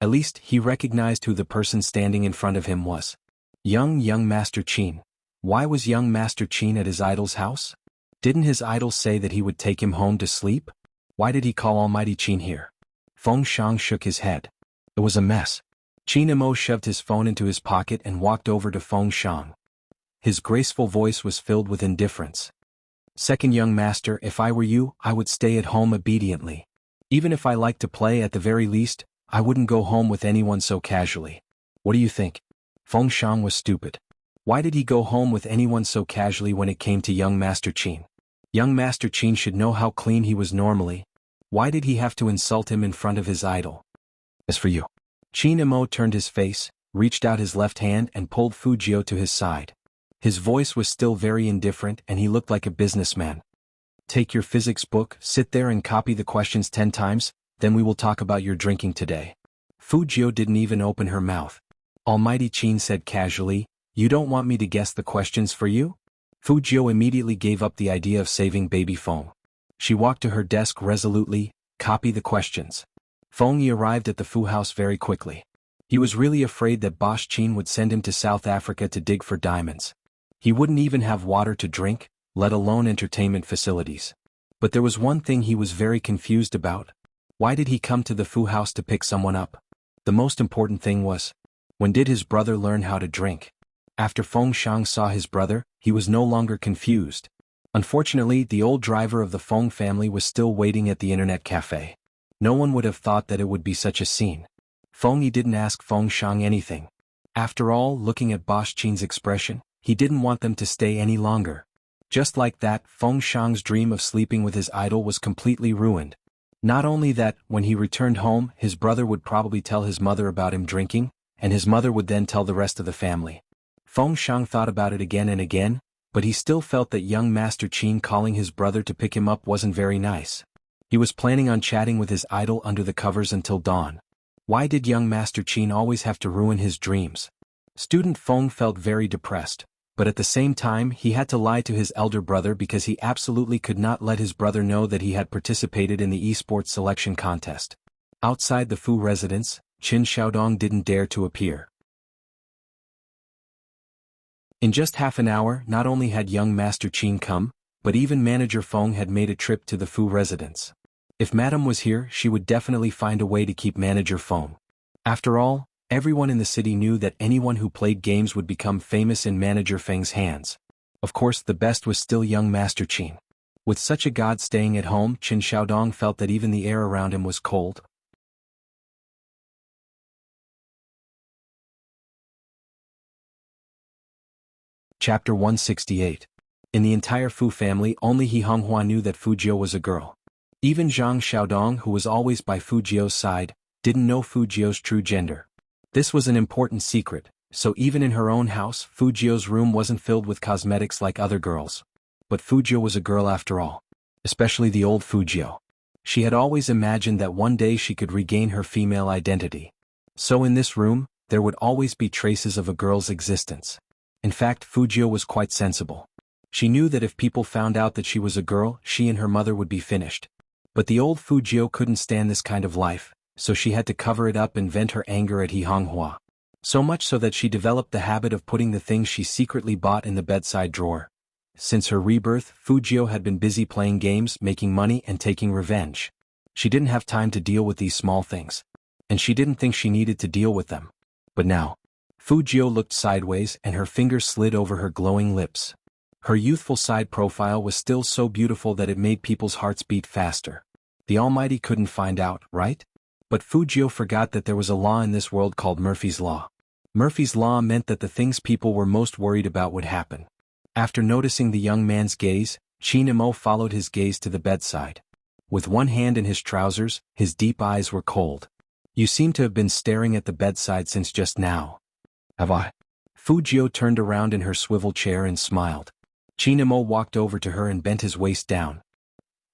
At least, he recognized who the person standing in front of him was. Young Master Qin. Why was young Master Qin at his idol's house? Didn't his idol say that he would take him home to sleep? Why did he call Almighty Qin here? Feng Shang shook his head. It was a mess. Qin Mo shoved his phone into his pocket and walked over to Feng Shang. His graceful voice was filled with indifference. Second young master, if I were you, I would stay at home obediently. Even if I like to play, at the very least, I wouldn't go home with anyone so casually. What do you think? Feng Shang was stupid. Why did he go home with anyone so casually when it came to young Master Qin? Young Master Qin should know how clean he was normally. Why did he have to insult him in front of his idol? As for you. Qin Mo turned his face, reached out his left hand and pulled Fujio to his side. His voice was still very indifferent and he looked like a businessman. Take your physics book, sit there and copy the questions 10 times, then we will talk about your drinking today. Fujio didn't even open her mouth. Almighty Qin said casually, you don't want me to guess the questions for you? Fujio immediately gave up the idea of saving baby Feng. She walked to her desk resolutely, copy the questions. Feng Yi arrived at the Fu house very quickly. He was really afraid that Boss Qin would send him to South Africa to dig for diamonds. He wouldn't even have water to drink, let alone entertainment facilities. But there was one thing he was very confused about. Why did he come to the Fu house to pick someone up? The most important thing was, when did his brother learn how to drink? After Feng Shang saw his brother, he was no longer confused. Unfortunately, the old driver of the Feng family was still waiting at the internet cafe. No one would have thought that it would be such a scene. Feng Yi didn't ask Feng Shang anything. After all, looking at Boss Qin's expression, he didn't want them to stay any longer. Just like that, Feng Shang's dream of sleeping with his idol was completely ruined. Not only that, when he returned home, his brother would probably tell his mother about him drinking, and his mother would then tell the rest of the family. Feng Shang thought about it again and again, but he still felt that young Master Qin calling his brother to pick him up wasn't very nice. He was planning on chatting with his idol under the covers until dawn. Why did young Master Qin always have to ruin his dreams? Student Feng felt very depressed, but at the same time he had to lie to his elder brother because he absolutely could not let his brother know that he had participated in the esports selection contest. Outside the Fu residence, Qin Xiaodong didn't dare to appear. In just half an hour, not only had young Master Qin come, but even Manager Feng had made a trip to the Fu residence. If Madame was here, she would definitely find a way to keep Manager Feng. After all, everyone in the city knew that anyone who played games would become famous in Manager Feng's hands. Of course, the best was still young Master Qin. With such a god staying at home, Qin Xiaodong felt that even the air around him was cold. Chapter 168. In the entire Fu family, only He Honghua knew that Fujio was a girl. Even Zhang Xiaodong, who was always by Fujio's side, didn't know Fujio's true gender. This was an important secret, so even in her own house, Fujio's room wasn't filled with cosmetics like other girls. But Fujio was a girl after all. Especially the old Fujio. She had always imagined that one day she could regain her female identity. So in this room, there would always be traces of a girl's existence. In fact, Fujio was quite sensible. She knew that if people found out that she was a girl, she and her mother would be finished. But the old Fujio couldn't stand this kind of life, so she had to cover it up and vent her anger at He Honghua. So much so that she developed the habit of putting the things she secretly bought in the bedside drawer. Since her rebirth, Fujio had been busy playing games, making money and taking revenge. She didn't have time to deal with these small things. And she didn't think she needed to deal with them. But now, Fujio looked sideways and her fingers slid over her glowing lips. Her youthful side profile was still so beautiful that it made people's hearts beat faster. The Almighty couldn't find out, right? But Fujio forgot that there was a law in this world called Murphy's Law. Murphy's Law meant that the things people were most worried about would happen. After noticing the young man's gaze, Qin Mo followed his gaze to the bedside. With one hand in his trousers, his deep eyes were cold. You seem to have been staring at the bedside since just now. Have I? Fujio turned around in her swivel chair and smiled. Qin Mo walked over to her and bent his waist down.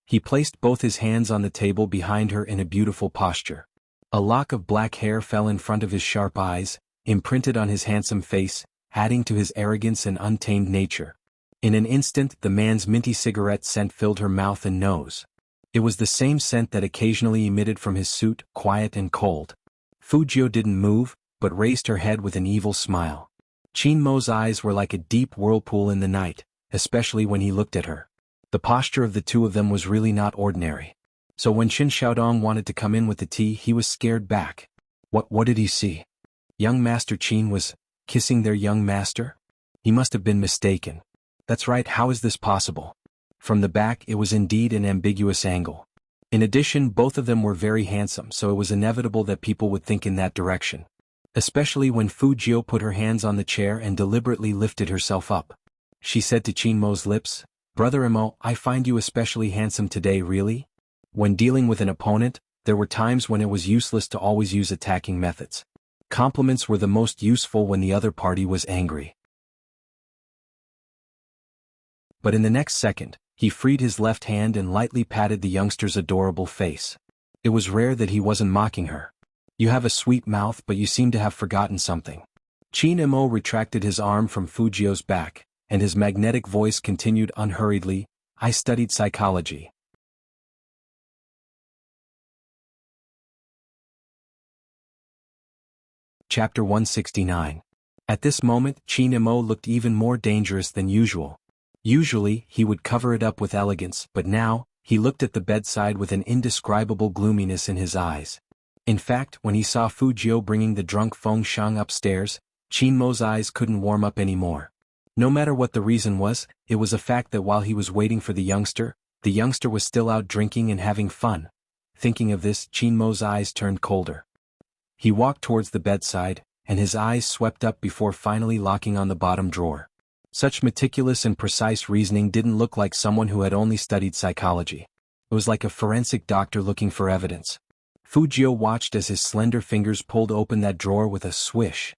He placed both his hands on the table behind her in a beautiful posture. A lock of black hair fell in front of his sharp eyes, imprinted on his handsome face, adding to his arrogance and untamed nature. In an instant, the man's minty cigarette scent filled her mouth and nose. It was the same scent that occasionally emitted from his suit, quiet and cold. Fujio didn't move, but raised her head with an evil smile. Qin Mo's eyes were like a deep whirlpool in the night, especially when he looked at her. The posture of the two of them was really not ordinary. So when Qin Xiaodong wanted to come in with the tea, he was scared back. What did he see? Young Master Qin was kissing their young master? He must have been mistaken. That's right, how is this possible? From the back it was indeed an ambiguous angle. In addition, both of them were very handsome, so it was inevitable that people would think in that direction. Especially when Fujio put her hands on the chair and deliberately lifted herself up. She said to Qin Mo's lips, "Brother Imo, I find you especially handsome today, really?" When dealing with an opponent, there were times when it was useless to always use attacking methods. Compliments were the most useful when the other party was angry. But in the next second, he freed his left hand and lightly patted the youngster's adorable face. It was rare that he wasn't mocking her. "You have a sweet mouth, but you seem to have forgotten something." Qin Imo retracted his arm from Fujio's back, and his magnetic voice continued unhurriedly, "I studied psychology." Chapter 169. At this moment, Qin Imo looked even more dangerous than usual. Usually, he would cover it up with elegance, but now, he looked at the bedside with an indescribable gloominess in his eyes. In fact, when he saw Fujio bringing the drunk Feng Shang upstairs, Qin Mo's eyes couldn't warm up anymore. No matter what the reason was, it was a fact that while he was waiting for the youngster was still out drinking and having fun. Thinking of this, Qin Mo's eyes turned colder. He walked towards the bedside, and his eyes swept up before finally locking on the bottom drawer. Such meticulous and precise reasoning didn't look like someone who had only studied psychology. It was like a forensic doctor looking for evidence. Fujio watched as his slender fingers pulled open that drawer with a swish.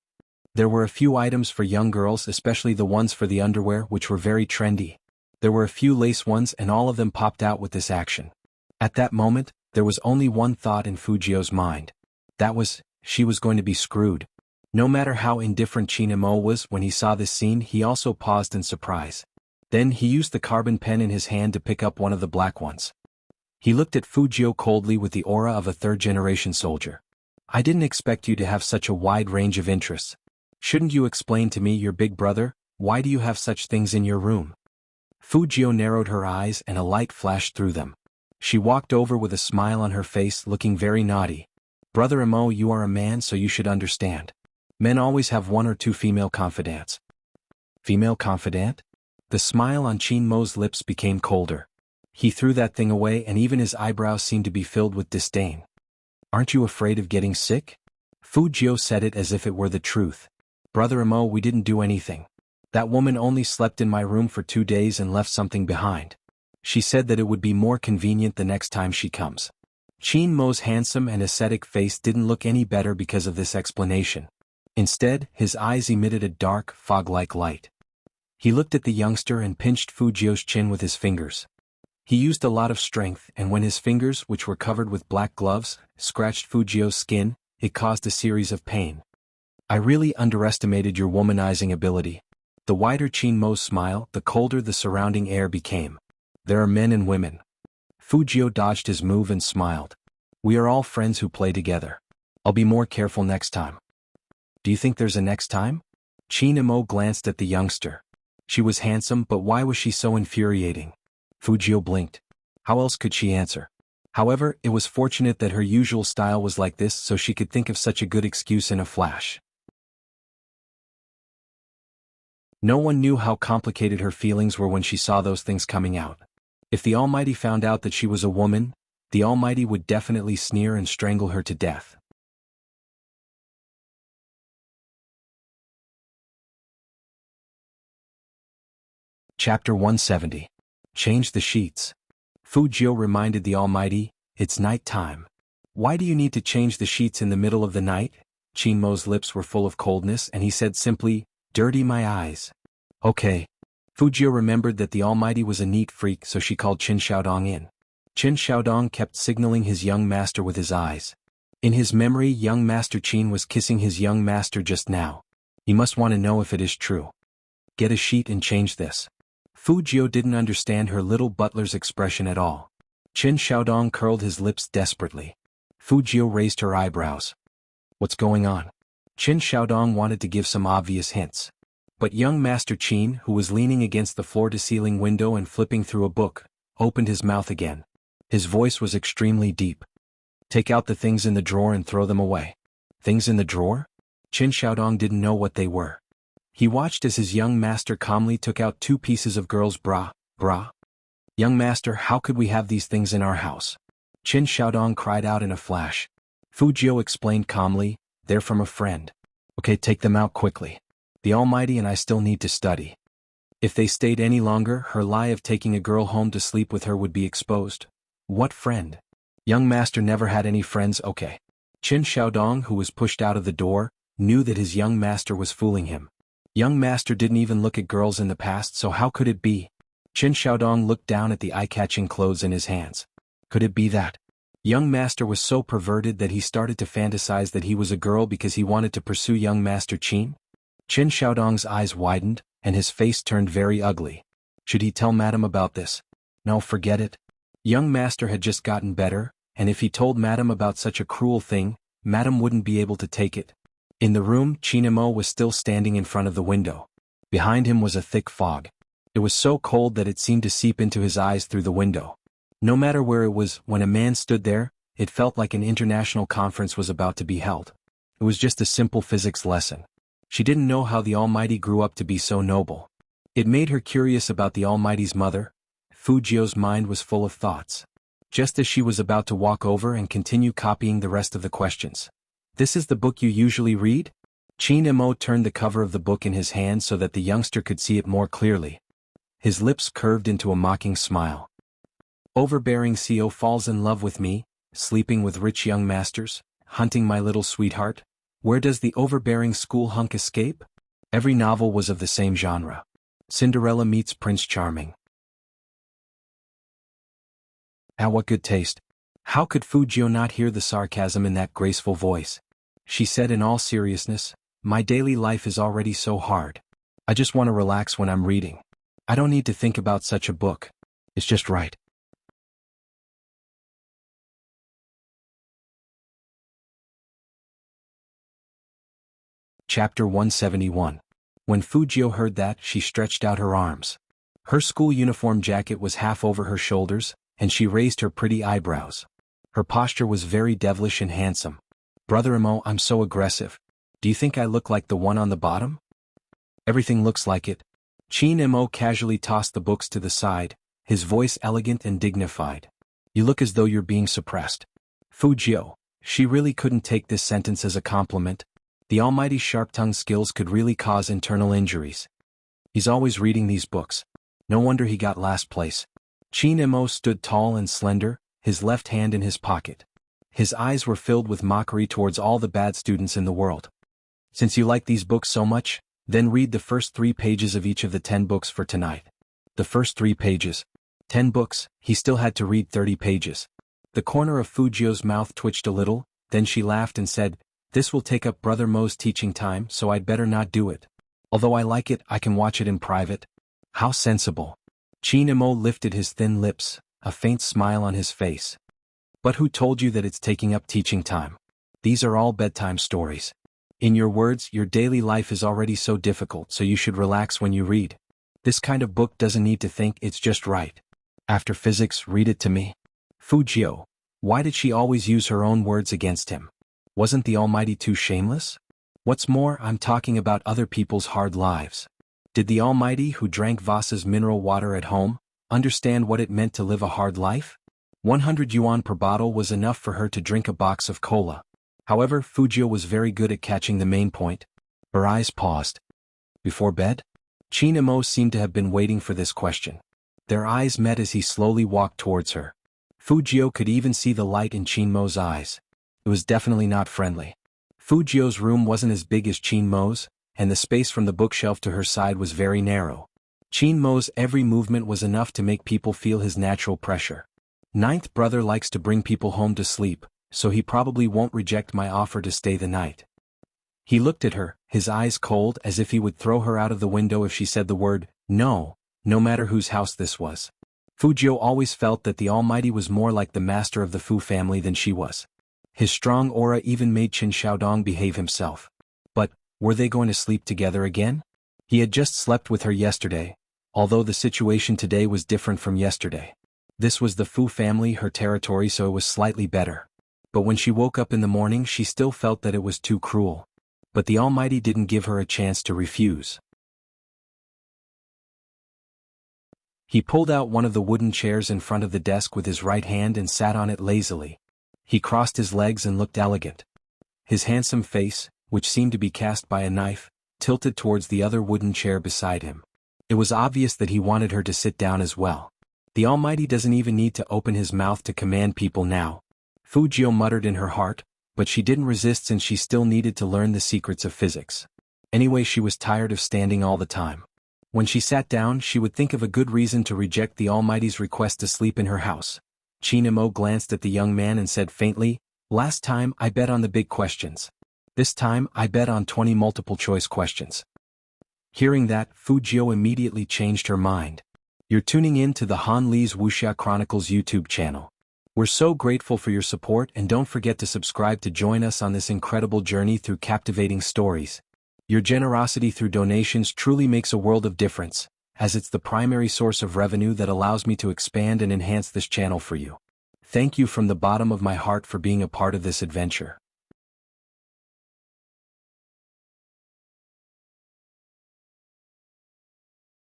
There were a few items for young girls, especially the ones for the underwear, which were very trendy. There were a few lace ones, and all of them popped out with this action. At that moment, there was only one thought in Fujio's mind. That was, she was going to be screwed. No matter how indifferent Qin Imo was when he saw this scene, he also paused in surprise. Then he used the carbon pen in his hand to pick up one of the black ones. He looked at Fujio coldly with the aura of a third-generation soldier. "I didn't expect you to have such a wide range of interests. Shouldn't you explain to me, your big brother, why do you have such things in your room?" Fujio narrowed her eyes and a light flashed through them. She walked over with a smile on her face, looking very naughty. "Brother Imo, you are a man, so you should understand. Men always have one or two female confidants." "Female confidant?" The smile on Qin Mo's lips became colder. He threw that thing away, and even his eyebrows seemed to be filled with disdain. "Aren't you afraid of getting sick?" Fujio said it as if it were the truth. "Brother Imo, we didn't do anything. That woman only slept in my room for 2 days and left something behind. She said that it would be more convenient the next time she comes." Qin Mo's handsome and ascetic face didn't look any better because of this explanation. Instead, his eyes emitted a dark, fog-like light. He looked at the youngster and pinched Fujio's chin with his fingers. He used a lot of strength, and when his fingers, which were covered with black gloves, scratched Fujio's skin, it caused a series of pain. "I really underestimated your womanizing ability." The wider Qin Mo's smile, the colder the surrounding air became. "There are men and women." Fujio dodged his move and smiled. "We are all friends who play together. I'll be more careful next time." "Do you think there's a next time?" Qin Imo glanced at the youngster. She was handsome, but why was she so infuriating? Fujio blinked. How else could she answer? However, it was fortunate that her usual style was like this, so she could think of such a good excuse in a flash. No one knew how complicated her feelings were when she saw those things coming out. If the Almighty found out that she was a woman, the Almighty would definitely sneer and strangle her to death. Chapter 170. Change the sheets. Fujio reminded the Almighty, "It's night time." "Why do you need to change the sheets in the middle of the night?" Qin Mo's lips were full of coldness, and he said simply, "Dirty my eyes." "Okay." Fujio remembered that the Almighty was a neat freak, so she called Qin Xiaodong in. Qin Xiaodong kept signaling his young master with his eyes. In his memory, young Master Qin was kissing his young master just now. He must want to know if it is true. "Get a sheet and change this." Fujio didn't understand her little butler's expression at all. Qin Xiaodong curled his lips desperately. Fujio raised her eyebrows. What's going on? Qin Xiaodong wanted to give some obvious hints. But young Master Qin, who was leaning against the floor-to-ceiling window and flipping through a book, opened his mouth again. His voice was extremely deep. Take out the things in the drawer and throw them away. Things in the drawer? Qin Xiaodong didn't know what they were. He watched as his young master calmly took out 2 pieces of girl's bra. Young master, how could we have these things in our house? Qin Xiaodong cried out in a flash. Fujio explained calmly, they're from a friend. Okay, take them out quickly. The Almighty and I still need to study. If they stayed any longer, her lie of taking a girl home to sleep with her would be exposed. What friend? Young master never had any friends, okay. Qin Xiaodong, who was pushed out of the door, knew that his young master was fooling him. Young master didn't even look at girls in the past, so how could it be? Qin Xiaodong looked down at the eye-catching clothes in his hands. Could it be that? Young master was so perverted that he started to fantasize that he was a girl because he wanted to pursue young master Qin? Qin Xiaodong's eyes widened, and his face turned very ugly. Should he tell Madame about this? No, forget it. Young master had just gotten better, and if he told Madame about such a cruel thing, Madame wouldn't be able to take it. In the room, Qin was still standing in front of the window. Behind him was a thick fog. It was so cold that it seemed to seep into his eyes through the window. No matter where it was, when a man stood there, it felt like an international conference was about to be held. It was just a simple physics lesson. She didn't know how the Almighty grew up to be so noble. It made her curious about the Almighty's mother. Fujio's mind was full of thoughts. Just as she was about to walk over and continue copying the rest of the questions. This is the book you usually read? Qin turned the cover of the book in his hand so that the youngster could see it more clearly. His lips curved into a mocking smile. Overbearing CO falls in love with me, sleeping with rich young masters, hunting my little sweetheart. Where does the overbearing school hunk escape? Every novel was of the same genre. Cinderella meets Prince Charming. What good taste. How could Fujio not hear the sarcasm in that graceful voice? She said in all seriousness, my daily life is already so hard. I just want to relax when I'm reading. I don't need to think about such a book. It's just right. Chapter 171. When Fujio heard that, she stretched out her arms. Her school uniform jacket was half over her shoulders, and she raised her pretty eyebrows. Her posture was very devilish and handsome. Brother Imo, I'm so aggressive. Do you think I look like the one on the bottom? Everything looks like it. Qin casually tossed the books to the side, his voice elegant and dignified. You look as though you're being suppressed. Fujio, she really couldn't take this sentence as a compliment. The Almighty's sharp-tongued skills could really cause internal injuries. He's always reading these books. No wonder he got last place. Qin stood tall and slender, his left hand in his pocket. His eyes were filled with mockery towards all the bad students in the world. Since you like these books so much, then read the first 3 pages of each of the 10 books for tonight. The first 3 pages. 10 books, he still had to read 30 pages. The corner of Fujio's mouth twitched a little, then she laughed and said, this will take up Brother Mo's teaching time, so I'd better not do it. Although I like it, I can watch it in private. How sensible. Qin lifted his thin lips, a faint smile on his face. But who told you that it's taking up teaching time? These are all bedtime stories. In your words, your daily life is already so difficult, so you should relax when you read. This kind of book doesn't need to think, it's just right. After physics, read it to me. Fujio, why did she always use her own words against him? Wasn't the Almighty too shameless? What's more, I'm talking about other people's hard lives. Did the Almighty, who drank Vasa's mineral water at home, understand what it meant to live a hard life? 100 yuan per bottle was enough for her to drink a box of cola. However, Fujio was very good at catching the main point. Her eyes paused. Before bed? Qin seemed to have been waiting for this question. Their eyes met as he slowly walked towards her. Fujio could even see the light in Qin's eyes. It was definitely not friendly. Fujio's room wasn't as big as Qin's, and the space from the bookshelf to her side was very narrow. Qin's every movement was enough to make people feel his natural pressure. Ninth brother likes to bring people home to sleep, so he probably won't reject my offer to stay the night. He looked at her, his eyes cold as if he would throw her out of the window if she said the word, no, no matter whose house this was. Fujio always felt that the Almighty was more like the master of the Fu family than she was. His strong aura even made Qin Xiaodong behave himself. But, were they going to sleep together again? He had just slept with her yesterday, although the situation today was different from yesterday. This was the Fu family, her territory, so it was slightly better. But when she woke up in the morning she still felt that it was too cruel. But the Almighty didn't give her a chance to refuse. He pulled out one of the wooden chairs in front of the desk with his right hand and sat on it lazily. He crossed his legs and looked elegant. His handsome face, which seemed to be cast by a knife, tilted towards the other wooden chair beside him. It was obvious that he wanted her to sit down as well. The Almighty doesn't even need to open his mouth to command people now. Fujio muttered in her heart, but she didn't resist since she still needed to learn the secrets of physics. Anyway, she was tired of standing all the time. When she sat down she would think of a good reason to reject the Almighty's request to sleep in her house. Chinamo glanced at the young man and said faintly, "Last time I bet on the big questions. This time I bet on 20 multiple-choice questions." Hearing that, Fujio immediately changed her mind. You're tuning in to the Han Li's Wuxia Chronicles YouTube channel. We're so grateful for your support, and don't forget to subscribe to join us on this incredible journey through captivating stories. Your generosity through donations truly makes a world of difference, as it's the primary source of revenue that allows me to expand and enhance this channel for you. Thank you from the bottom of my heart for being a part of this adventure.